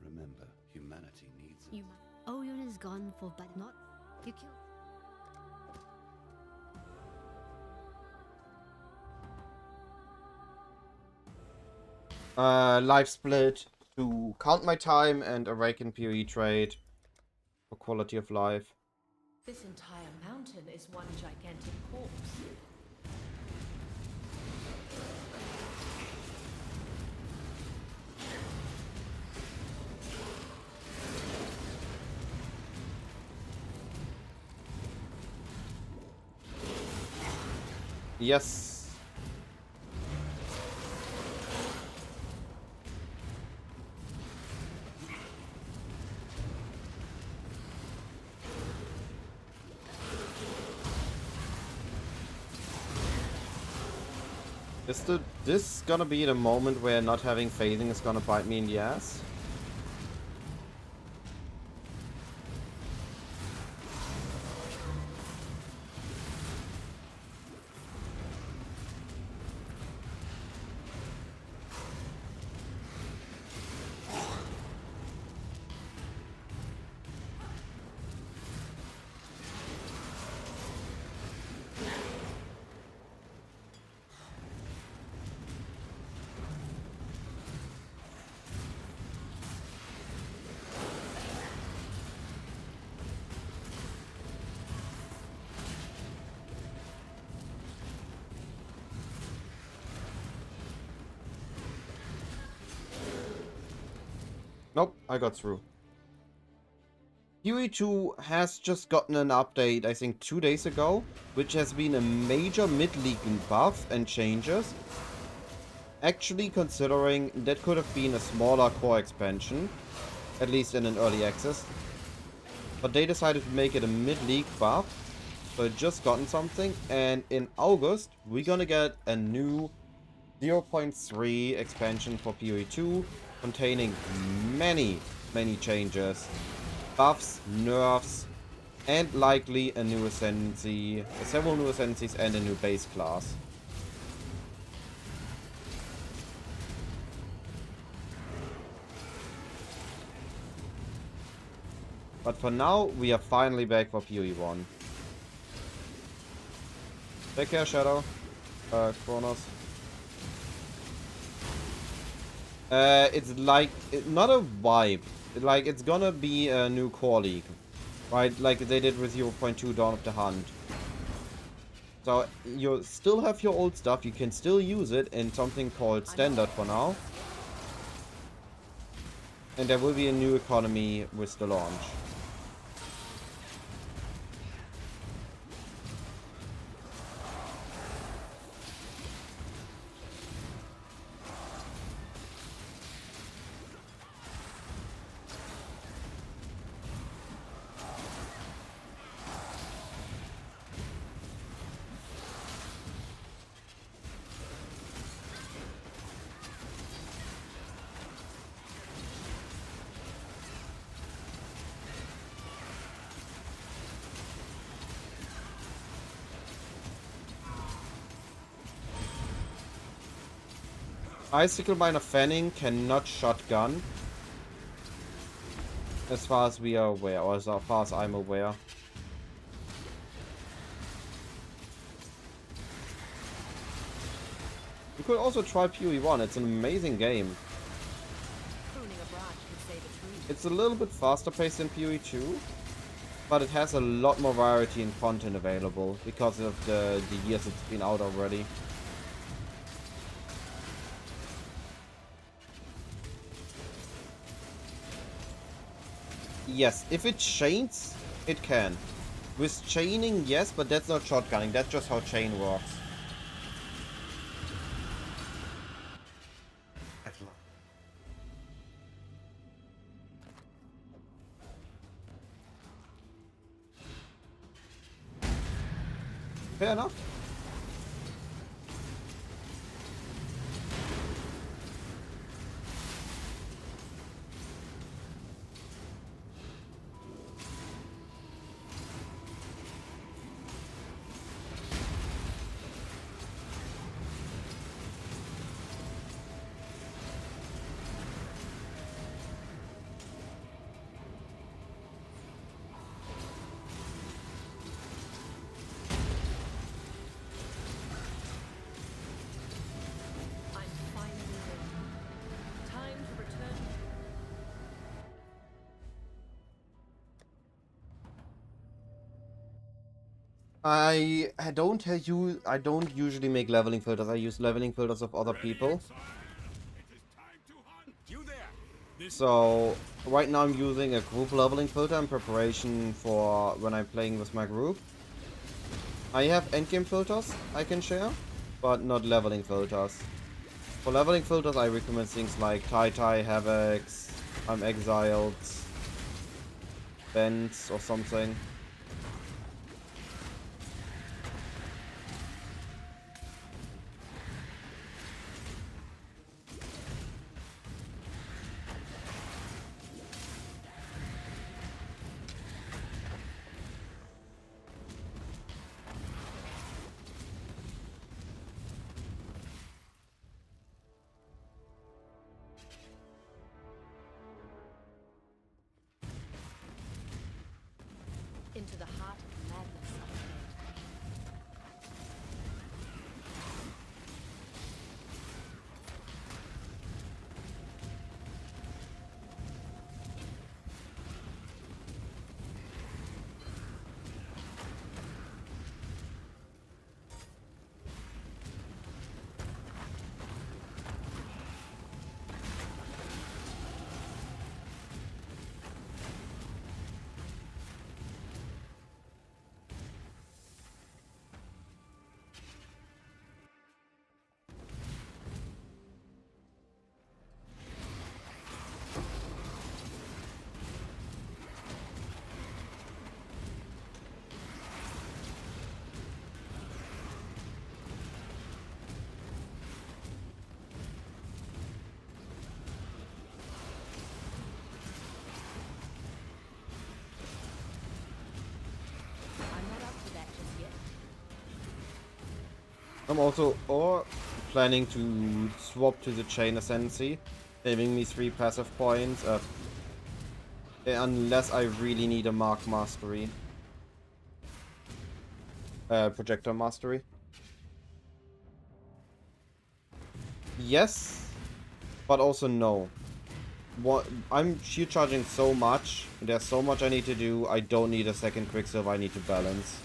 Remember, humanity needs You Orion is gone for but not you killed. Life split to count my time and awaken PoE trade for quality of life. This entire mountain is one gigantic corpse. Yes. This gonna be the moment where not having phasing is gonna bite me in the ass? Nope, I got through. PoE 2 has just gotten an update, I think 2 days ago, which has been a major mid-league buff and changes. Actually, considering that could have been a smaller core expansion, at least in an early access. But they decided to make it a mid-league buff, so it just gotten something, and in August, we're gonna get a new 0.3 expansion for PoE 2, containing many changes, buffs, nerfs, and likely a new ascendancy, several new ascendancies and a new base class. But for now, we are finally back for PoE 1. Take care, Shadow. Kronos. It's like, not a vibe. Like, it's gonna be a new core league. Right? Like they did with 0.2 Dawn of the Hunt. So, you still have your old stuff. You can still use it in something called Standard for now. And there will be a new economy with the launch. Icicle Miner Fanning cannot shotgun. As far as we are aware, or as far as I'm aware. You could also try PoE 1, it's an amazing game. It's a little bit faster paced than PoE 2, but it has a lot more variety in content available because of the years it's been out already. Yes, if it chains, it can. With chaining, yes, but that's not shotgunning. That's just how chain works. Fair enough. I don't usually make leveling filters. I use leveling filters of other people. So right now I'm using a group leveling filter in preparation for when I'm playing with my group. I have endgame filters I can share, but not leveling filters. For leveling filters I recommend things like Tai, Havocs, I'm Exiled, Bends or something. into the heart of the madness of the dead. I'm also planning to swap to the Chain Ascendancy, saving me 3 passive points, unless I really need a Mark Mastery. Projector Mastery. Yes, but also no. I'm shield charging so much, there's so much I need to do, I don't need a second Quicksilver, I need to balance.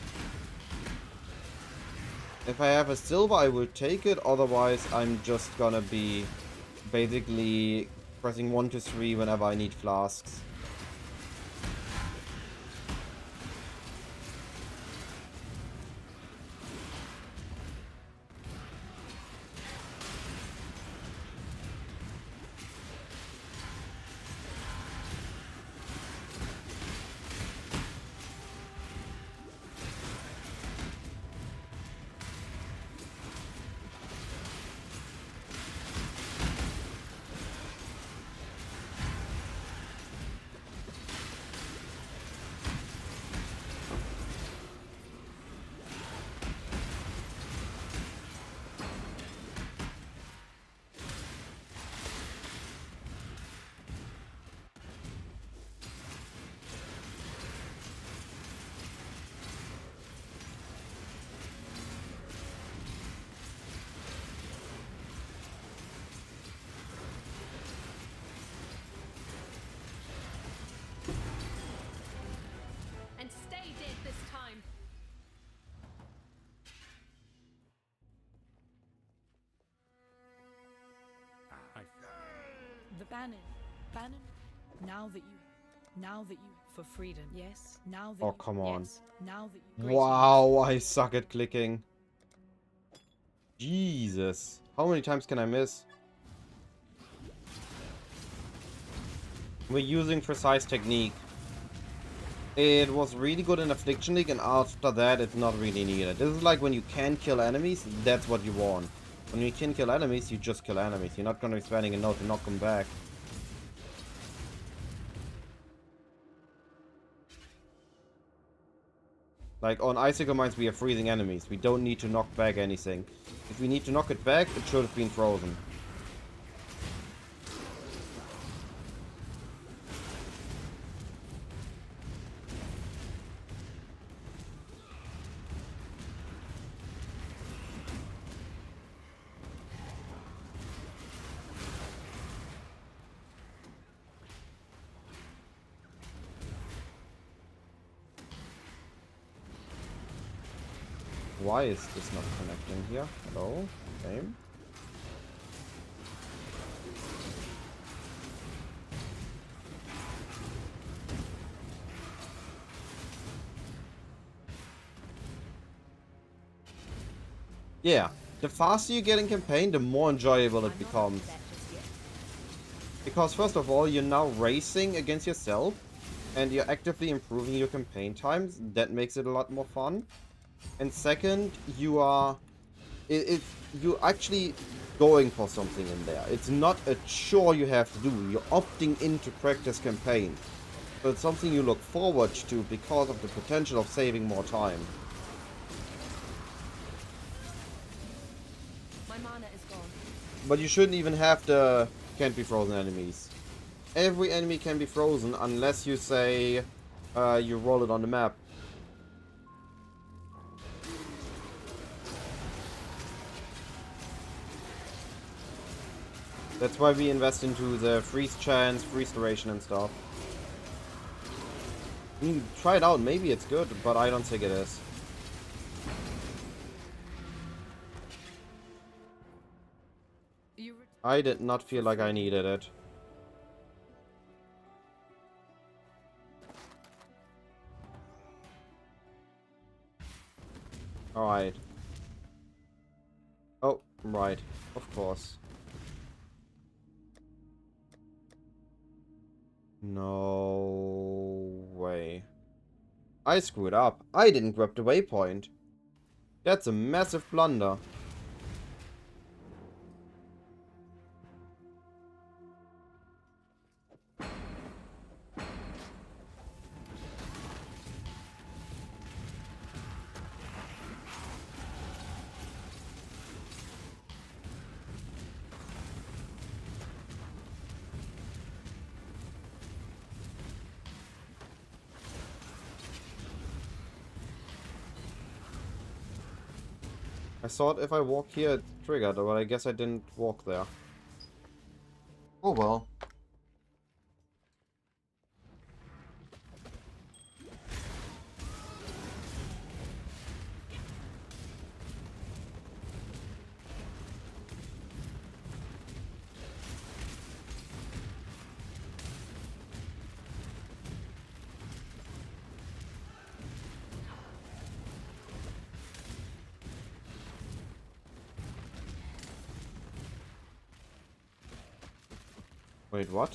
If I have a silver, I will take it, otherwise I'm just gonna be basically pressing 1 to 3 whenever I need flasks. The Bannon. Bannon? Now that you for freedom, yes. Now that Oh, come on. Yes. Now that you Wow, I suck at clicking. Jesus. How many times can I miss? We're using precise technique. It was really good in Affliction League, and after that it's not really needed. This is like when you can kill enemies, that's what you want. When you can kill enemies, you just kill enemies. You're not going to be spending a note to knock them back. Like on Icicle Mines, we are freezing enemies. We don't need to knock back anything. If we need to knock it back, it should have been frozen. Why is this not connecting here? Hello? Game? Yeah, the faster you get in campaign, the more enjoyable it becomes. Because first of all, you're now racing against yourself, and you're actively improving your campaign times. That makes it a lot more fun. And second, you're actually going for something in there. It's not a chore you have to do. You're opting in to practice campaign. So it's something you look forward to because of the potential of saving more time. My mana is gone. But you shouldn't even have the can't be frozen enemies. Every enemy can be frozen unless you say you roll it on the map. That's why we invest into the freeze chance, freeze duration and stuff. I mean, try it out, maybe it's good, but I don't think it is. I did not feel like I needed it. Alright. Oh, right. Of course. No way. I screwed up. I didn't grab the waypoint. That's a massive blunder. I thought if I walk here it triggered, but I guess I didn't walk there. Oh well. Wait, what?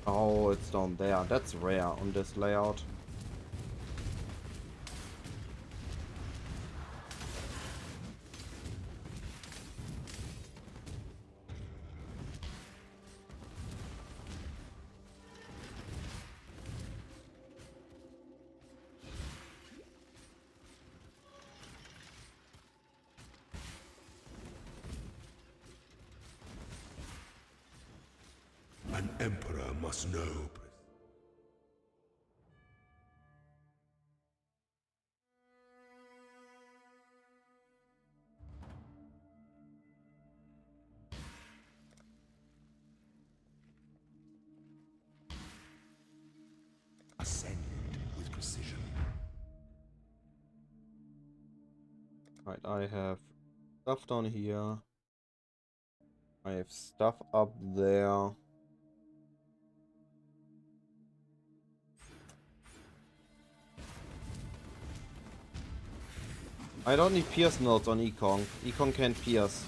Oh, it's down there. That's rare on this layout. An emperor must know. Ascend with precision. Right, I have stuff down here. I have stuff up there. I don't need pierce nodes on E.Conc. E.Conc can't pierce.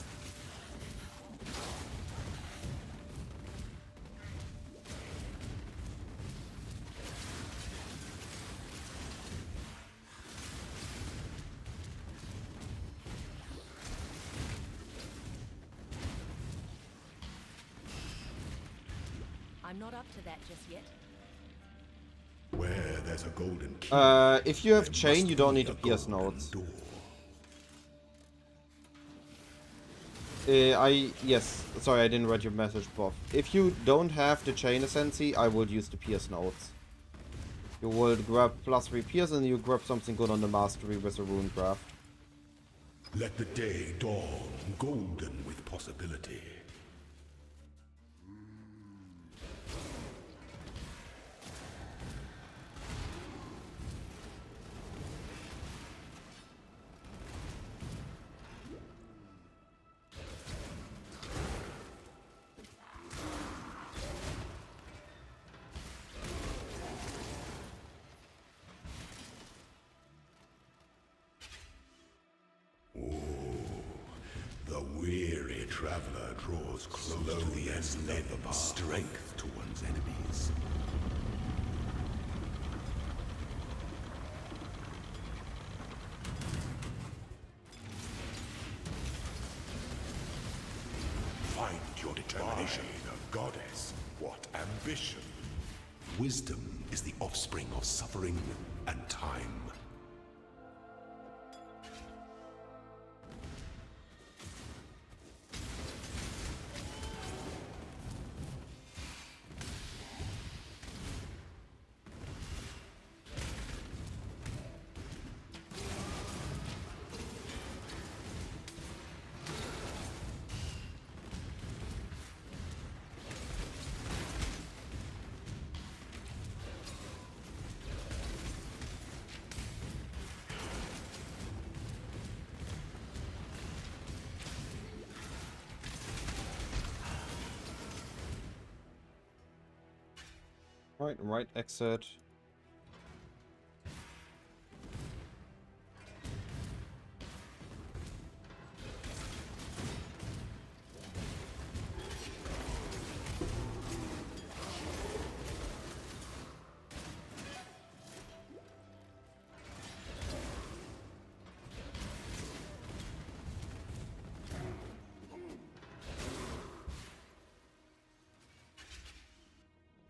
I'm not up to that just yet. Where there's a golden key. If you have chain, you don't need to pierce nodes. Yes, sorry, I didn't read your message, Bob. If you don't have the chain ascendancy, I would use the pierce nodes. You will grab +3 pierce and you grab something good on the mastery with a rune craft. Let the day dawn, golden with possibility. The weary traveler draws slowly and lends strength to one's enemies. Find your determination. By the goddess, what ambition! Wisdom is the offspring of suffering and time. Right exit.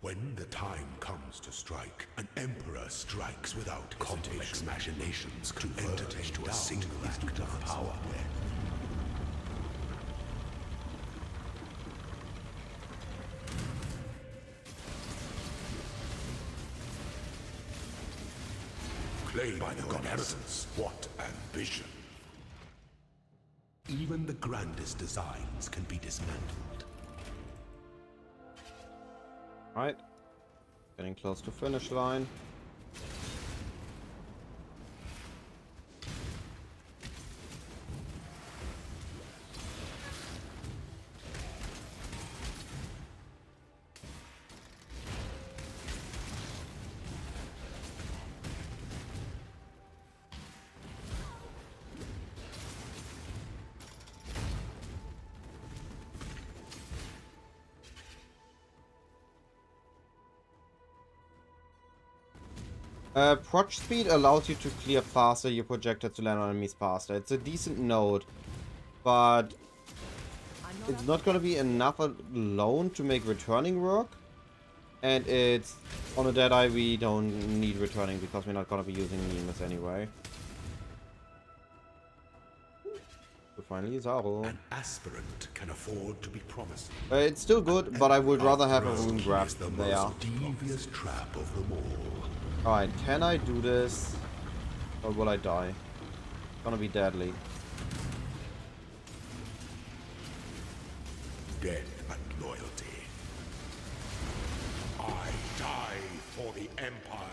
When the time comes to strike, an emperor strikes without complex machinations to entertain to a single act of power. Claimed by the goddesses, what ambition! Even the grandest designs can be dismantled. Right. Getting close to finish line. Proc speed allows you to clear faster your projector to land on enemies faster. It's a decent node, but it's not going to be enough alone to make returning work. And it's on a Deadeye we don't need returning because we're not going to be using Nemus anyway. So finally, Zaro. An aspirant can afford to be promising. It's still good, but I would rather have a rune grab the there. most devious trap of them all. Alright, can I do this? Or will I die? It's gonna be deadly. Death and loyalty. I die for the Empire.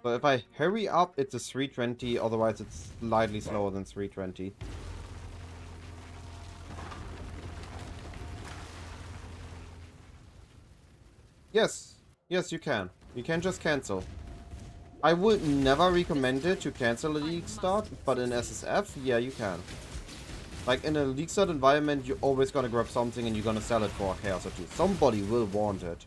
So if I hurry up, it's a 320, otherwise it's slightly slower than 320. Yes, you can. You can just cancel. I would never recommend it to cancel a league start, but in SSF, yeah, you can. Like in a league start environment, you're always gonna grab something and you're gonna sell it for a chaos or two. Somebody will want it.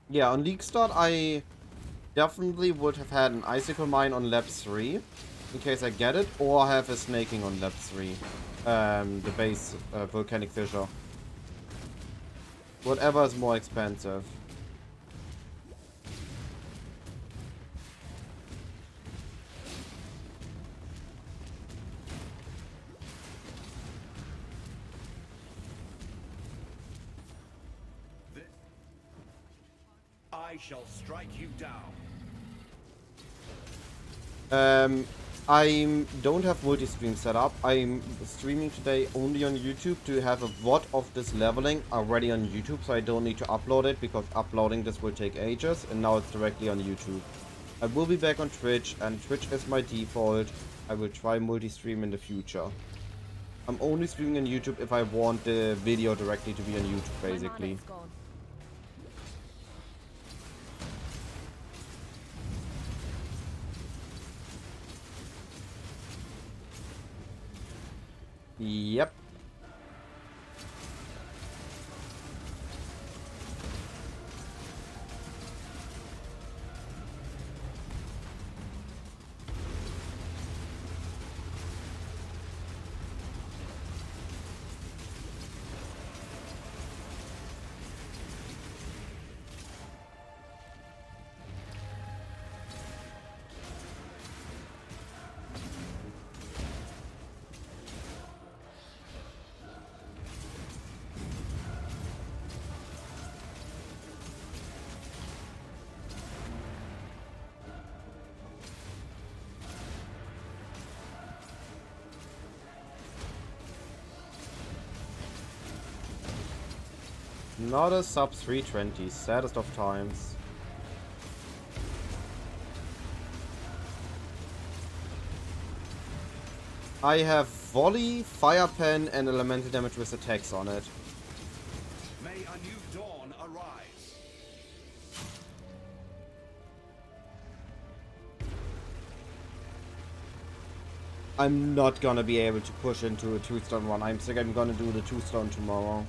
Yeah, on League Start, I definitely would have had an Icicle Mine on lap 3, in case I get it, or have a Snaking on lap 3. The base Volcanic Fissure. Whatever is more expensive. I shall strike you down. I don't have multi-stream set up. I'm streaming today only on YouTube to have a VOD of this leveling already on YouTube, so I don't need to upload it, because uploading this will take ages, and now it's directly on YouTube. I will be back on Twitch, and Twitch is my default. I will try multi-stream in the future. I'm only streaming on YouTube if I want the video directly to be on YouTube, basically. Yep. Not a sub 320, saddest of times. I have volley, fire pen, and elemental damage with attacks on it. May a new dawn arise. I'm not gonna be able to push into a 2-stone one. I'm think I'm gonna do the 2-stone tomorrow.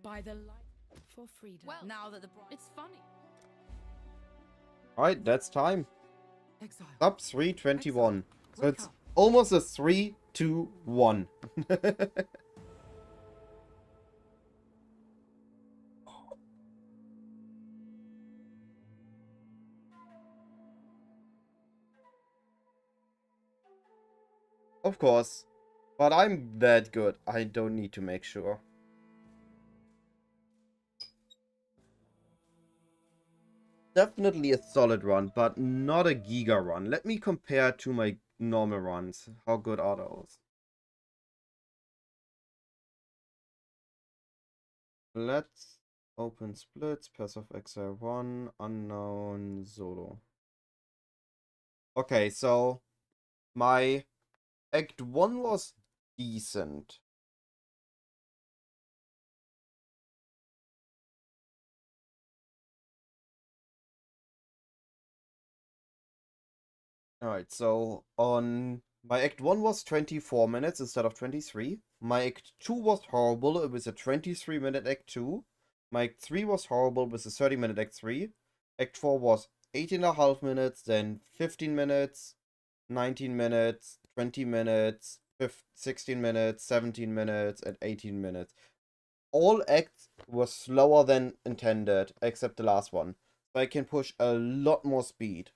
By the light for freedom. Well, now that it's funny. Alright, that's time. Exile. Sub 321. So it's almost a 3-2-1. Of course. But I'm that good. I don't need to make sure. Definitely a solid run, but not a giga run. Let me compare to my normal runs. How good are those? Let's open splits, Pass of Exile 1, Unknown, Solo. Okay, so my Act 1 was decent. Alright, so on my Act 1 was 24 minutes instead of 23. My Act 2 was horrible, it was a 23-minute Act 2. My Act 3 was horrible with a 30-minute Act 3. Act 4 was 18.5 minutes, then 15 minutes, 19 minutes, 20 minutes, 16 minutes, 17 minutes, and 18 minutes. All acts were slower than intended, except the last one. So I can push a lot more speed.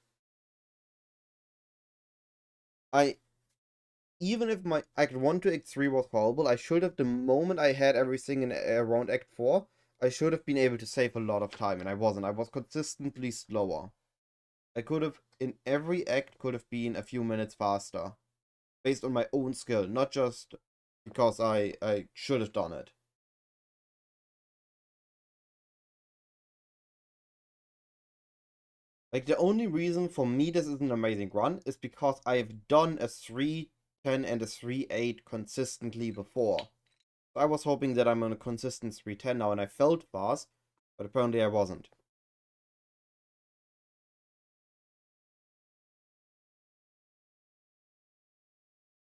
Even if my Act 1 to Act 3 was horrible, I should have, the moment I had everything in around Act 4, I should have been able to save a lot of time, and I wasn't. I was consistently slower. I could have, in every act, could have been a few minutes faster. Based on my own skill, not just because I should have done it. Like, the only reason for me this is an amazing run is because I've done a 3-10 and a 3-8 consistently before. So I was hoping that I'm on a consistent 3-10 now, and I felt fast, but apparently I wasn't.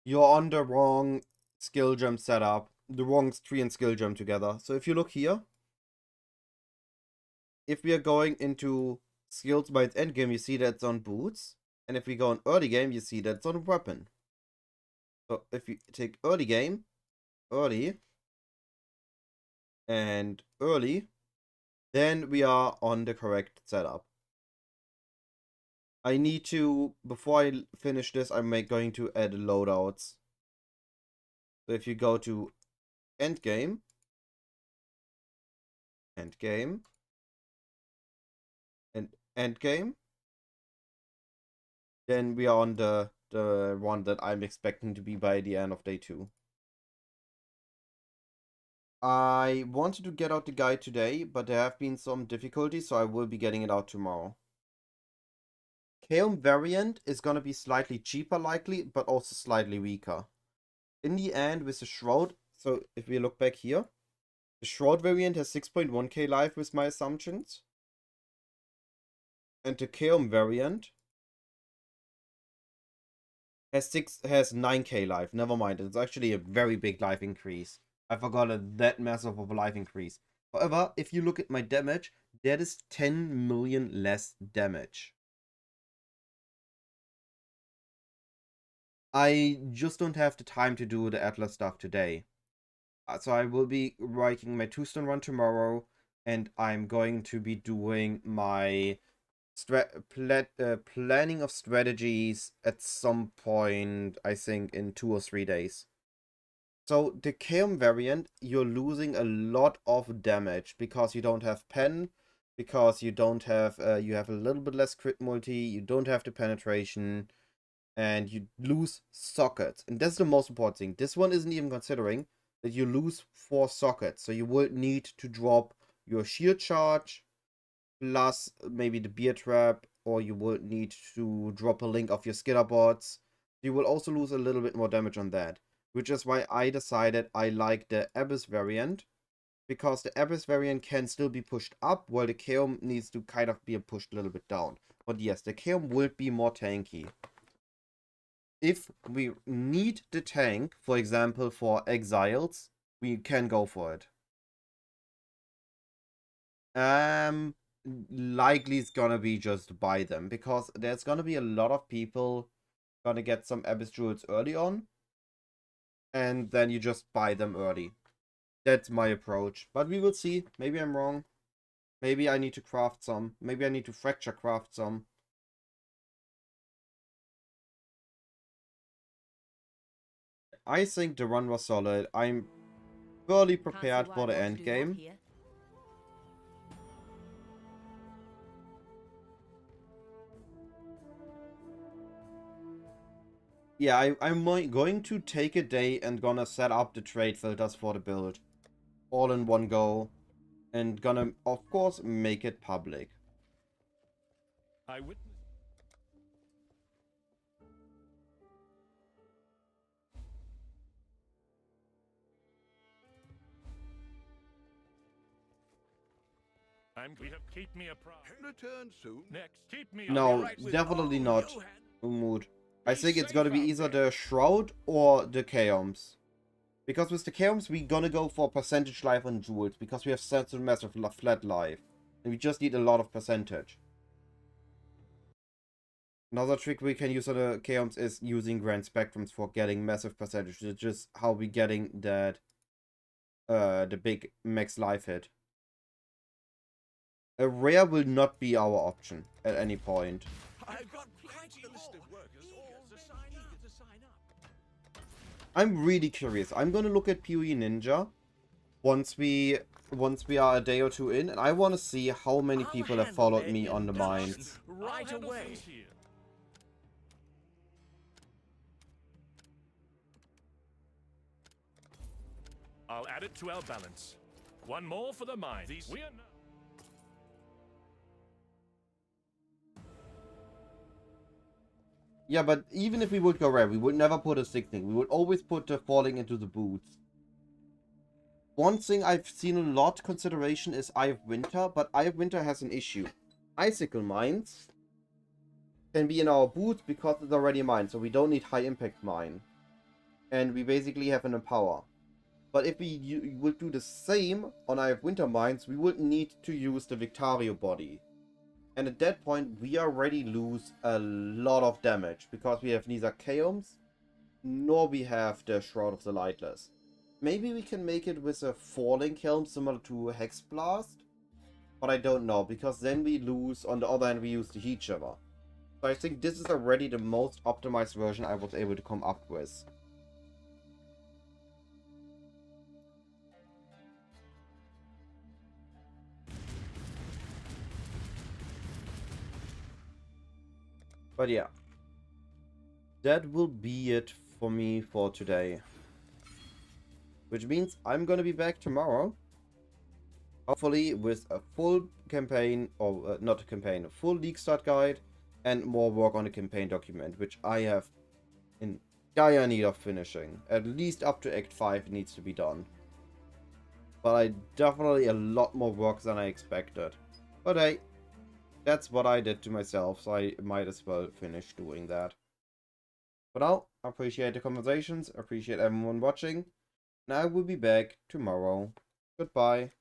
You're on the wrong skill gem setup. The wrong tree and skill gem together. So if you look here, if we are going into skills by its endgame, you see that it's on boots. And if we go on early game, you see that it's on weapon. So if you take early game, early, and early, then we are on the correct setup. I need to, before I finish this, I'm going to add loadouts. So if you go to endgame, and endgame, then we are on the one that I'm expecting to be by the end of day 2. I wanted to get out the guide today, but there have been some difficulties, so I will be getting it out tomorrow. Chaos variant is going to be slightly cheaper likely, but also slightly weaker. In the end, with the Shroud, so if we look back here, the Shroud variant has 6.1k life with my assumptions. And the Chaos variant has 9k life. Never mind, it's actually a very big life increase. I forgot that massive of a life increase. However, if you look at my damage, that is 10 million less damage. I just don't have the time to do the Atlas stuff today. So I will be writing my 2-stone run tomorrow, and I'm going to be doing my planning of strategies at some point, I think in 2 or 3 days. So the Chaos variant, you're losing a lot of damage because you don't have pen, because you don't have, you have a little bit less crit multi, you don't have the penetration, and you lose sockets. And that's the most important thing. This one isn't even considering that you lose 4 sockets. So you will need to drop your shield charge, plus maybe the beer trap, or you will need to drop a link of your skitter bots. You will also lose a little bit more damage on that, which is why I decided I like the Abyss variant, because the Abyss variant can still be pushed up, while the Chaos needs to kind of be pushed a little bit down. But yes, the Chaos will be more tanky. If we need the tank, for example, for exiles, we can go for it. Likely it's gonna be just buy them, because there's gonna be a lot of people gonna get some Abyss Jewels early on, and then you just buy them early. That's my approach, but we will see. Maybe I'm wrong. Maybe I need to craft some. Maybe I need to fracture craft some. I think the run was solid. I'm fully prepared for the end game. Yeah, I'm going to take a day and gonna set up the trade filters for the build. All in one go. And gonna, of course, make it public. Keep me a return soon. Next, keep me. No, definitely not, Umud. I think it's gonna be either the Shroud or the Chaos. Because with the Chaos, we're gonna go for percentage life on jewels, because we have such a massive flat life. And we just need a lot of percentage. Another trick we can use on the Chaos is using Grand Spectrums for getting massive percentage. It's just how we getting that, the big max life hit. A rare will not be our option at any point. I've got plenty list of workers all to sign up. I'm really curious. I'm gonna look at PoE Ninja once we are a day or two in, and I want to see how many people have followed me on the mines. Right away. I'll add it to our balance. One more for the mine. We are now. Yeah, but even if we would go rare, we would never put a 16. We would always put the falling into the boots. One thing I've seen a lot consideration is Eye of Winter, but Eye of Winter has an issue. Icicle mines can be in our boots because it's already mine, so we don't need high impact mine. And we basically have an empower. But if we would do the same on Eye of Winter mines, we would need to use the Victario body. And at that point, we already lose a lot of damage, because we have neither Chaos, nor we have the Shroud of the Lightless. Maybe we can make it with a falling Helm similar to Hex Blast, but I don't know, because then we lose, on the other hand, we use the Heat Shiver. So I think this is already the most optimized version I was able to come up with. But yeah, that will be it for me for today. Which means I'm gonna be back tomorrow. Hopefully with a full campaign, or not a campaign, a full league start guide and more work on the campaign document, which I have in dire need of finishing. At least up to Act 5 needs to be done. But I definitely a lot more work than I expected. But hey, That's what I did to myself, so I might as well finish doing that. For now, I appreciate the conversations, appreciate everyone watching, and I will be back tomorrow. Goodbye.